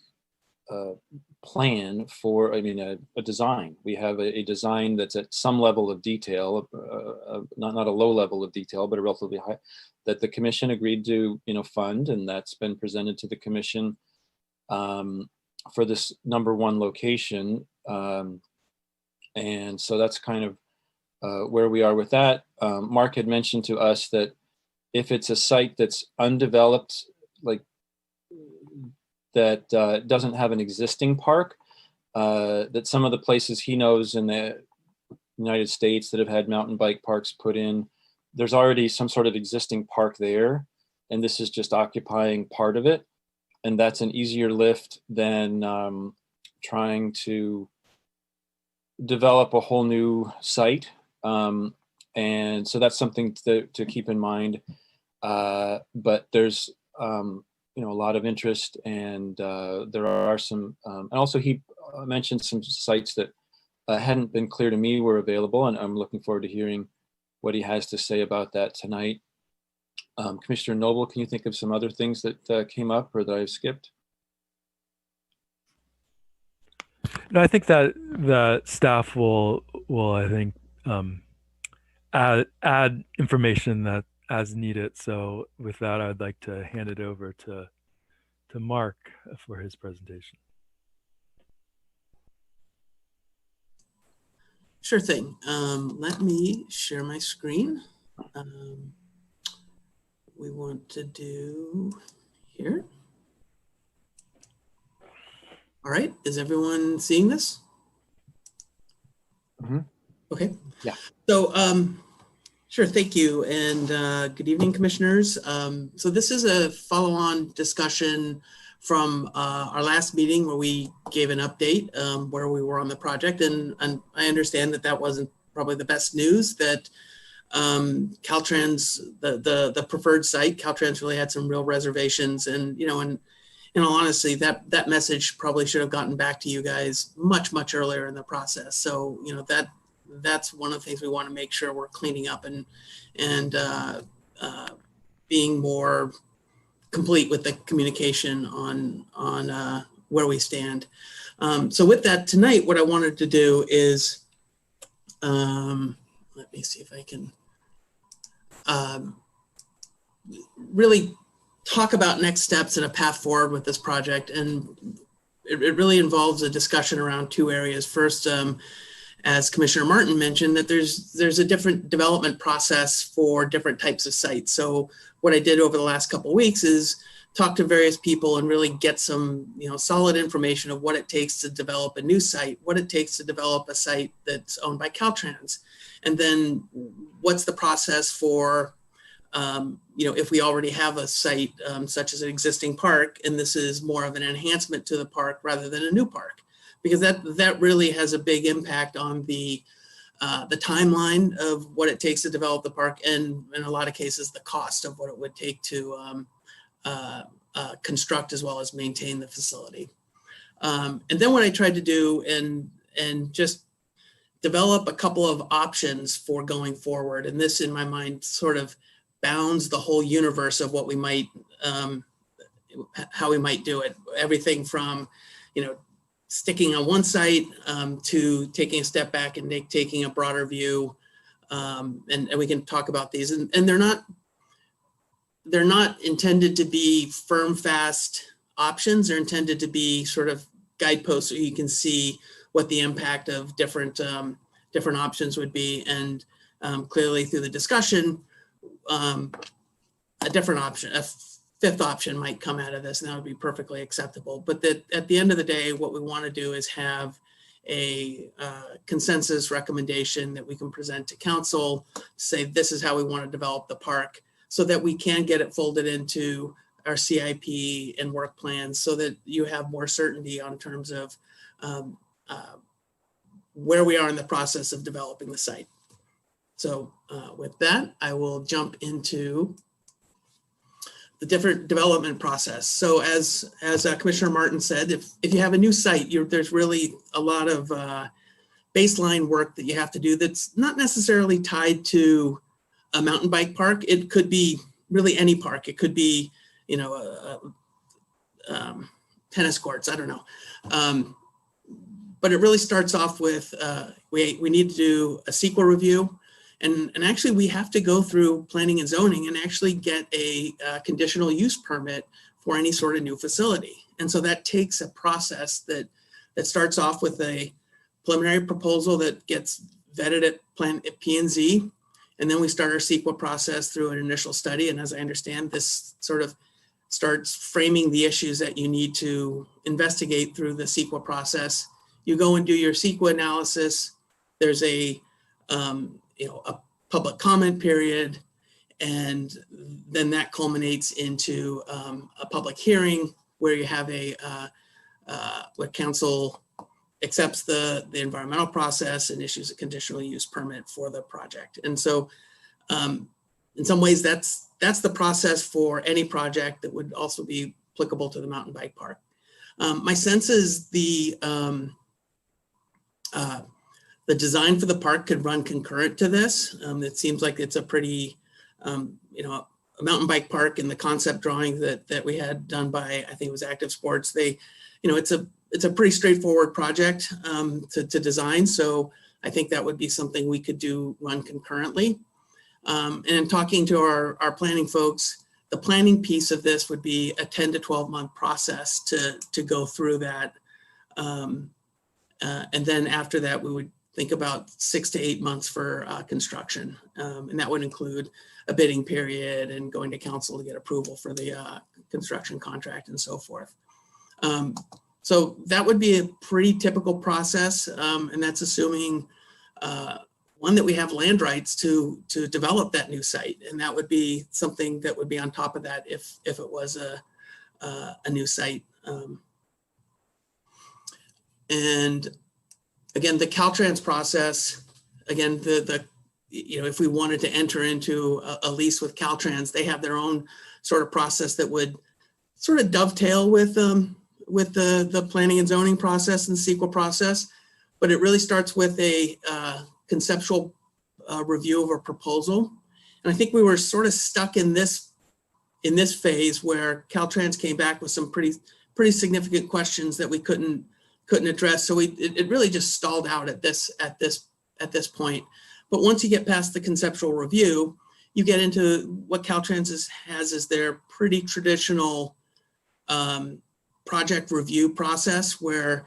plan for, a design. We have a design that's at some level of detail, not a low level of detail, but a relatively high, that the commission agreed to, fund, and that's been presented to the commission for this number one location. And so that's kind of where we are with that. Mark had mentioned to us that if it's a site that's undeveloped, like that doesn't have an existing park, that some of the places he knows in the United States that have had mountain bike parks put in, there's already some sort of existing park there, and this is just occupying part of it. And that's an easier lift than trying to develop a whole new site. And so that's something to keep in mind. But there's, a lot of interest, and there are some, and also he mentioned some sites that hadn't been clear to me were available, and I'm looking forward to hearing what he has to say about that tonight. Commissioner Noble, can you think of some other things that came up or that I've skipped? No, I think that the staff will I think add information that as needed. So with that, I'd like to hand it over to Mark for his presentation. Sure thing. Let me share my screen. We want to do here. All right, is everyone seeing this? Mm-hmm. Okay. Yeah. So, sure, thank you, and good evening, commissioners. So this is a follow-on discussion from our last meeting where we gave an update where we were on the project, and I understand that wasn't probably the best news, that Caltrans, the preferred site, Caltrans really had some real reservations, and in all honesty, that message probably should have gotten back to you guys much earlier in the process. So that's one of the things we want to make sure we're cleaning up and being more complete with the communication on where we stand. So with that, tonight, what I wanted to do is, let me see if I can really talk about next steps and a path forward with this project. And it really involves a discussion around two areas. First, as Commissioner Martin mentioned, that there's a different development process for different types of sites. So what I did over the last couple of weeks is talk to various people and really get some, solid information of what it takes to develop a new site, what it takes to develop a site that's owned by Caltrans, and then what's the process for, if we already have a site such as an existing park, and this is more of an enhancement to the park rather than a new park, because that really has a big impact on the timeline of what it takes to develop the park, and in a lot of cases, the cost of what it would take to construct as well as maintain the facility. And then what I tried to do and just develop a couple of options for going forward. And this, in my mind, sort of bounds the whole universe of what we might, how we might do it. Everything from, sticking on one site to taking a step back and taking a broader view. And we can talk about these. And they're not intended to be firm, fast options. They're intended to be sort of guideposts so you can see what the impact of different options would be. And clearly through the discussion, a different option, a fifth option might come out of this, and that would be perfectly acceptable. But that at the end of the day, what we want to do is have a consensus recommendation that we can present to council, say this is how we want to develop the park, so that we can get it folded into our CIP and work plans, so that you have more certainty on terms of where we are in the process of developing the site. So with that, I will jump into the different development process. So as Commissioner Martin said, if you have a new site, there's really a lot of baseline work that you have to do that's not necessarily tied to a mountain bike park. It could be really any park. It could be, tennis courts, I don't know. But it really starts off with, we need to do a CEQA review. And actually we have to go through planning and zoning and actually get a conditional use permit for any sort of new facility. And so that takes a process that starts off with a preliminary proposal that gets vetted at P&Z. And then we start our CEQA process through an initial study. And as I understand, this sort of starts framing the issues that you need to investigate through the CEQA process. You go and do your CEQA analysis. There's a public comment period, and then that culminates into a public hearing where you have where council accepts the environmental process and issues a conditional use permit for the project. And so in some ways that's the process for any project that would also be applicable to the mountain bike park. My sense is the design for the park could run concurrent to this. It seems like it's a pretty, a mountain bike park in the concept drawing that we had done by, I think it was Active Sports. It's a pretty straightforward project to design. So I think that would be something we could run concurrently. And in talking to our planning folks, the planning piece of this would be a 10 to 12 month process to go through that. And then after that, we would think about 6 to 8 months for construction. And that would include a bidding period and going to council to get approval for the construction contract and so forth. So that would be a pretty typical process. And that's assuming one, that we have land rights to develop that new site. And that would be something that would be on top of that if it was a new site. And again, the Caltrans process, again, if we wanted to enter into a lease with Caltrans, they have their own sort of process that would sort of dovetail with the planning and zoning process and CEQA process. But it really starts with a conceptual review of a proposal. And I think we were sort of stuck in this phase where Caltrans came back with some pretty significant questions that we couldn't address. So it really just stalled out at this point. But once you get past the conceptual review, you get into what Caltrans has is their pretty traditional project review process, where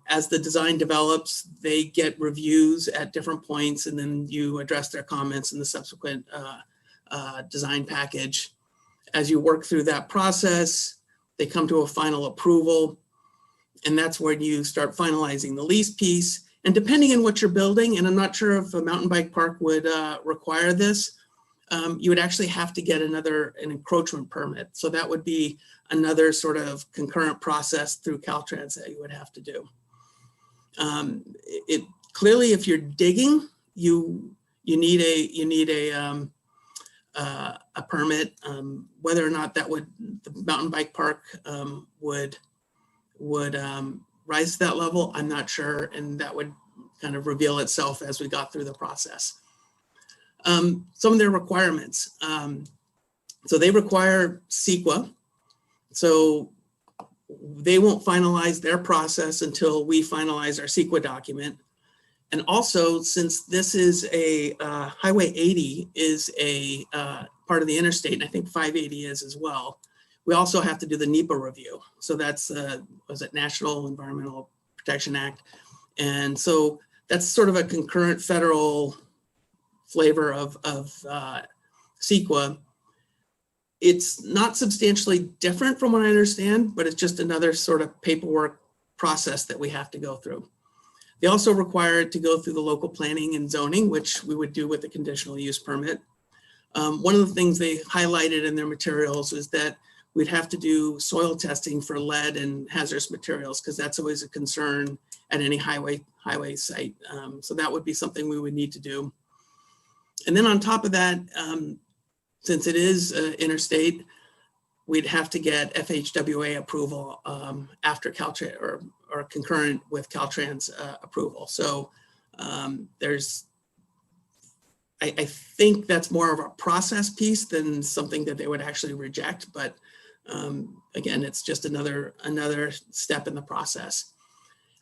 as the design develops, they get reviews at different points, and then you address their comments in the subsequent design package. As you work through that process, they come to a final approval, and that's when you start finalizing the lease piece. And depending on what you're building, and I'm not sure if a mountain bike park would require this, you would actually have to get an encroachment permit. So that would be another sort of concurrent process through Caltrans that you would have to do. Clearly, if you're digging, you need a permit. Whether or not the mountain bike park would rise to that level, I'm not sure, and that would kind of reveal itself as we got through the process. Some of their requirements. So they require CEQA. So they won't finalize their process until we finalize our CEQA document. And also, since this is a Highway 80 is a part of the interstate, and I think 580 is as well, we also have to do the NEPA review. So that's, was it National Environmental Protection Act? And so that's sort of a concurrent federal flavor of CEQA. It's not substantially different from what I understand, but it's just another sort of paperwork process that we have to go through. They also require it to go through the local planning and zoning, which we would do with a conditional use permit. One of the things they highlighted in their materials is that we'd have to do soil testing for lead and hazardous materials, because that's always a concern at any highway site. So that would be something we would need to do. And then on top of that, since it is interstate, we'd have to get FHWA approval after Caltrans or concurrent with Caltrans approval. So I think that's more of a process piece than something that they would actually reject. But again, it's just another step in the process.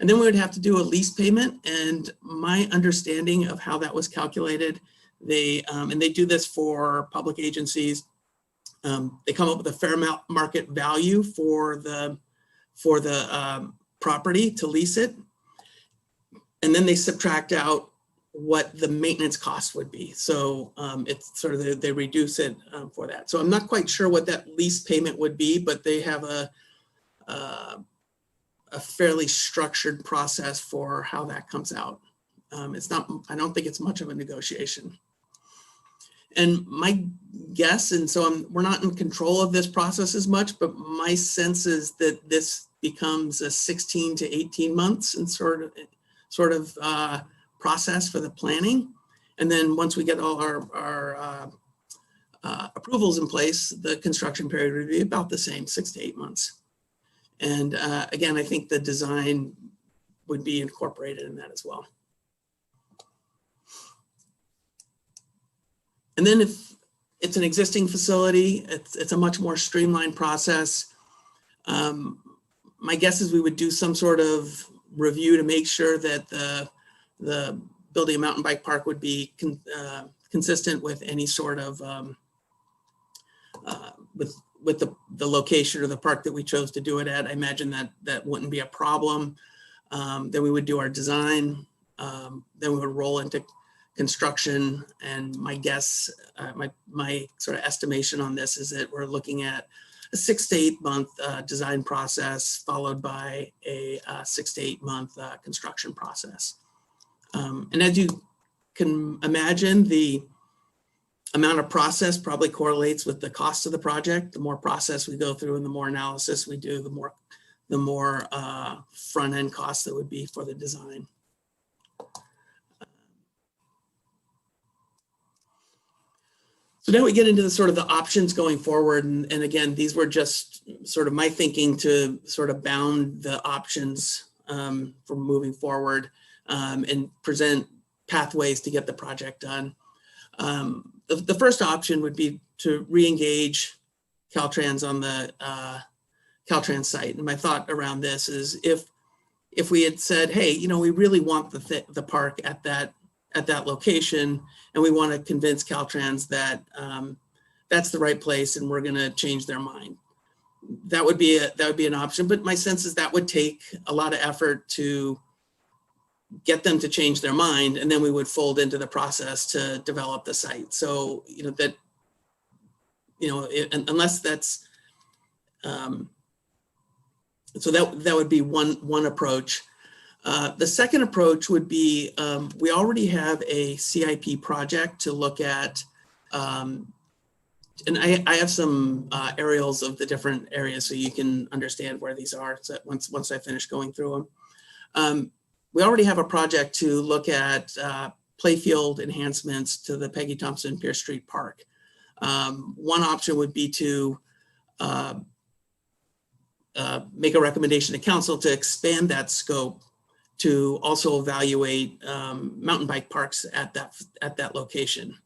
And then we would have to do a lease payment. And my understanding of how that was calculated, and they do this for public agencies. They come up with a fair market value for the property to lease it, and then they subtract out what the maintenance cost would be. So it's sort of they reduce it for that. So I'm not quite sure what that lease payment would be, but they have a fairly structured process for how that comes out. It's not. I don't think it's much of a negotiation. And my guess, and so we're not in control of this process as much, but my sense is that this becomes a 16 to 18 months and sort of process for the planning. And then once we get all our approvals in place, the construction period would be about the same, 6 to 8 months. And again, I think the design would be incorporated in that as well. And then if it's an existing facility, it's a much more streamlined process. My guess is we would do some sort of review to make sure that the building a mountain bike park would be consistent with any sort of, with the location or the park that we chose to do it at. I imagine that wouldn't be a problem. Then we would do our design. Then we would roll into construction, and my guess, my sort of estimation on this is that we're looking at a 6 to 8 month design process, followed by a 6 to 8 month construction process. And as you can imagine, the amount of process probably correlates with the cost of the project. The more process we go through and the more analysis we do, the more front end costs that would be for the design. So now we get into the sort of the options going forward. And again, these were just sort of my thinking to sort of bound the options for moving forward and present pathways to get the project done. The first option would be to re-engage Caltrans on the Caltrans site. And my thought around this is if we had said, hey, we really want the park at at that location, and we want to convince Caltrans that that's the right place and we're going to change their mind. That would be an option, but my sense is that would take a lot of effort to get them to change their mind, and then we would fold into the process to develop the site. So, unless that's, so that would be one approach. The second approach would be, we already have a CIP project to look at, and I have some aerials of the different areas so you can understand where these are, so once I finish going through them. We already have a project to look at playfield enhancements to the Peggy Thompson Pierce Street Park. One option would be to make a recommendation to council to expand that scope to also evaluate mountain bike parks at that location.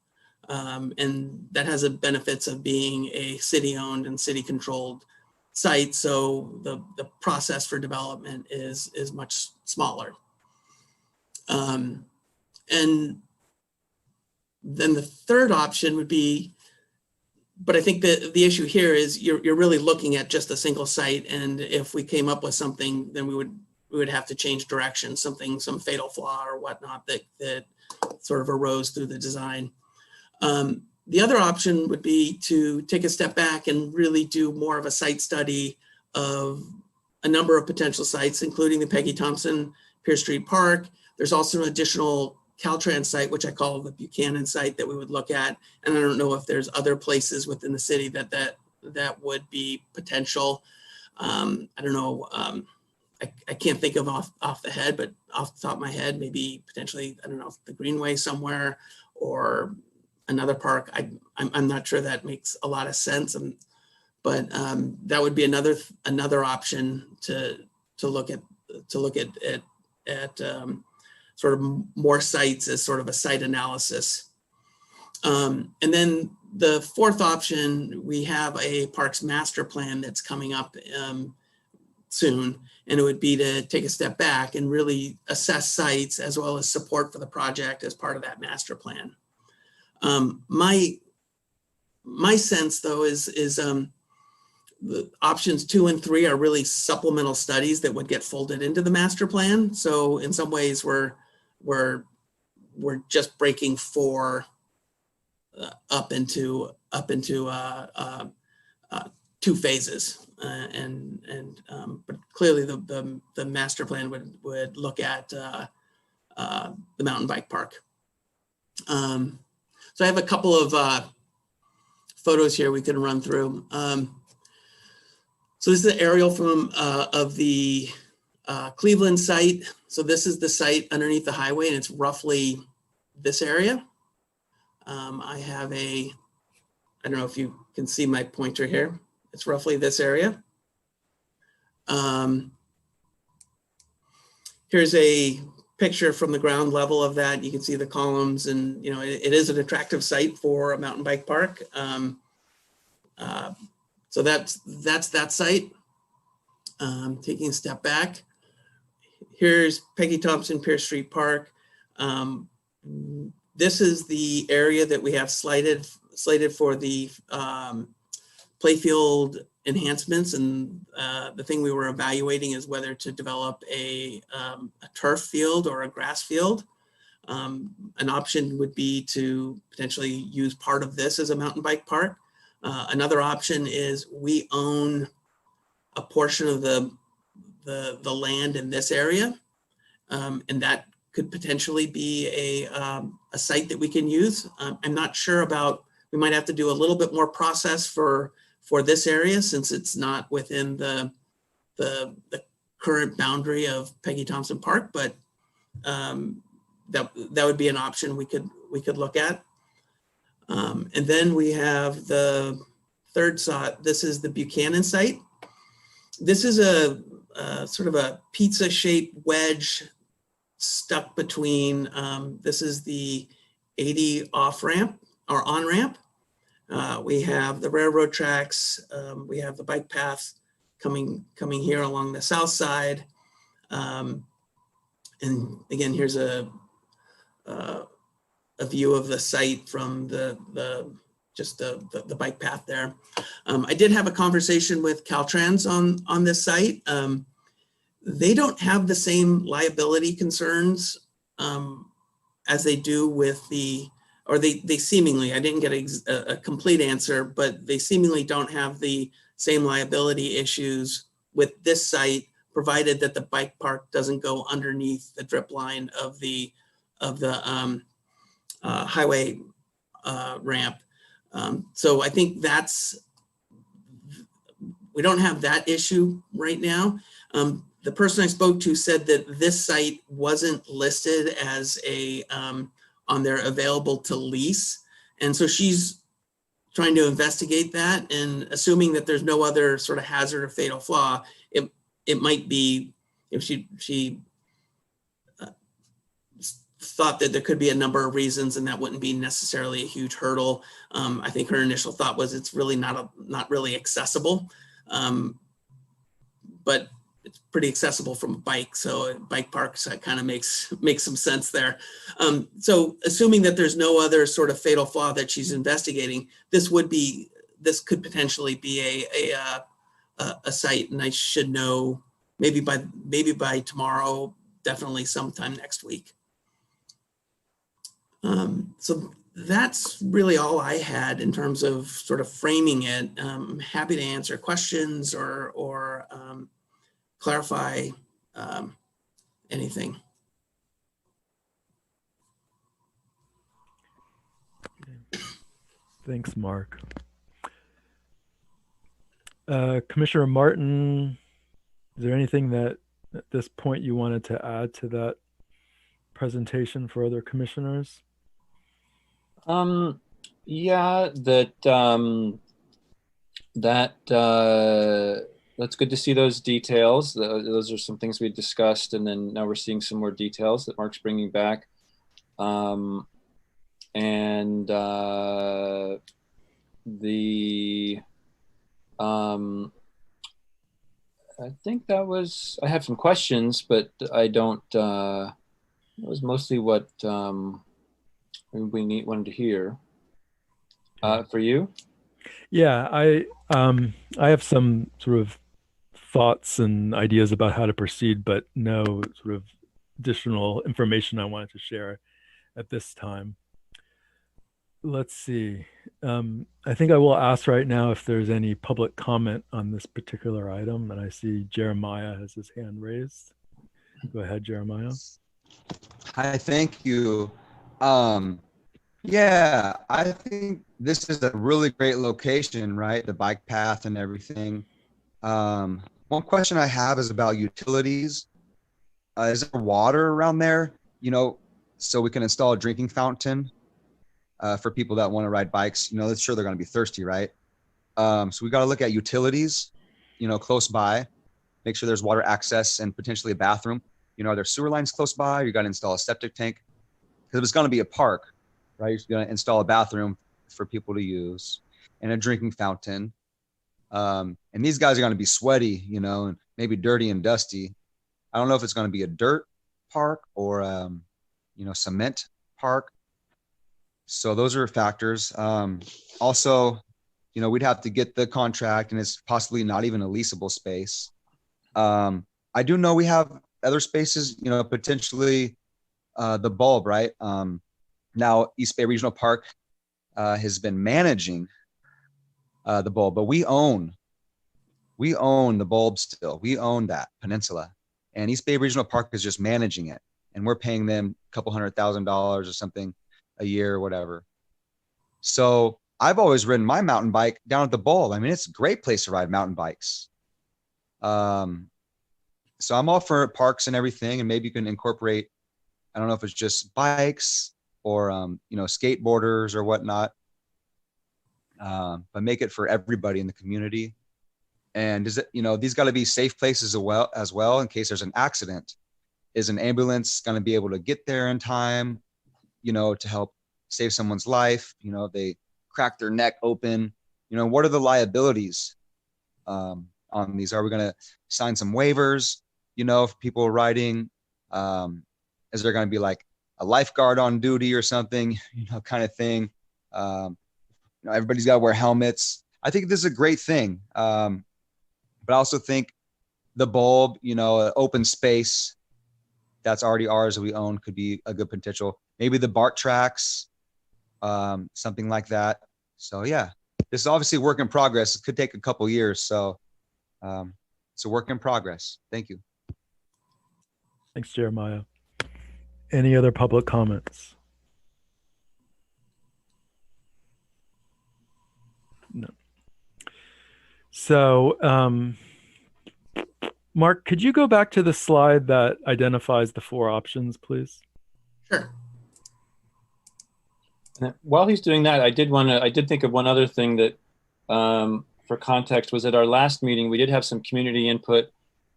And that has the benefits of being a city-owned and city-controlled site, so the process for development is much smaller. And then the third option would be, but I think that the issue here is you're really looking at just a single site, and if we came up with something, then we would have to change direction, some fatal flaw or whatnot that sort of arose through the design. The other option would be to take a step back and really do more of a site study of a number of potential sites, including the Peggy Thompson Pierce Street Park. There's also an additional Caltrans site, which I call the Buchanan site, that we would look at. And I don't know if there's other places within the city that would be potential. I don't know. I can't think of off the head, but off the top of my head, maybe potentially, I don't know, the Greenway somewhere or another park. I'm not sure that makes a lot of sense. But that would be another option to look at sort of more sites as sort of a site analysis. And then the fourth option, we have a parks master plan that's coming up soon, and it would be to take a step back and really assess sites as well as support for the project as part of that master plan. My sense though is the options 2 and 3 are really supplemental studies that would get folded into the master plan. So in some ways we're just breaking 4 up into 2 phases, but clearly the master plan would look at the mountain bike park. So I have a couple of photos here we can run through. So this is an aerial from of the Cleveland site. So this is the site underneath the highway, and it's roughly this area. I have I don't know if you can see my pointer here. It's roughly this area. Here's a picture from the ground level of that. You can see the columns, and it is an attractive site for a mountain bike park. So that's that site. Taking a step back, here's Peggy Thompson Pierce Street Park. This is the area that we have slated for the playfield enhancements, and the thing we were evaluating is whether to develop a turf field or a grass field. An option would be to potentially use part of this as a mountain bike park. Another option is we own a portion of the land in this area, and that could potentially be a site that we can use. I'm not sure about, we might have to do a little bit more process for this area since it's not within the current boundary of Peggy Thompson Park, but that would be an option we could look at. And then we have the third site. This is the Buchanan site. This is a sort of a pizza-shaped wedge stuck between, this is the 80 off-ramp or on-ramp. We have the railroad tracks. We have the bike path coming here along the south side. And again, here's a a view of the site from the bike path there. I did have a conversation with Caltrans on this site. They don't have the same liability concerns as they do with they seemingly, I didn't get a complete answer, but they seemingly don't have the same liability issues with this site, provided that the bike park doesn't go underneath the drip line of the highway ramp. So I think we don't have that issue right now. The person I spoke to said that this site wasn't listed as on their available to lease. And so she's trying to investigate that, and assuming that there's no other sort of hazard or fatal flaw, it might be, if she thought that there could be a number of reasons and that wouldn't be necessarily a huge hurdle. I think her initial thought was it's really not really accessible, but it's pretty accessible from a bike. So bike parks, that kind of makes some sense there. So assuming that there's no other sort of fatal flaw that she's investigating, this could potentially be a site, and I should know maybe by tomorrow, definitely sometime next week. So that's really all I had in terms of sort of framing it. I'm happy to answer questions or clarify anything. Thanks, Mark. Commissioner Martin, is there anything that at this point you wanted to add to that presentation for other commissioners? Yeah, that's good to see those details. Those are some things we discussed, and then now we're seeing some more details that Mark's bringing back. I think that was, I have some questions, but I don't, that was mostly what we wanted to hear. For you? Yeah, I have some sort of thoughts and ideas about how to proceed, but no sort of additional information I wanted to share at this time. Let's see. I think I will ask right now if there's any public comment on this particular item, and I see Jeremiah has his hand raised. Go ahead, Jeremiah. Hi, thank you. Yeah, I think this is a really great location, right? The bike path and everything. One question I have is about utilities. Is there water around there, so we can install a drinking fountain for people that want to ride bikes? That's sure they're going to be thirsty, right? So we got to look at utilities, close by, make sure there's water access and potentially a bathroom. Are there sewer lines close by? You got to install a septic tank, because if it's going to be a park, right? You're going to install a bathroom for people to use and a drinking fountain. And these guys are going to be sweaty, and maybe dirty and dusty. I don't know if it's going to be a dirt park or, cement park. So those are factors. Also, we'd have to get the contract, and it's possibly not even a leasable space. I do know we have other spaces, potentially the bulb, right? Now East Bay Regional Park has been managing the bulb, but we own the bulb still. We own that peninsula, and East Bay Regional Park is just managing it, and we're paying them a couple $100,000 or something a year or whatever. So I've always ridden my mountain bike down at the bulb. I mean, it's a great place to ride mountain bikes. So I'm all for parks and everything, and maybe you can incorporate, I don't know if it's just bikes or, skateboarders or whatnot, but make it for everybody in the community. And is it, these got to be safe places as well in case there's an accident. Is an ambulance going to be able to get there in time, to help save someone's life? They crack their neck open. What are the liabilities on these? Are we going to sign some waivers, for people riding? Is there going to be like a lifeguard on duty or something, kind of thing. Everybody's got to wear helmets. I think this is a great thing. But I also think the bulb, open space that's already ours that we own could be a good potential. Maybe the BART tracks, something like that. So yeah, this is obviously a work in progress. It could take a couple years. So it's a work in progress. Thank you. Thanks, Jeremiah. Any other public comments? No. So, Mark, could you go back to the slide that identifies the 4 options, please? Sure. While he's doing that, I did think of one other thing that, for context, was at our last meeting, we did have some community input.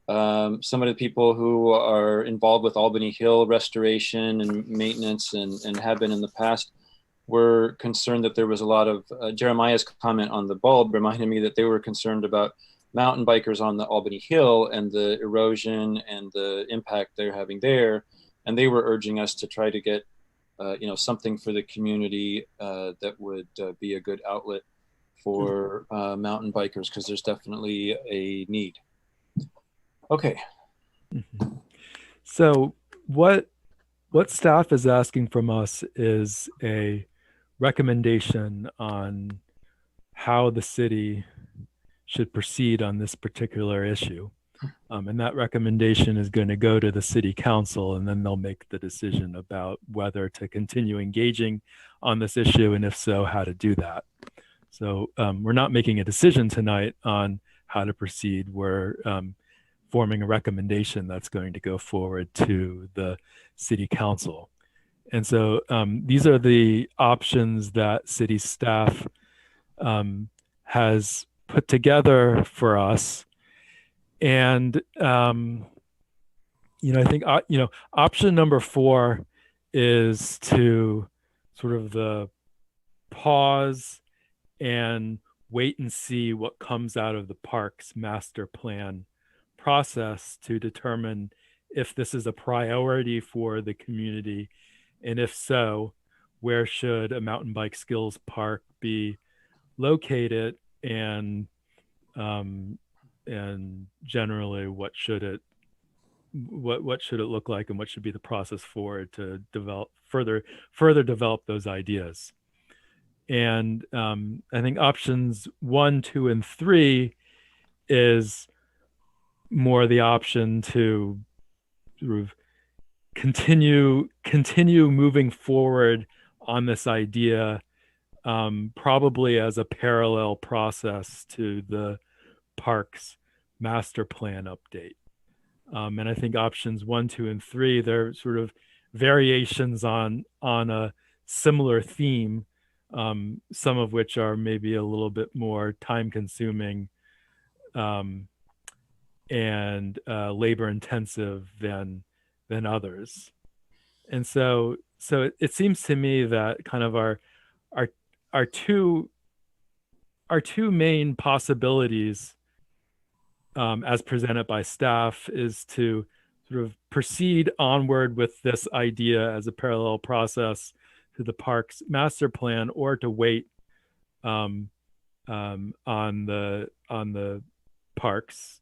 Some of the people who are involved with Albany Hill restoration and maintenance and have been in the past were concerned that there was a lot of, Jeremiah's comment on the bulb reminded me that they were concerned about mountain bikers on the Albany Hill and the erosion and the impact they're having there. And they were urging us to try to get, something for the community that would be a good outlet for mountain bikers, because there's definitely a need. Okay. Mm-hmm. So what staff is asking from us is a recommendation on how the city should proceed on this particular issue. And that recommendation is going to go to the city council, and then they'll make the decision about whether to continue engaging on this issue, and if so, how to do that. So we're not making a decision tonight on how to proceed. We're forming a recommendation that's going to go forward to the city council. And so these are the options that city staff has put together for us. And, I think, option number 4 is to sort of the pause and wait and see what comes out of the park's master plan process to determine if this is a priority for the community, and if so, where should a mountain bike skills park be located, and generally what should it look like, and what should be the process for it to develop further develop those ideas. And I think options 1, 2, and 3 is more the option to sort of continue moving forward on this idea, probably as a parallel process to the park's master plan update. And I think options 1, 2, and 3, they're sort of variations on a similar theme, some of which are maybe a little bit more time consuming and labor intensive than others. And so it seems to me that kind of our two main possibilities as presented by staff is to sort of proceed onward with this idea as a parallel process to the park's master plan, or to wait on the parks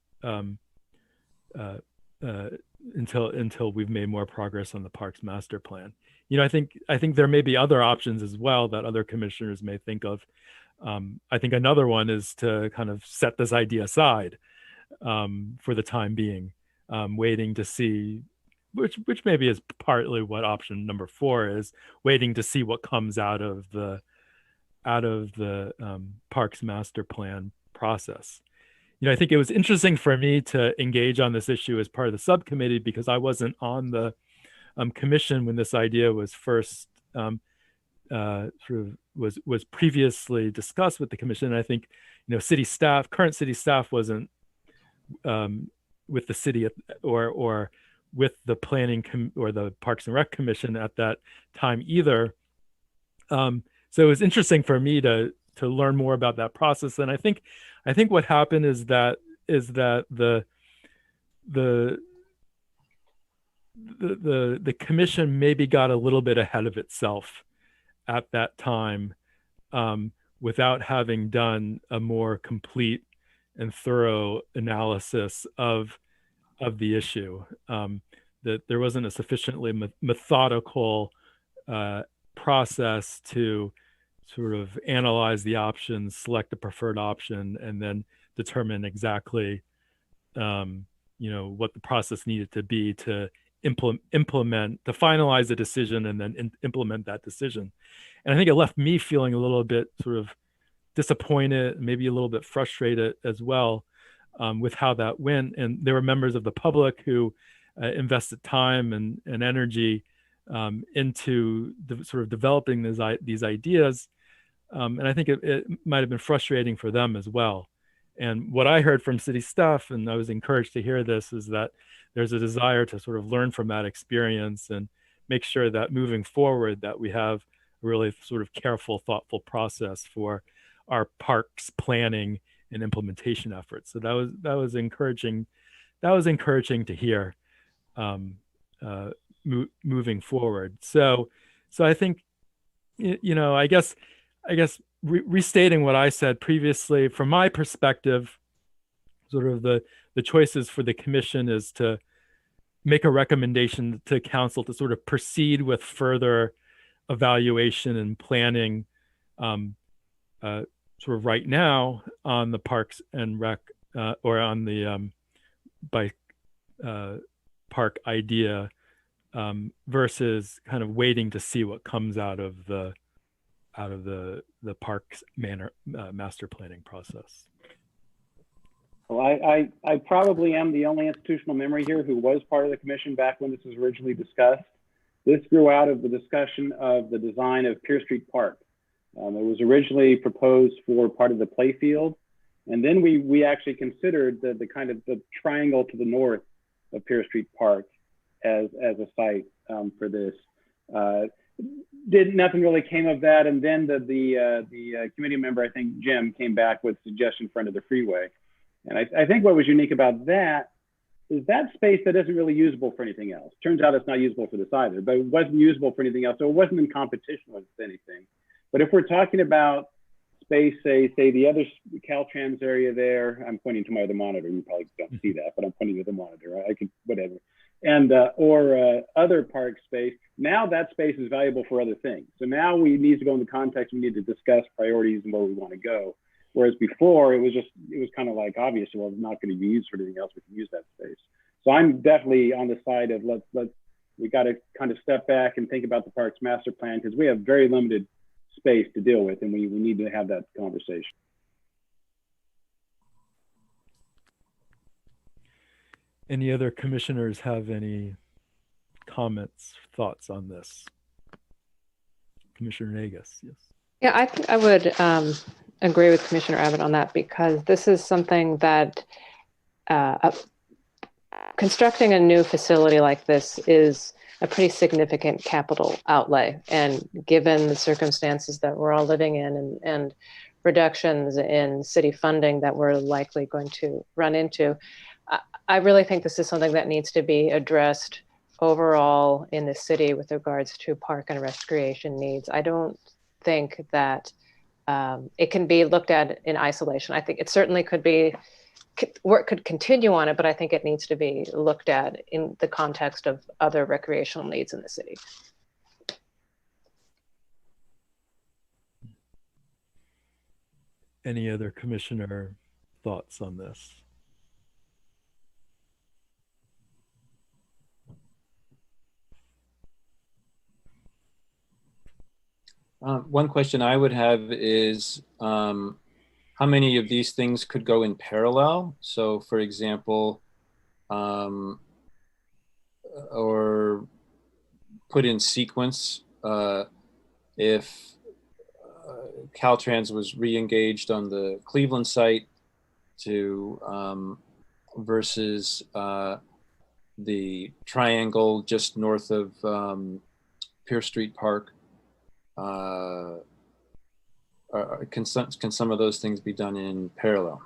until we've made more progress on the park's master plan. I think there may be other options as well that other commissioners may think of. I think another one is to kind of set this idea aside for the time being, waiting to see, which maybe is partly what option number 4 is, waiting to see what comes out of the park's master plan process. I think it was interesting for me to engage on this issue as part of the subcommittee, because I wasn't on the commission when this idea was first was previously discussed with the commission. And I think current city staff wasn't with the city or with the planning or the Parks and Rec Commission at that time either. So it was interesting for me to learn more about that process. And I think what happened is that the the commission maybe got a little bit ahead of itself at that time, without having done a more complete and thorough analysis of the issue. That there wasn't a sufficiently methodical process to sort of analyze the options, select a preferred option, and then determine exactly what the process needed to be to implement, to finalize a decision and then implement that decision. And I think it left me feeling a little bit sort of disappointed, maybe a little bit frustrated as well, with how that went. And there were members of the public who invested time and energy into sort of developing these ideas. And I think it might have been frustrating for them as well. And what I heard from city staff, and I was encouraged to hear this, is that there's a desire to sort of learn from that experience and make sure that moving forward that we have a really sort of careful, thoughtful process for our parks planning and implementation efforts. So that was encouraging. That was encouraging to hear moving forward. So I think, I guess restating what I said previously, from my perspective, sort of the choices for the commission is to make a recommendation to council to sort of proceed with further evaluation and planning sort of right now on the Parks and Rec or on the bike park idea versus kind of waiting to see what comes out of the parks master planning process. Well, I probably am the only institutional memory here who was part of the commission back when this was originally discussed. This grew out of the discussion of the design of Pier Street Park. It was originally proposed for part of the playfield. And then we actually considered the kind of the triangle to the north of Pier Street Park as a site for this. Nothing really came of that. And then the committee member, I think Jim, came back with a suggestion in front of the freeway. And I think what was unique about that is that space that isn't really usable for anything else. Turns out it's not usable for this either, but it wasn't usable for anything else. So it wasn't in competition with anything. But if we're talking about space, say the other Caltrans area there, I'm pointing to my other monitor. You probably don't see that, but I'm pointing to the monitor. I could, whatever. And, or other park space, now that space is valuable for other things. So now we need to go into context. We need to discuss priorities and where we want to go. Whereas before it was kind of like obvious, well, it's not going to be used for anything else. We can use that space. So I'm definitely on the side of we got to kind of step back and think about the parks master plan, because we have very limited space to deal with, and we need to have that conversation. Any other commissioners have any comments, thoughts on this? Commissioner Nagus, yes. Yeah, I think I would agree with Commissioner Abbott on that, because this is something that constructing a new facility like this is a pretty significant capital outlay. And given the circumstances that we're all living in and reductions in city funding that we're likely going to run into, I really think this is something that needs to be addressed overall in the city with regards to park and recreation needs. I don't think that it can be looked at in isolation. I think it certainly could be, work could continue on it, but I think it needs to be looked at in the context of other recreational needs in the city. Any other commissioner thoughts on this? One question I would have is how many of these things could go in parallel? So for example, or put in sequence, if Caltrans was re-engaged on the Cleveland site to versus the triangle just north of Pier Street Park. Can some of those things be done in parallel?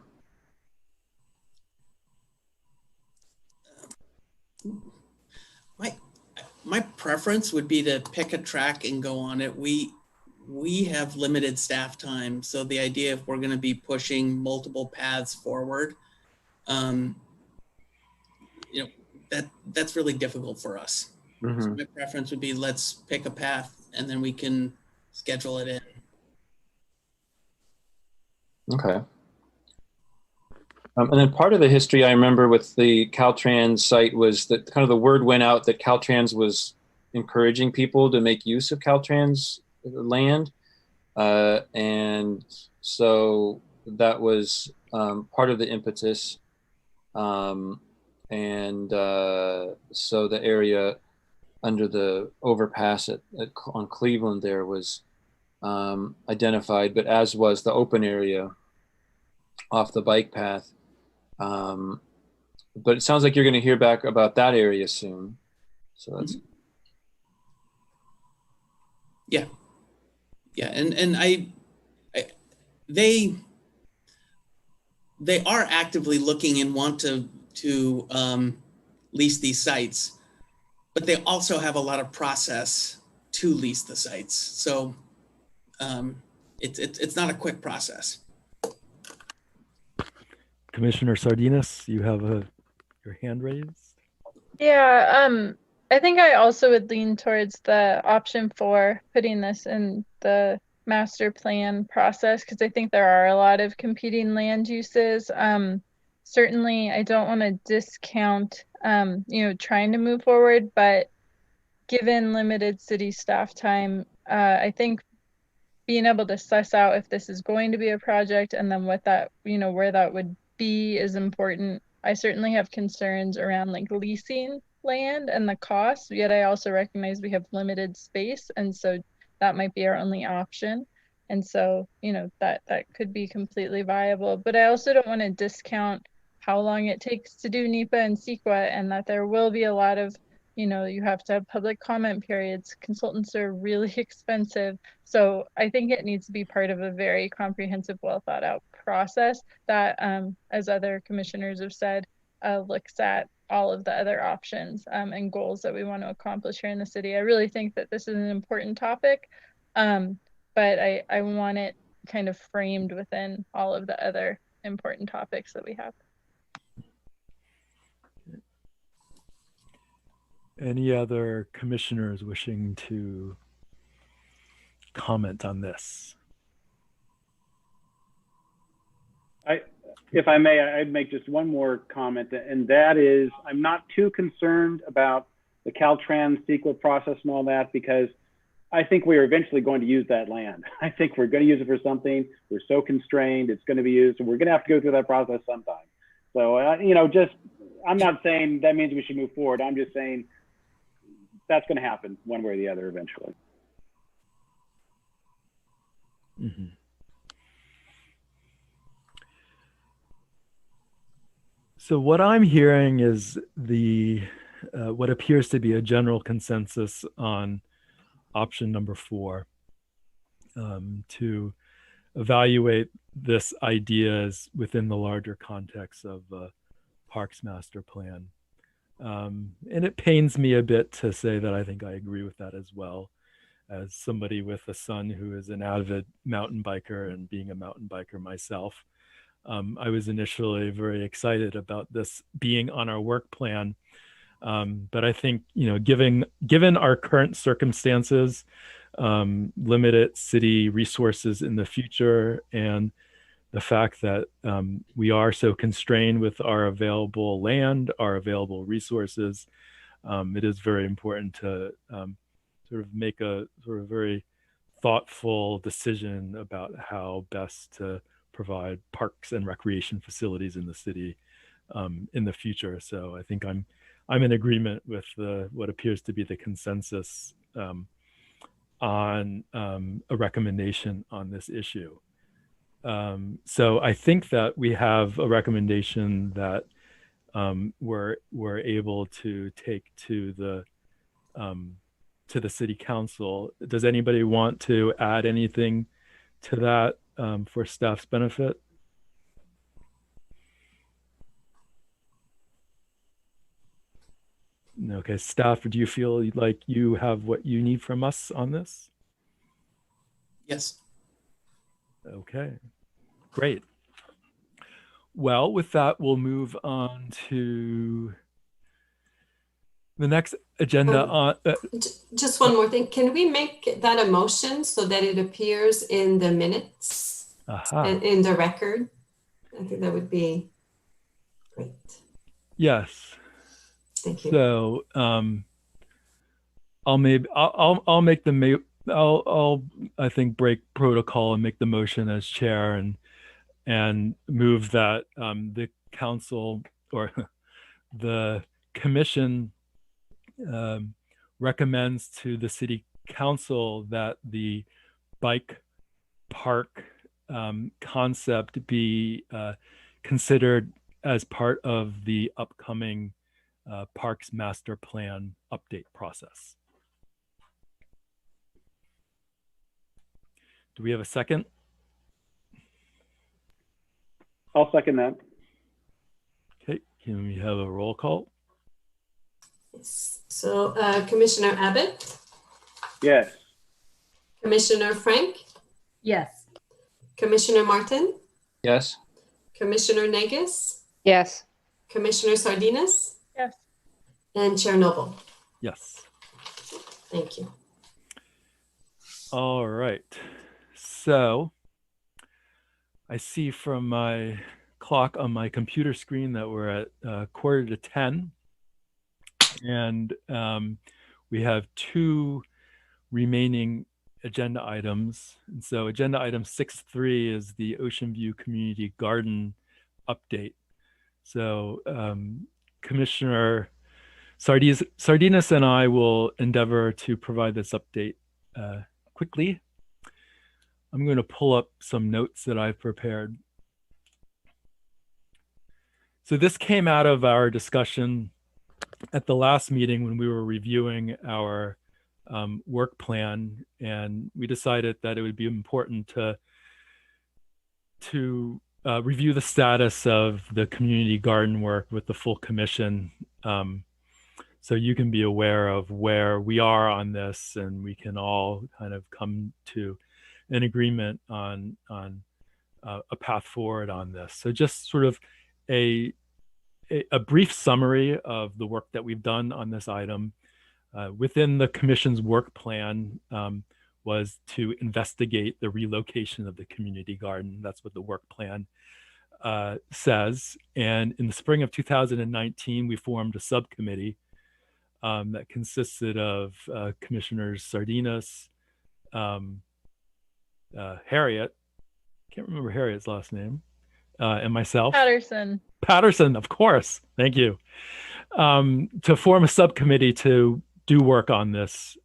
my preference would be to pick a track and go on it. We have limited staff time, so the idea if we're going to be pushing multiple paths forward, you know, that's really difficult for us. Mhm. So my preference would be let's pick a path and then we can schedule it in. Okay. And then part of the history I remember with the Caltrans site was that kind of the word went out that Caltrans was encouraging people to make use of Caltrans land. And so that was part of the impetus. So the area under the overpass on Cleveland there was identified, but as was the open area off the bike path. But it sounds like you're going to hear back about that area soon. So that's yeah, and they are actively looking and want to lease these sites, but they also have a lot of process to lease the sites. So it's not a quick process. Commissioner Sardinas, you have your hand raised. Yeah, I think I also would lean towards the option 4, putting this in the master plan process, because I think there are a lot of competing land uses. Certainly, I don't want to discount, trying to move forward, but given limited city staff time, I think being able to suss out if this is going to be a project and then what that, where that would be is important. I certainly have concerns around like leasing land and the cost, yet I also recognize we have limited space, and so that might be our only option. And so, that could be completely viable, but I also don't want to discount how long it takes to do NEPA and CEQA, and that there will be a lot of, you have to have public comment periods. Consultants are really expensive. So I think it needs to be part of a very comprehensive, well thought out process that, as other commissioners have said, looks at all of the other options and goals that we want to accomplish here in the city. I really think that this is an important topic, but I want it kind of framed within all of the other important topics that we have. Any other commissioners wishing to comment on this? If I may, I'd make just one more comment, and that is I'm not too concerned about the Caltrans CEQA process and all that, because I think we are eventually going to use that land. I think we're going to use it for something. We're so constrained, it's going to be used, and we're going to have to go through that process sometime. So, I'm not saying that means we should move forward. I'm just saying that's going to happen one way or the other eventually. Mm-hmm. So what I'm hearing is what appears to be a general consensus on option number 4, to evaluate this ideas within the larger context of Parks Master Plan. And it pains me a bit to say that I think I agree with that as well, as somebody with a son who is an avid mountain biker and being a mountain biker myself. I was initially very excited about this being on our work plan. But I think, given our current circumstances, limited city resources in the future, and the fact that we are so constrained with our available land, our available resources, it is very important to sort of make a sort of very thoughtful decision about how best to provide parks and recreation facilities in the city in the future. So I think I'm in agreement with what appears to be the consensus on a recommendation on this issue. So I think that we have a recommendation that we're able to take to the city council. Does anybody want to add anything to that for staff's benefit? Okay, staff, do you feel like you have what you need from us on this? Yes. Okay, great. Well, with that, we'll move on to the next agenda on. Just one more thing. Can we make that a motion so that it appears in the minutes and in the record? I think that would be great. Yes. Thank you. So I'll make the I'll I think break protocol and make the motion as chair and move that the council or the commission recommends to the city council that the bike park concept be considered as part of the upcoming Parks Master Plan update process. Do we have a second? I'll second that. Okay, can we have a roll call? Yes. So Commissioner Abbott? Yes. Commissioner Frank? Yes. Commissioner Martin? Yes. Commissioner Negus? Yes. Commissioner Sardinas? Yes. And Chair Noble? Yes. Thank you. All right. So I see from my clock on my computer screen that we're at 9:45. And we have 2 remaining agenda items. And so agenda item 6.3 is the Ocean View Community Garden update. So Commissioner Sardinas and I will endeavor to provide this update quickly. I'm going to pull up some notes that I've prepared. So this came out of our discussion at the last meeting when we were reviewing our work plan, and we decided that it would be important to review the status of the community garden work with the full commission, so you can be aware of where we are on this, and we can all kind of come to an agreement on a path forward on this. So just sort of a brief summary of the work that we've done on this item. Within the commission's work plan was to investigate the relocation of the community garden. That's what the work plan says. And in the spring of 2019, we formed a subcommittee that consisted of Commissioners Sardinas, Harriet, can't remember Harriet's last name, and myself. Patterson, of course. Thank you. To form a subcommittee to do work on this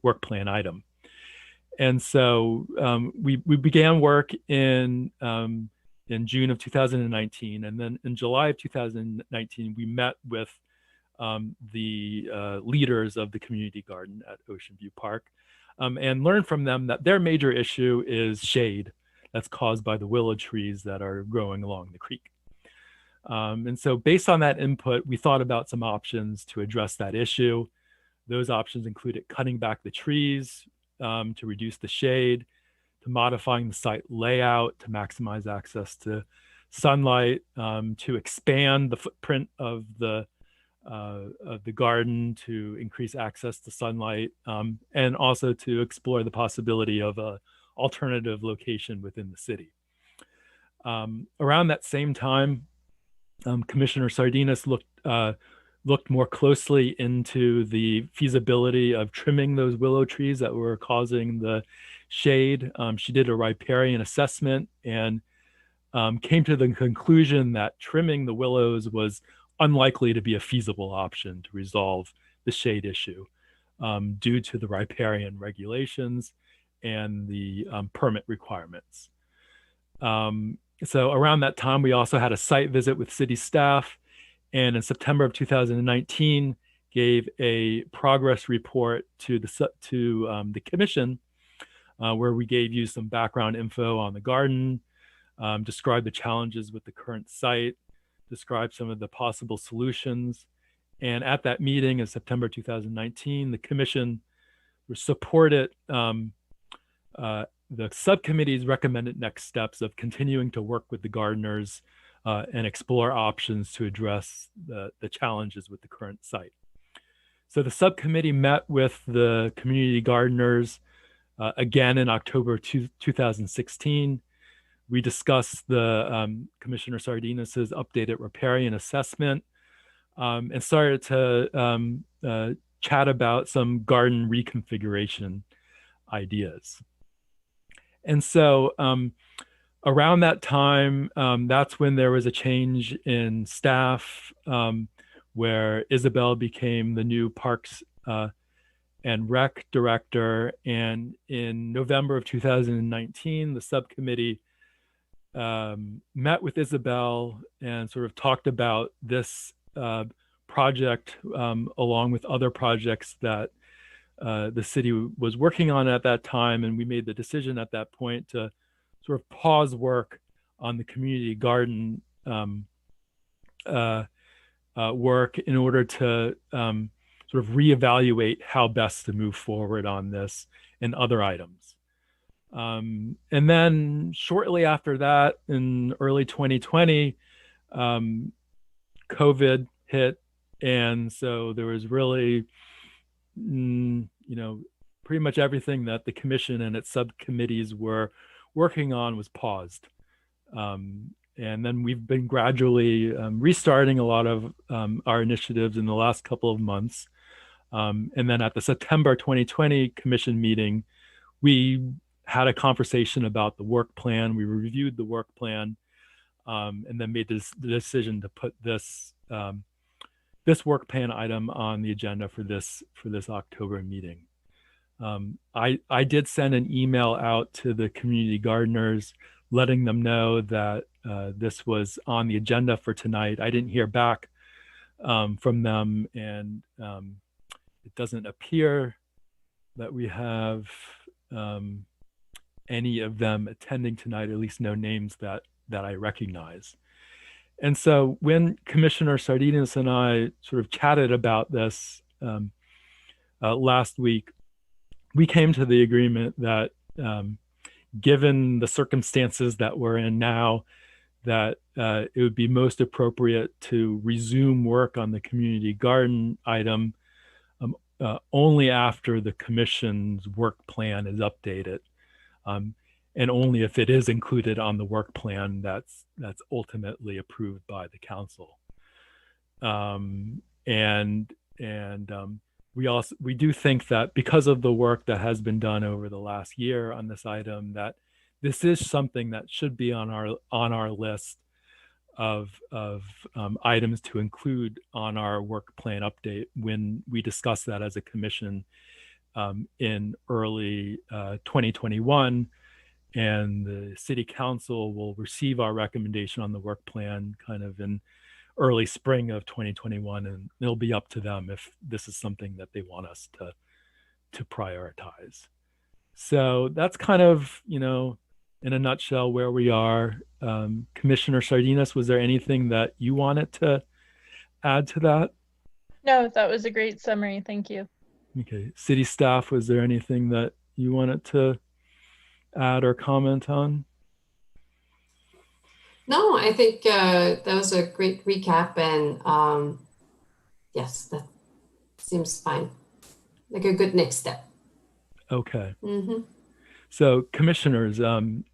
work plan item. And so we began work in June of 2019. And then in July of 2019, we met with the leaders of the community garden at Ocean View Park and learned from them that their major issue is shade that's caused by the willow trees that are growing along the creek. And so based on that input, we thought about some options to address that issue. Those options included cutting back the trees to reduce the shade, to modifying the site layout to maximize access to sunlight, to expand the footprint of the garden to increase access to sunlight, and also to explore the possibility of an alternative location within the city. Around that same time, Commissioner Sardinas looked more closely into the feasibility of trimming those willow trees that were causing the shade. She did a riparian assessment and came to the conclusion that trimming the willows was unlikely to be a feasible option to resolve the shade issue due to the riparian regulations and the permit requirements. So around that time, we also had a site visit with city staff, and in September of 2019, gave a progress report to the commission, where we gave you some background info on the garden, described the challenges with the current site, described some of the possible solutions, And at that meeting in September 2019, the commission supported the subcommittee's recommended next steps of continuing to work with the gardeners and explore options to address the challenges with the current site. So the subcommittee met with the community gardeners again in October 2016. We discussed the Commissioner Sardinas's updated riparian assessment and started to chat about some garden reconfiguration ideas. And so around that time, that's when there was a change in staff where Isabel became the new Parks and Rec director. And in November of 2019, the subcommittee met with Isabel and sort of talked about this project along with other projects that the city was working on at that time. And we made the decision at that point to sort of pause work on the community garden work in order to sort of reevaluate how best to move forward on this and other items. And then shortly after that, in early 2020, COVID hit. And so there was really, pretty much everything that the commission and its subcommittees were working on was paused. And then we've been gradually restarting a lot of our initiatives in the last couple of months. And then at the September 2020 commission meeting, we had a conversation about the work plan. We reviewed the work plan and then made the decision to put this this work plan item on the agenda for this October meeting. I did send an email out to the community gardeners, letting them know that this was on the agenda for tonight. I didn't hear back from them, and it doesn't appear that we have any of them attending tonight, at least no names that I recognize. And so when Commissioner Sardinas and I sort of chatted about this last week, we came to the agreement that given the circumstances that we're in now, that it would be most appropriate to resume work on the community garden item only after the commission's work plan is updated. And only if it is included on the work plan that's ultimately approved by the council. We do think that because of the work that has been done over the last year on this item, that this is something that should be on our list of items to include on our work plan update when we discuss that as a commission in early 2021. And the city council will receive our recommendation on the work plan kind of in early spring of 2021, and it'll be up to them if this is something that they want us to prioritize. So that's kind of, in a nutshell where we are. Commissioner Sardinas, was there anything that you wanted to add to that? No, that was a great summary. Thank you. Okay. City staff, was there anything that you wanted to add or comment on? No, I think that was a great recap, and yes, that seems fine. Like a good next step. Okay. Mm-hmm. So commissioners,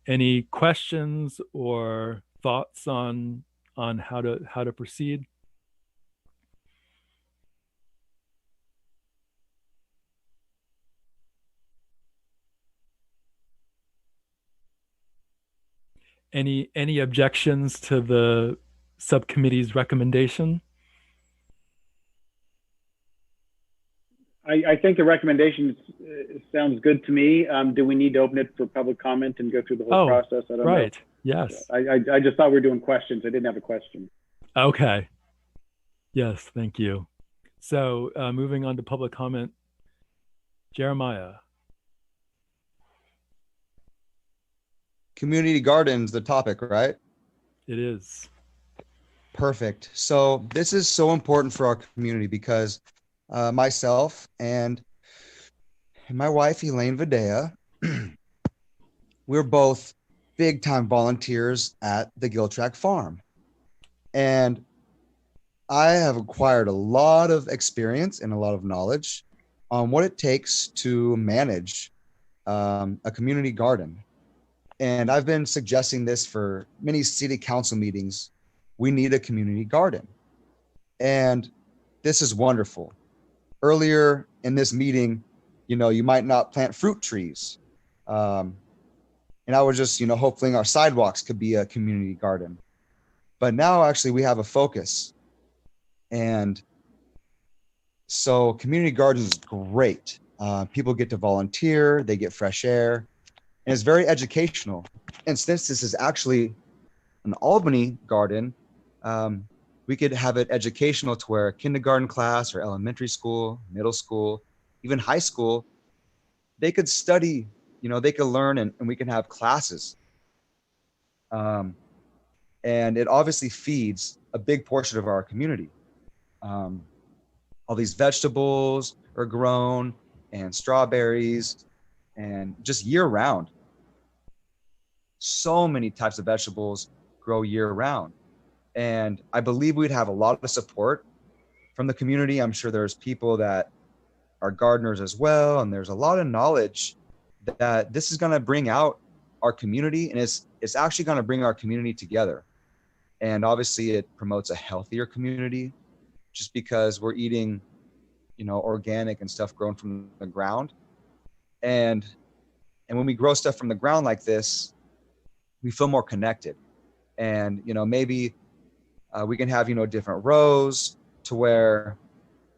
any questions or thoughts on how to proceed? Any objections to the subcommittee's recommendation? I think the recommendation sounds good to me. Do we need to open it for public comment and go through the whole process? I don't know. Right. Yes. I just thought we were doing questions. I didn't have a question. Okay. Yes, thank you. So moving on to public comment, Jeremiah. Community gardens, the topic, right? It is. Perfect. So this is so important for our community because myself and my wife, Elaine Videa, we're both big time volunteers at the Giltrack Farm. And I have acquired a lot of experience and a lot of knowledge on what it takes to manage a community garden. And I've been suggesting this for many city council meetings. We need a community garden. And this is wonderful. Earlier in this meeting, you might not plant fruit trees. And I was just, hoping our sidewalks could be a community garden. But now actually we have a focus. And so community gardens is great. People get to volunteer, they get fresh air, and it's very educational. And since this is actually an Albany garden, we could have it educational to where kindergarten class or elementary school, middle school, even high school, they could study, they could learn and we can have classes. And it obviously feeds a big portion of our community. All these vegetables are grown and strawberries and just year round. So many types of vegetables grow year round. And I believe we'd have a lot of support from the community. I'm sure there's people that are gardeners as well. And there's a lot of knowledge that this is going to bring out our community, and it's actually going to bring our community together. And obviously it promotes a healthier community just because we're eating, organic and stuff grown from the ground. And when we grow stuff from the ground like this, we feel more connected. And, maybe we can have, different rows to where,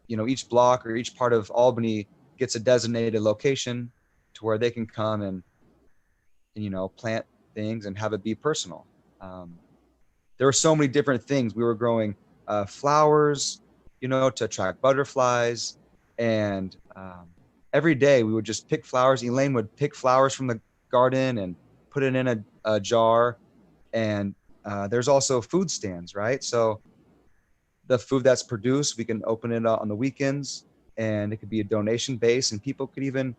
each block or each part of Albany gets a designated location to where they can come and plant things and have it be personal. There were so many different things. We were growing flowers, to attract butterflies. And every day we would just pick flowers. Elaine would pick flowers from the garden and put it in a jar. And there's also food stands, right? So the food that's produced, we can open it on the weekends, and it could be a donation base, and people could even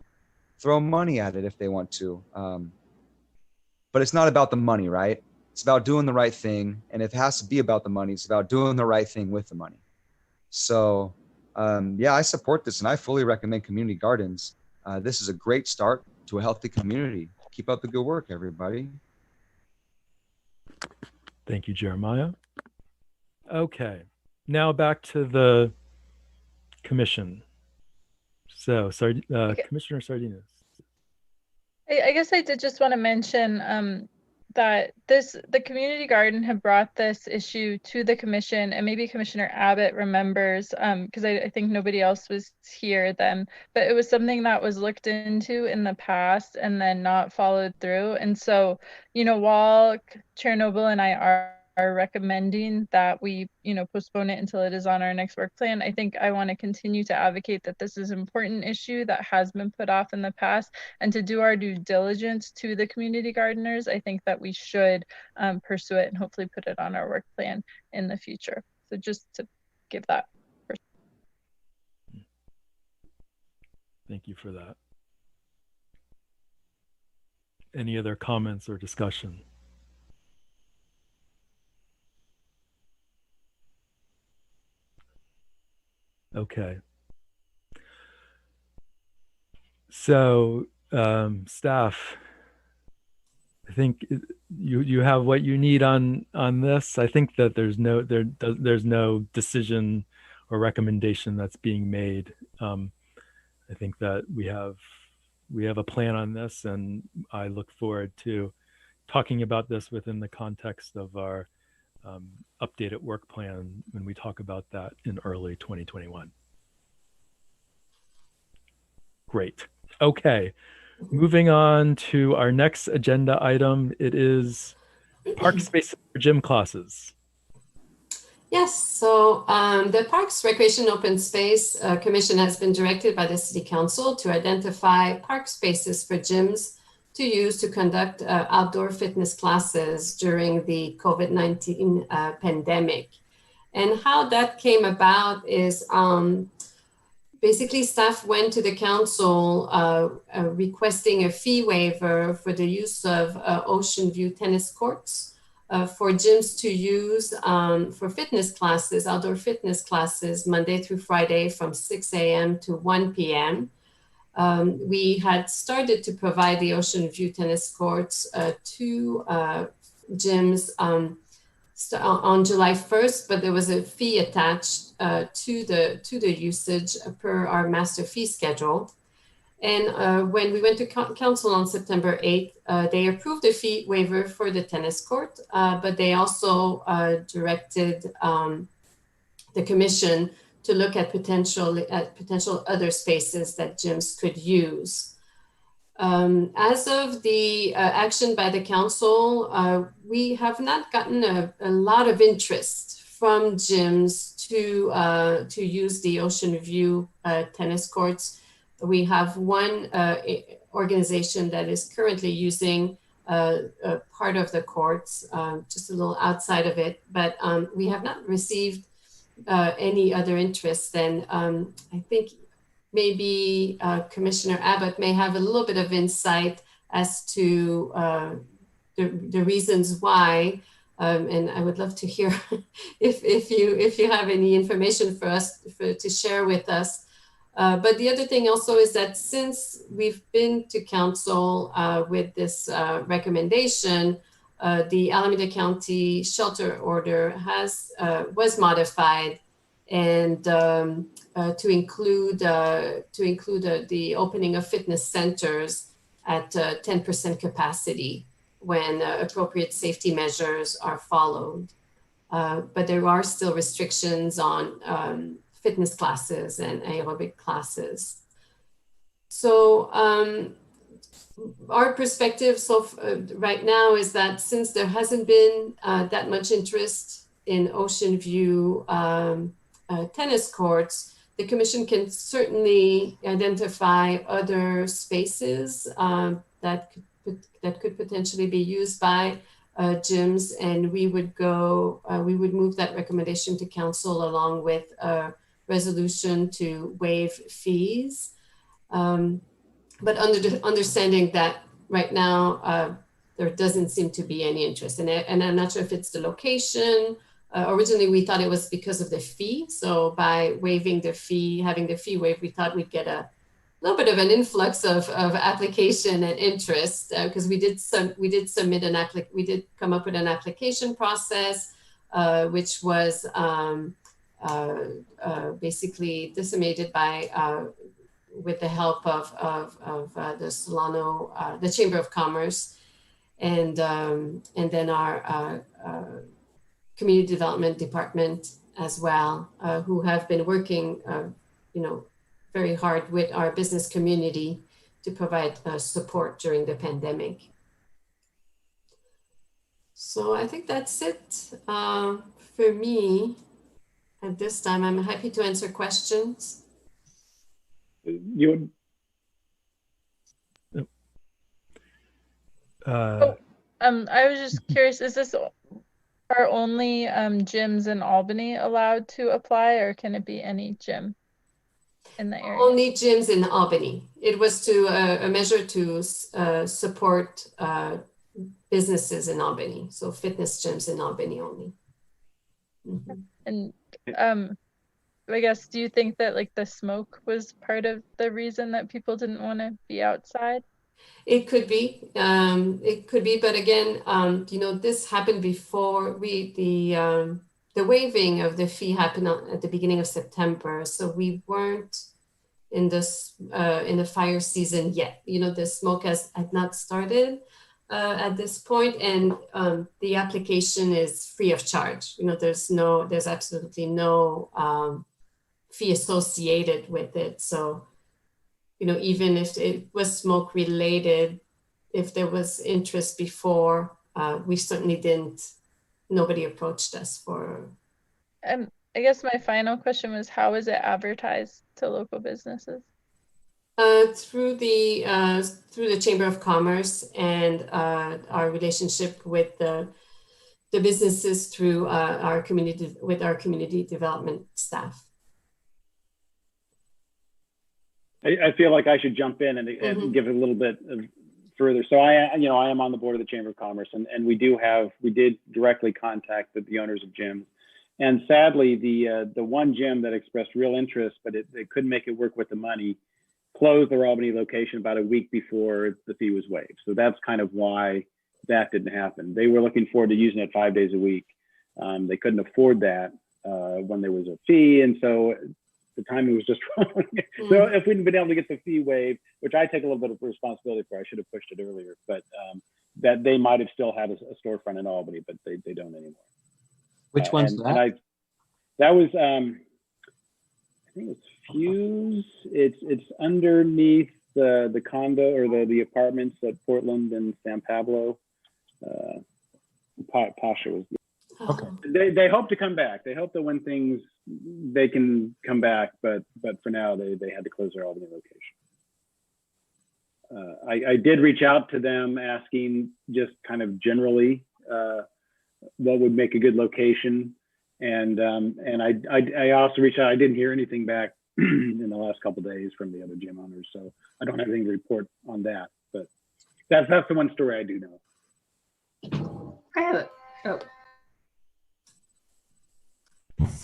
throw money at it if they want to. But it's not about the money, right? It's about doing the right thing. And if it has to be about the money, it's about doing the right thing with the money. So yeah, I support this, and I fully recommend community gardens. This is a great start to a healthy community. Keep up the good work, everybody. Thank you, Jeremiah. Okay, now back to the commission. So, Commissioner Sardinas. I guess I did just want to mention that the community garden had brought this issue to the commission, and maybe Commissioner Abbott remembers, because I think nobody else was here then, but it was something that was looked into in the past and then not followed through. And so, while Chair Noble and I are recommending that we, postpone it until it is on our next work plan, I think I want to continue to advocate that this is an important issue that has been put off in the past, and to do our due diligence to the community gardeners. I think that we should pursue it and hopefully put it on our work plan in the future. So just to give that. Thank you for that. Any other comments or discussion? Okay. So, staff, I think you have what you need on this. I think that there's no decision or recommendation that's being made. I think that we have a plan on this, and I look forward to talking about this within the context of our updated work plan when we talk about that in early 2021. Great. Okay, moving on to our next agenda item. It is park spaces for gym classes. Yes, so the Parks, Recreation, Open Space Commission has been directed by the City Council to identify park spaces for gyms to use to conduct outdoor fitness classes during the COVID-19 pandemic. And how that came about is basically staff went to the council requesting a fee waiver for the use of Ocean View tennis courts for gyms to use for fitness classes, outdoor fitness classes, Monday through Friday from 6 a.m. to 1 p.m. We had started to provide the Ocean View tennis courts to gyms on July 1st, but there was a fee attached to the usage per our master fee schedule. And when we went to council on September 8th, they approved a fee waiver for the tennis court, but they also directed the commission to look at potential other spaces that gyms could use. As of the action by the council, we have not gotten a lot of interest from gyms to use the Ocean View tennis courts. We have one organization that is currently using a part of the courts, just a little outside of it, but we have not received any other interest. And I think maybe Commissioner Abbott may have a little bit of insight as to the reasons why. And I would love to hear if you have any information for us to share with us. But the other thing also is that since we've been to council with this recommendation, the Alameda County shelter order was modified, and to include the opening of fitness centers at 10% capacity when appropriate safety measures are followed. But there are still restrictions on fitness classes and aerobic classes. So our perspective right now is that since there hasn't been that much interest in Ocean View tennis courts, the commission can certainly identify other spaces that could potentially be used by gyms, and we would move that recommendation to council along with a resolution to waive fees. But under the understanding that right now there doesn't seem to be any interest in it, and I'm not sure if it's the location. Originally, we thought it was because of the fee. So by waiving the fee, having the fee waived, we thought we'd get a little bit of an influx of application and interest, because we did submit we did come up with an application process, which was basically disseminated by with the help of the Solano, the Chamber of Commerce, and then our Community Development Department as well, who have been working, very hard with our business community to provide support during the pandemic. So I think that's it for me at this time. I'm happy to answer questions. I was just curious, are only gyms in Albany allowed to apply, or can it be any gym in the area? Only gyms in Albany. It was to a measure to support businesses in Albany, so fitness gyms in Albany only. Mm-hmm. And I guess, do you think that like the smoke was part of the reason that people didn't want to be outside? It could be, but again, this happened before the waiving of the fee happened at the beginning of September, so we weren't in the fire season yet. The smoke had not started at this point, and the application is free of charge. There's absolutely no fee associated with it. So, even if it was smoke related, if there was interest before, we certainly nobody approached us for. I guess my final question was, how is it advertised to local businesses? Through the Chamber of Commerce and our relationship with the the businesses through our community, with our community development staff. I feel like I should jump in and give a little bit of further. So I am on the board of the Chamber of Commerce, and we did directly contact the owners of gyms. And sadly, the one gym that expressed real interest, but they couldn't make it work with the money, closed their Albany location about a week before the fee was waived. So that's kind of why that didn't happen. They were looking forward to using it 5 days a week. They couldn't afford that when there was a fee, and so the timing was just wrong. So if we'd been able to get the fee waived, which I take a little bit of responsibility for, I should have pushed it earlier, but that they might have still had a storefront in Albany, but they don't anymore. Which one's that? And that was, I think it's Fuse. It's underneath the condo or the apartments at Portland and San Pablo. Pasha was. Okay. They hope to come back. They hope that when things, they can come back, but for now they had to close their Albany location. I did reach out to them asking just kind of generally what would make a good location, and I also reached out. I didn't hear anything back in the last couple of days from the other gym owners, so I don't have anything to report on that. But that's the one story I do know. I have it. Oh.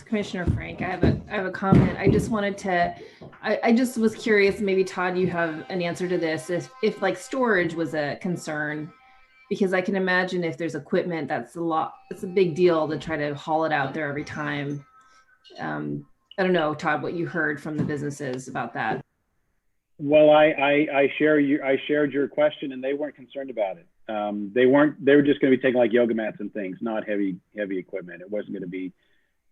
Commissioner Frank, I have a comment. I just wanted to, I just was curious, maybe Todd, you have an answer to this, if like storage was a concern, because I can imagine if there's equipment, it's a big deal to try to haul it out there every time. I don't know, Todd, what you heard from the businesses about that. Well, I shared your question, and they weren't concerned about it. They were just going to be taking like yoga mats and things, not heavy equipment. It wasn't going to be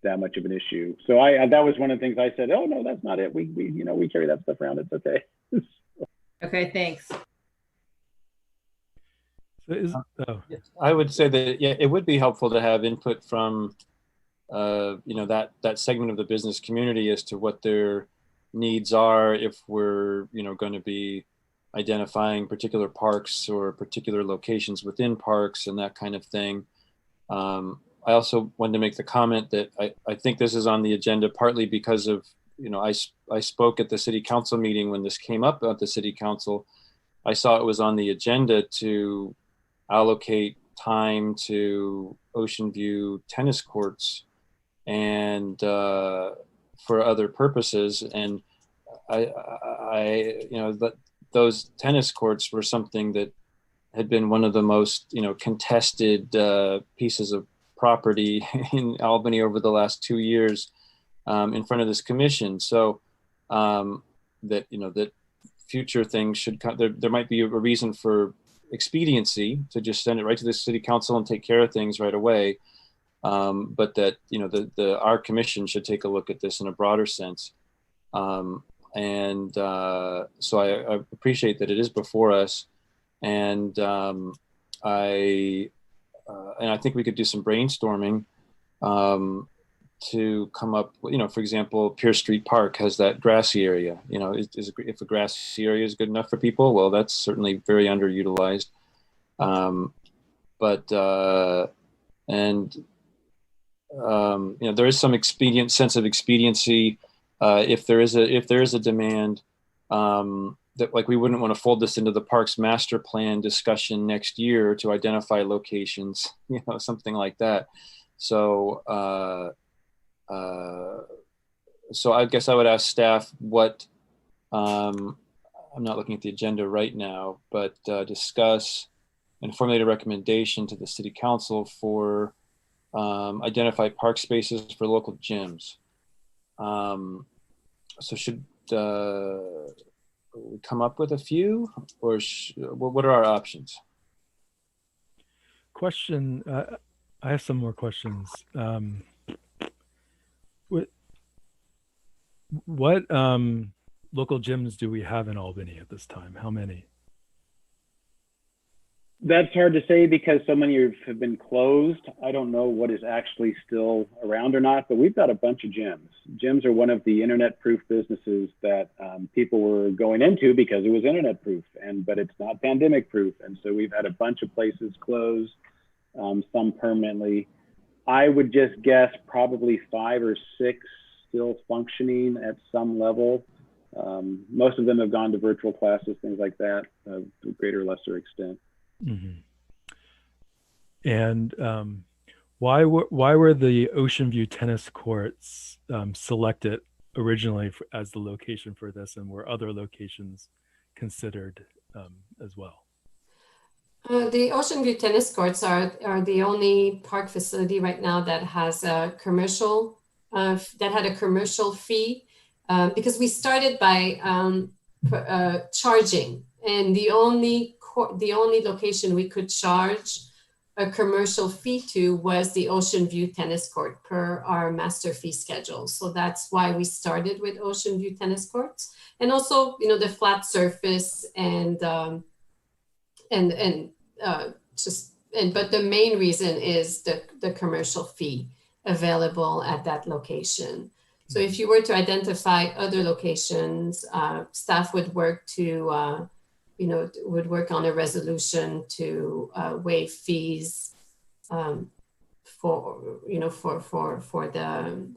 that much of an issue. So that was one of the things I said, oh no, that's not it. We carry that stuff around. It's okay. Okay, thanks. I would say that, yeah, it would be helpful to have input from, that segment of the business community as to what their needs are if we're, going to be identifying particular parks or particular locations within parks and that kind of thing. I also wanted to make the comment that I think this is on the agenda partly because of, I spoke at the city council meeting when this came up at the city council. I saw it was on the agenda to allocate time to Ocean View tennis courts and for other purposes. And those tennis courts were something that had been one of the most, contested pieces of property in Albany over the last 2 years in front of this commission. So that future things should come. There might be a reason for expediency to just send it right to the city council and take care of things right away. But that, our commission should take a look at this in a broader sense. So I appreciate that it is before us. And I think we could do some brainstorming to come up, for example, Pierce Street Park has that grassy area. If a grassy area is good enough for people, well, that's certainly very underutilized. There is some sense of expediency if there is a demand. That like we wouldn't want to fold this into the parks master plan discussion next year to identify locations, something like that. So I guess I would ask staff what, I'm not looking at the agenda right now, but discuss and formulate a recommendation to the city council for identify park spaces for local gyms. So should we come up with a few, or what are our options? Question. I have some more questions. What local gyms do we have in Albany at this time? How many? That's hard to say because so many have been closed. I don't know what is actually still around or not, but we've got a bunch of gyms. Gyms are one of the internet-proof businesses that people were going into because it was internet-proof, but it's not pandemic-proof. And so we've had a bunch of places closed. some permanently. I would just guess probably 5 or 6 still functioning at some level. Most of them have gone to virtual classes, things like that, to a greater or lesser extent. Mm-hmm. And why were the Ocean View tennis courts selected originally as the location for this, and were other locations considered as well? The Ocean View tennis courts are the only park facility right now that has a commercial that had a commercial fee, because we started by charging, and the only location we could charge a commercial fee to was the Ocean View tennis court per our master fee schedule. So that's why we started with Ocean View tennis courts, and also, you know, the flat surface but the main reason is the commercial fee available at that location. So if you were to identify other locations, staff would work to would work on a resolution to waive fees for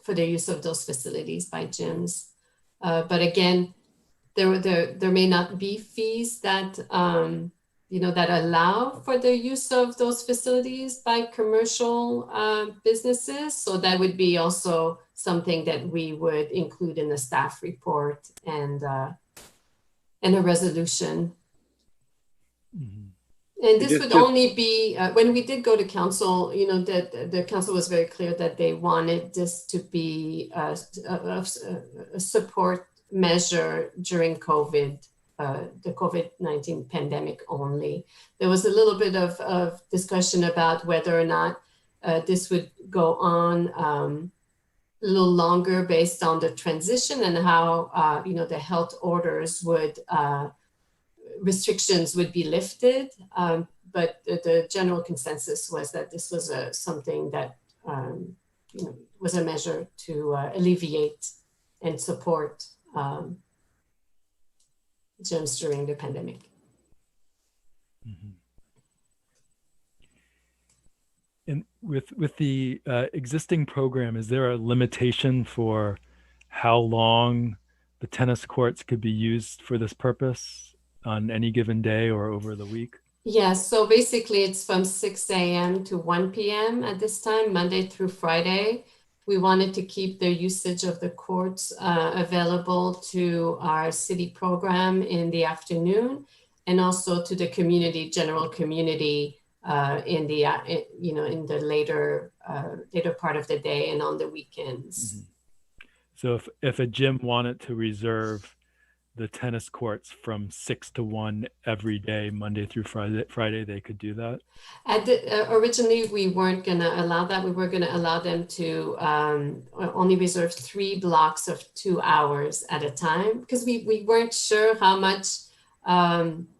the use of those facilities by gyms. But again, there may not be fees that that allow for the use of those facilities by commercial businesses. So that would be also something that we would include in the staff report and a resolution. Mm-hmm. And this would only be, when we did go to council, the council was very clear that they wanted this to be a support measure during COVID, the COVID-19 pandemic only. There was a little bit of discussion about whether or not this would go on a little longer based on the transition and how, the health orders restrictions would be lifted. But the general consensus was that this was something that was a measure to alleviate and support gyms during the pandemic. Mm-hmm. And with the existing program, is there a limitation for how long the tennis courts could be used for this purpose on any given day or over the week? Yes, so basically it's from 6 a.m. to 1 p.m. at this time, Monday through Friday. We wanted to keep the usage of the courts available to our city program in the afternoon, and also to the community, general community in the later part of the day and on the weekends. Mm-hmm. So if a gym wanted to reserve the tennis courts from 6 to 1 every day, Monday through Friday, they could do that? Originally, we weren't going to allow that. We were going to allow them to only reserve 3 blocks of 2 hours at a time, because we weren't sure how much,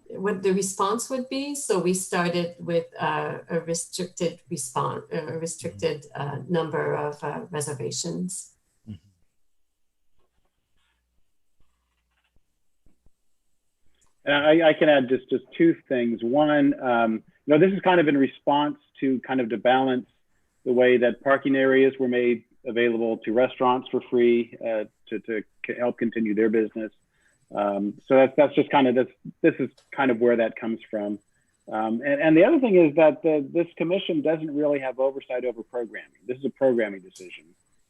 what the response would be. So we started with a restricted response, a restricted number of reservations. And I can add just 2 things. One, this is kind of in response to to balance the way that parking areas were made available to restaurants for free to help continue their business. So that's just this is kind of where that comes from. And the other thing is that this commission doesn't really have oversight over programming. This is a programming decision,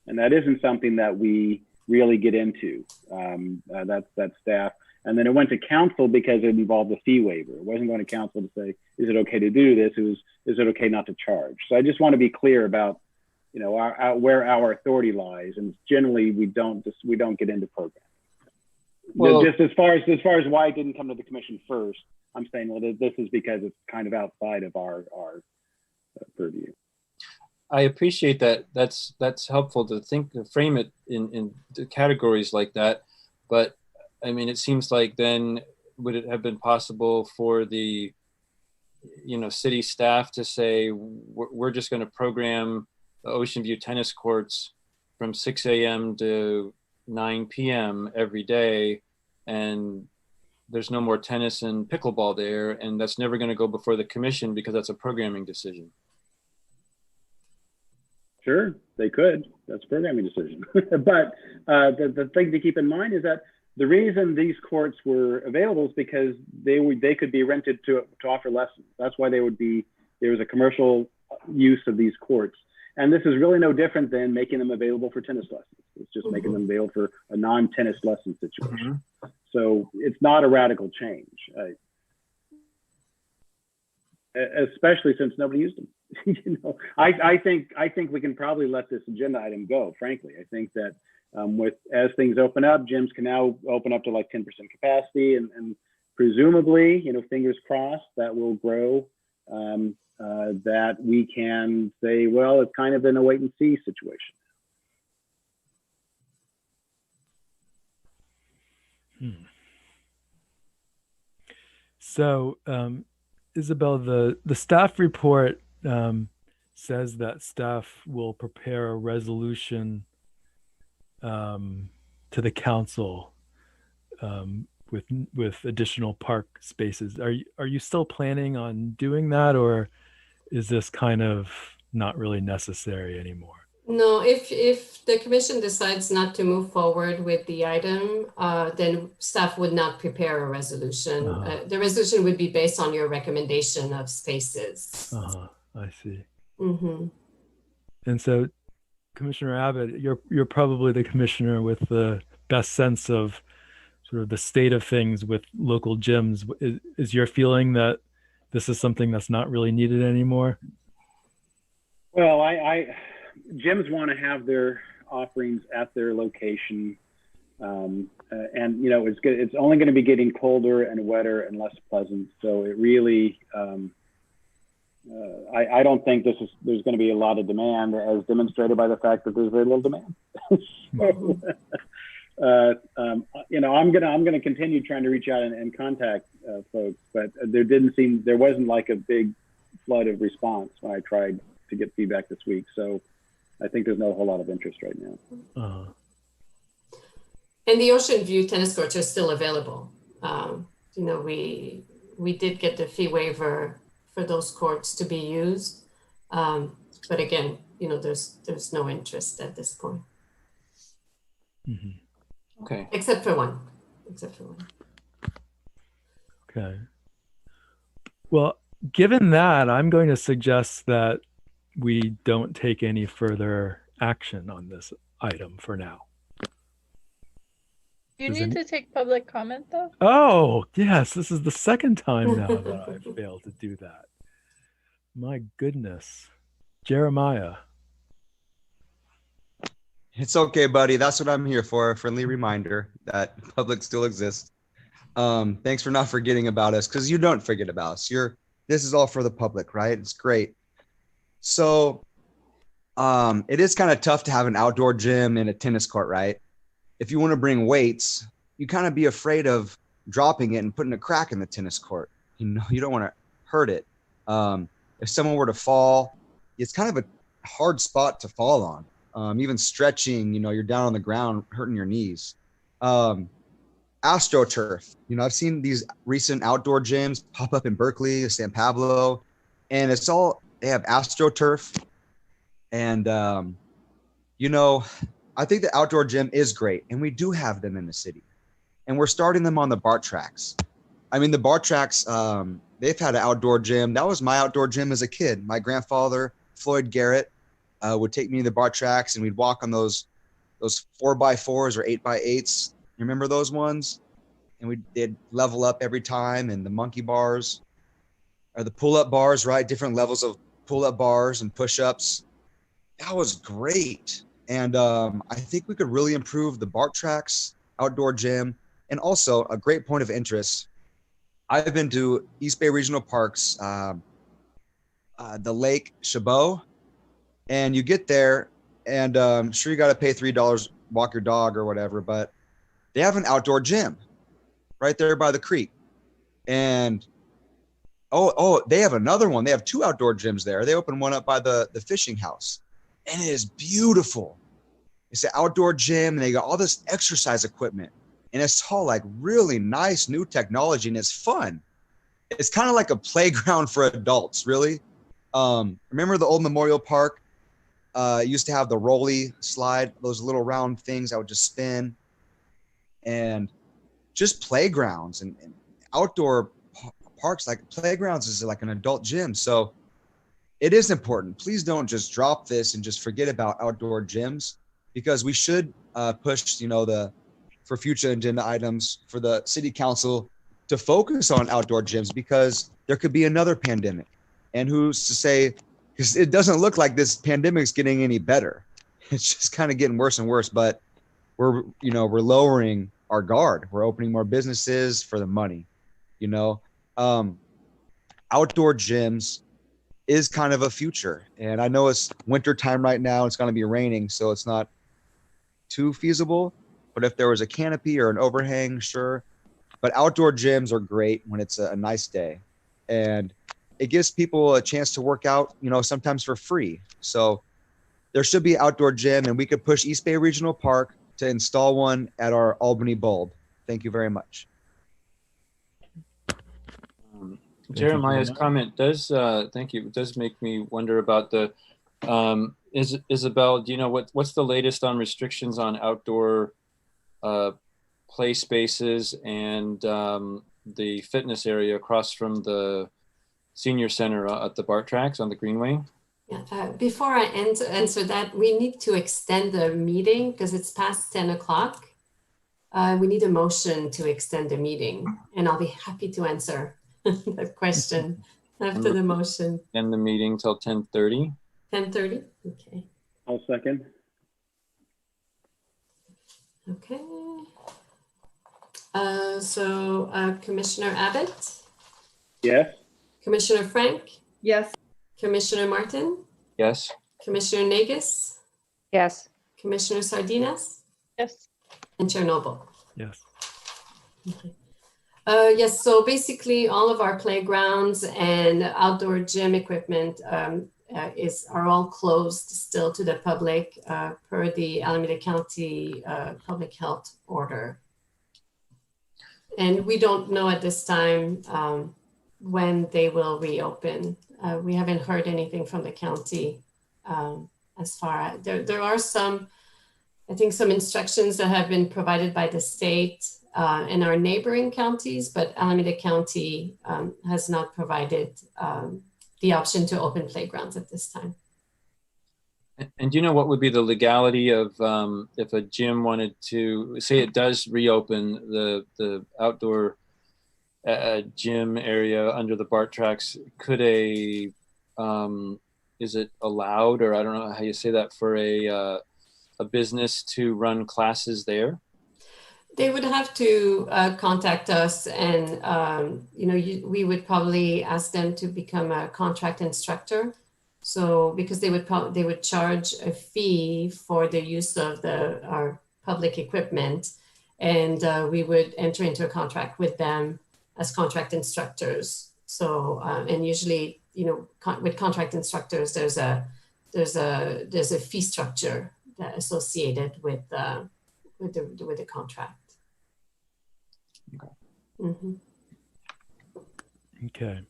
and that isn't something that we really get into. That's staff. And then it went to council because it involved a fee waiver. It wasn't going to council to say, is it okay to do this? It was, is it okay not to charge? So I just want to be clear about, where our authority lies. And generally, we don't get into programming. Well, just as far as why it didn't come to the commission first, I'm saying, well, this is because it's kind of outside of our purview. I appreciate that. That's helpful to frame it in the categories like that. But I mean, it seems like then would it have been possible for the, city staff to say, we're just going to program the Ocean View tennis courts from 6 a.m. to 9 p.m. every day, and there's no more tennis and pickleball there, and that's never going to go before the commission because that's a programming decision. Sure, they could. That's a programming decision. But the thing to keep in mind is that the reason these courts were available is because they could be rented to offer lessons. That's why there was a commercial use of these courts. And this is really no different than making them available for tennis lessons. It's just making them available for a non-tennis lesson situation. So it's not a radical change, especially since nobody used them. You know, I think we can probably let this agenda item go. Frankly, I think that as things open up, gyms can now open up to like 10% capacity, and presumably, you know, fingers crossed, that will grow. That we can say, well, it's kind of in a wait and see situation. So, Isabel, the staff report says that staff will prepare a resolution to the council with additional park spaces. Are you still planning on doing that, or is this kind of not really necessary anymore? No, if the commission decides not to move forward with the item, then staff would not prepare a resolution. The resolution would be based on your recommendation of spaces. I see. Mm-hmm. And so, Commissioner Abbott, you're probably the commissioner with the best sense of sort of the state of things with local gyms. Is your feeling that this is something that's not really needed anymore? Well, gyms want to have their offerings at their location, and you know, it's only going to be getting colder and wetter and less pleasant. So it really, I don't think there's going to be a lot of demand, as demonstrated by the fact that there's very little demand. So, you know, I'm gonna continue trying to reach out and contact folks, but there wasn't like a big flood of response when I tried to get feedback this week. So I think there's not a whole lot of interest right now. And the Ocean View tennis courts are still available. You know, we did get the fee waiver for those courts to be used, but again, you know, there's no interest at this point. Okay. Except for one. Okay. Well, given that, I'm going to suggest that we don't take any further action on this item for now. You need to take public comment though? Oh, yes. This is the second time now that I've failed to do that. My goodness. Jeremiah. It's okay, buddy. That's what I'm here for. A friendly reminder that public still exists. Thanks for not forgetting about us, because you don't forget about us. This is all for the public, right? It's great. So it is kind of tough to have an outdoor gym and a tennis court, right? If you want to bring weights, you kind of be afraid of dropping it and putting a crack in the tennis court. You know, you don't want to hurt it. If someone were to fall, it's kind of a hard spot to fall on. Even stretching, you know, you're down on the ground hurting your knees. AstroTurf, you know, I've seen these recent outdoor gyms pop up in Berkeley, San Pablo, and they have AstroTurf. And, you know, I think the outdoor gym is great, and we do have them in the city. And we're starting them on the BART tracks. I mean, the BART tracks, they've had an outdoor gym. That was my outdoor gym as a kid. My grandfather, Floyd Garrett, would take me to the BART tracks, and we'd walk on those 4x4s or 8x8s. You remember those ones? And they'd level up every time, and the monkey bars, or the pull-up bars, right? Different levels of pull-up bars and push-ups. That was great. And I think we could really improve the BART tracks outdoor gym. And also a great point of interest. I've been to East Bay Regional Parks, the Lake Chabot, and you get there, and sure, you got to pay $3, walk your dog or whatever, but they have an outdoor gym right there by the creek. And they have another one. They have two outdoor gyms there. They opened one up by the fishing house, and it is beautiful. It's an outdoor gym, and they got all this exercise equipment, and it's all like really nice new technology, and it's fun. It's kind of like a playground for adults, really. Remember the old Memorial Park used to have the rolly slide, those little round things that would just spin, and just playgrounds and outdoor parks. Like playgrounds is like an adult gym. So it is important. Please don't just drop this and just forget about outdoor gyms, because we should push, for future agenda items for the city council to focus on outdoor gyms, because there could be another pandemic. And who's to say, because it doesn't look like this pandemic is getting any better. It's just kind of getting worse and worse, but we're lowering our guard. We're opening more businesses for the money, outdoor gyms is kind of a future. And I know it's winter time right now. It's going to be raining, so it's not too feasible. But if there was a canopy or an overhang, sure. But outdoor gyms are great when it's a nice day. And it gives people a chance to work out, sometimes for free. So there should be an outdoor gym, and we could push East Bay Regional Park to install one at our Albany bulb. Thank you very much. Jeremiah's comment does, thank you, it does make me wonder about the, Isabel, do you know what's the latest on restrictions on outdoor play spaces and the fitness area across from the senior center at the BART tracks on the Greenway? Yeah, before I answer that, we need to extend the meeting because it's past 10 o'clock. We need a motion to extend the meeting, and I'll be happy to answer that question after the motion. End the meeting till 10:30. 10:30, okay. I'll second. Okay. Commissioner Abbott? Yes. Commissioner Frank? Yes. Commissioner Martin? Yes. Commissioner Nagus? Yes. Commissioner Sardinas? Yes. And Chair Noble? Yes. Okay. Yes, so basically all of our playgrounds and outdoor gym equipment are all closed still to the public per the Alameda County public health order. And we don't know at this time when they will reopen. We haven't heard anything from the county as far as, there are some, I think some instructions that have been provided by the state and our neighboring counties, but Alameda County has not provided the option to open playgrounds at this time. And do you know what would be the legality of if a gym wanted to, say it does reopen the outdoor gym area under the BART tracks, could is it allowed, or I don't know how you say that, for a business to run classes there? They would have to contact us, and we would probably ask them to become a contract instructor. So because they would charge a fee for the use of our public equipment, and we would enter into a contract with them as contract instructors. So and usually, with contract instructors, there's a fee structure associated with the contract. Okay. Mm-hmm. Okay.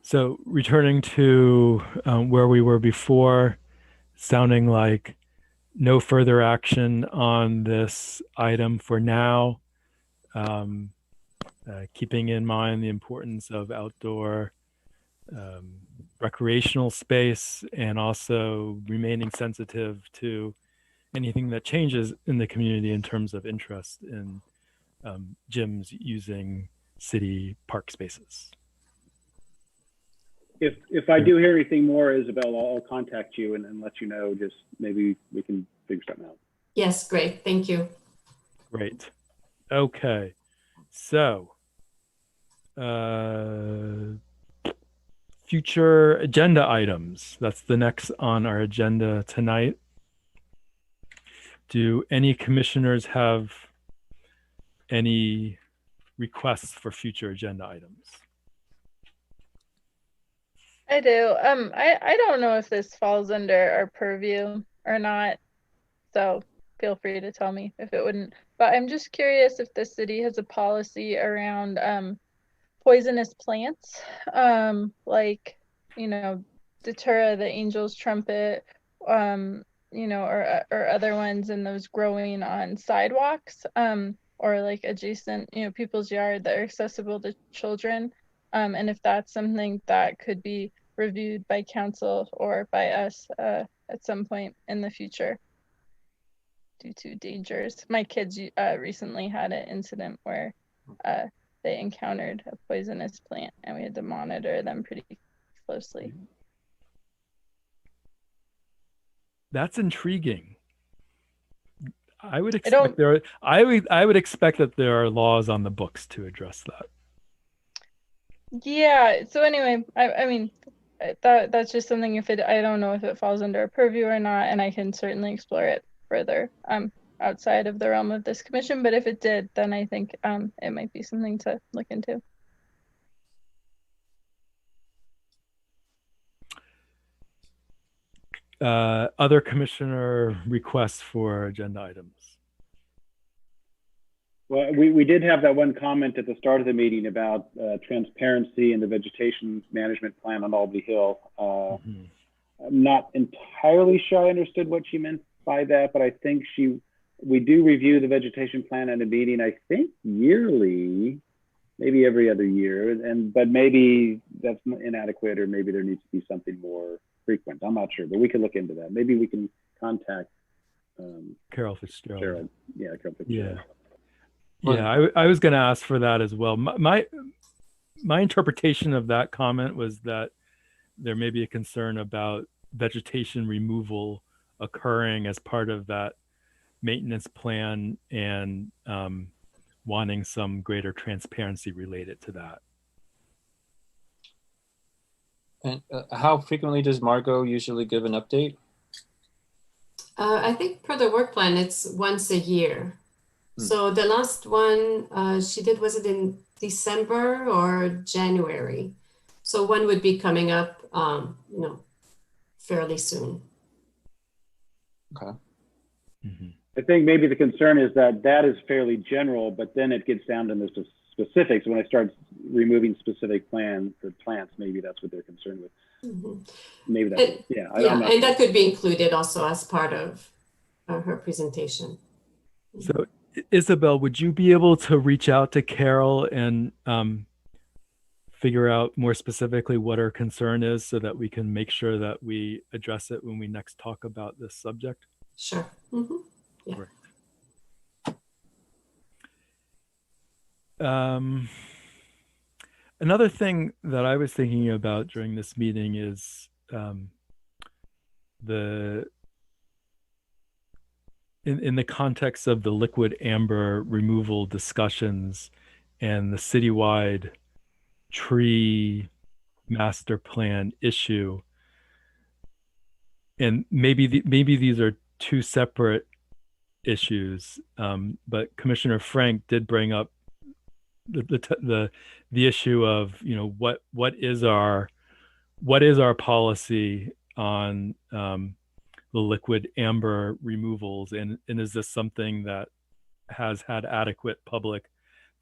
So returning to where we were before, sounding like no further action on this item for now, keeping in mind the importance of outdoor recreational space, and also remaining sensitive to anything that changes in the community in terms of interest in gyms using city park spaces. If I do hear anything more, Isabel, I'll contact you and let you know. Just maybe we can figure something out. Yes, great. Thank you. Great. Okay. So, future agenda items. That's the next on our agenda tonight. Do any commissioners have any requests for future agenda items? I do. I don't know if this falls under our purview or not, so feel free to tell me if it wouldn't. But I'm just curious if the city has a policy around poisonous plants, like, Datura, the Angel's Trumpet, or other ones, and those growing on sidewalks, or like adjacent, people's yard that are accessible to children. And if that's something that could be reviewed by council or by us at some point in the future due to dangers. My kids recently had an incident where they encountered a poisonous plant and we had to monitor them pretty closely. That's intriguing. I would expect I would expect that there are laws on the books to address that. Yeah. So anyway, I mean, that's just something. I don't know if it falls under a purview or not, and I can certainly explore it further. Outside of the realm of this commission, but if it did, then I think it might be something to look into. Other commissioner requests for agenda items. Well, we did have that one comment at the start of the meeting about transparency in the vegetation management plan on Albany Hill. I'm not entirely sure I understood what she meant by that, but I think we do review the vegetation plan at a meeting, I think yearly, maybe every other year, but maybe that's inadequate, or maybe there needs to be something more frequent. I'm not sure, but we can look into that. Maybe we can contact Carol Fitzgerald. Carol Fitzgerald. Yeah, I was going to ask for that as well. My interpretation of that comment was that there may be a concern about vegetation removal occurring as part of that maintenance plan, and wanting some greater transparency related to that. And how frequently does Margot usually give an update? I think per the work plan, it's once a year. So the last one she did, was it in December or January? So one would be coming up, fairly soon. Okay. I think maybe the concern is that is fairly general, but then it gets down to the specifics. When I start removing specific plants, maybe that's what they're concerned with. Maybe that's, and that could be included also as part of her presentation. So Isabel, would you be able to reach out to Carol and figure out more specifically what her concern is, so that we can make sure that we address it when we next talk about this subject? Sure. Yeah. Another thing that I was thinking about during this meeting is in the context of the liquid amber removal discussions and the citywide tree master plan issue, and maybe these are two separate issues, but Commissioner Frank did bring up the issue of what is our policy on the liquid amber removals, and is this something that has had adequate public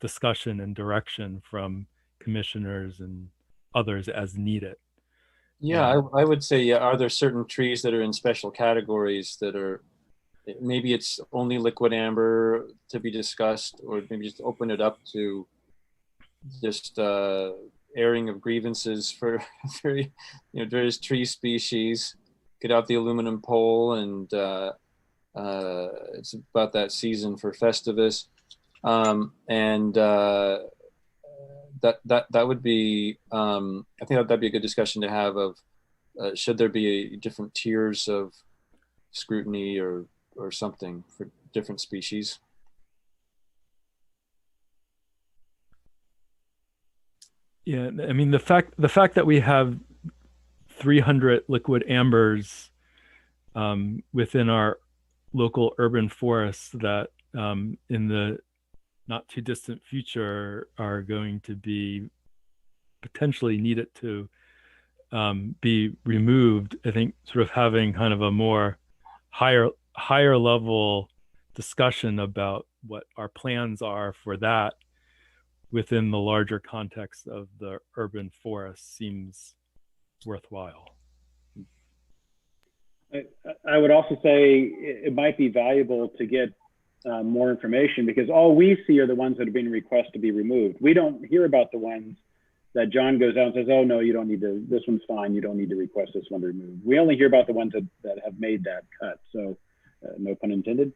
discussion and direction from commissioners and others as needed? Yeah, I would say, are there certain trees that are in special categories that are, maybe it's only liquid amber to be discussed, or maybe just open it up to just airing of grievances for various tree species. Get out the aluminum pole, and it's about that season for Festivus, and that would be, I think that'd be a good discussion to have of should there be different tiers of scrutiny or something for different species. Yeah, I mean, the fact that we have 300 liquid ambers within our local urban forests that in the not too distant future are going to be potentially needed to be removed, I think sort of having kind of a more higher level discussion about what our plans are for that within the larger context of the urban forest seems worthwhile. I would also say it might be valuable to get more information, because all we see are the ones that have been requested to be removed. We don't hear about the ones that John goes out and says, oh no, you don't need to, this one's fine, you don't need to request this one removed. We only hear about the ones that have made that cut. So no pun intended.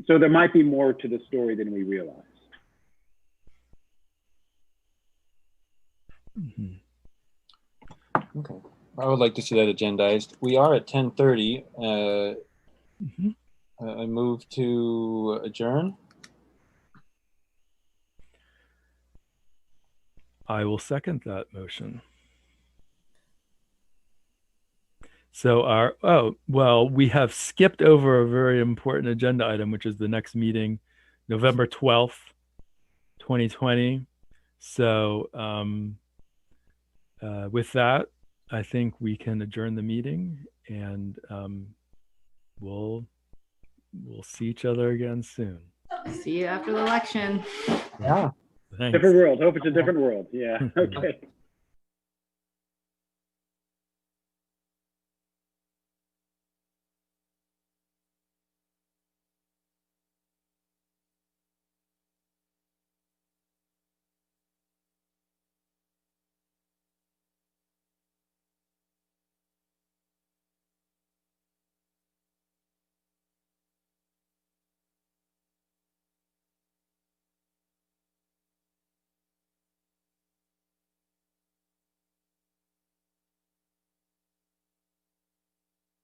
So there might be more to the story than we realize. Okay. I would like to see that agendized. We are at 10:30. I move to adjourn. I will second that motion. So we have skipped over a very important agenda item, which is the next meeting, November 12th, 2020. So with that, I think we can adjourn the meeting, and we'll see each other again soon. See you after the election. Yeah. Thanks. Different world. Hope it's a different world. Yeah. Okay.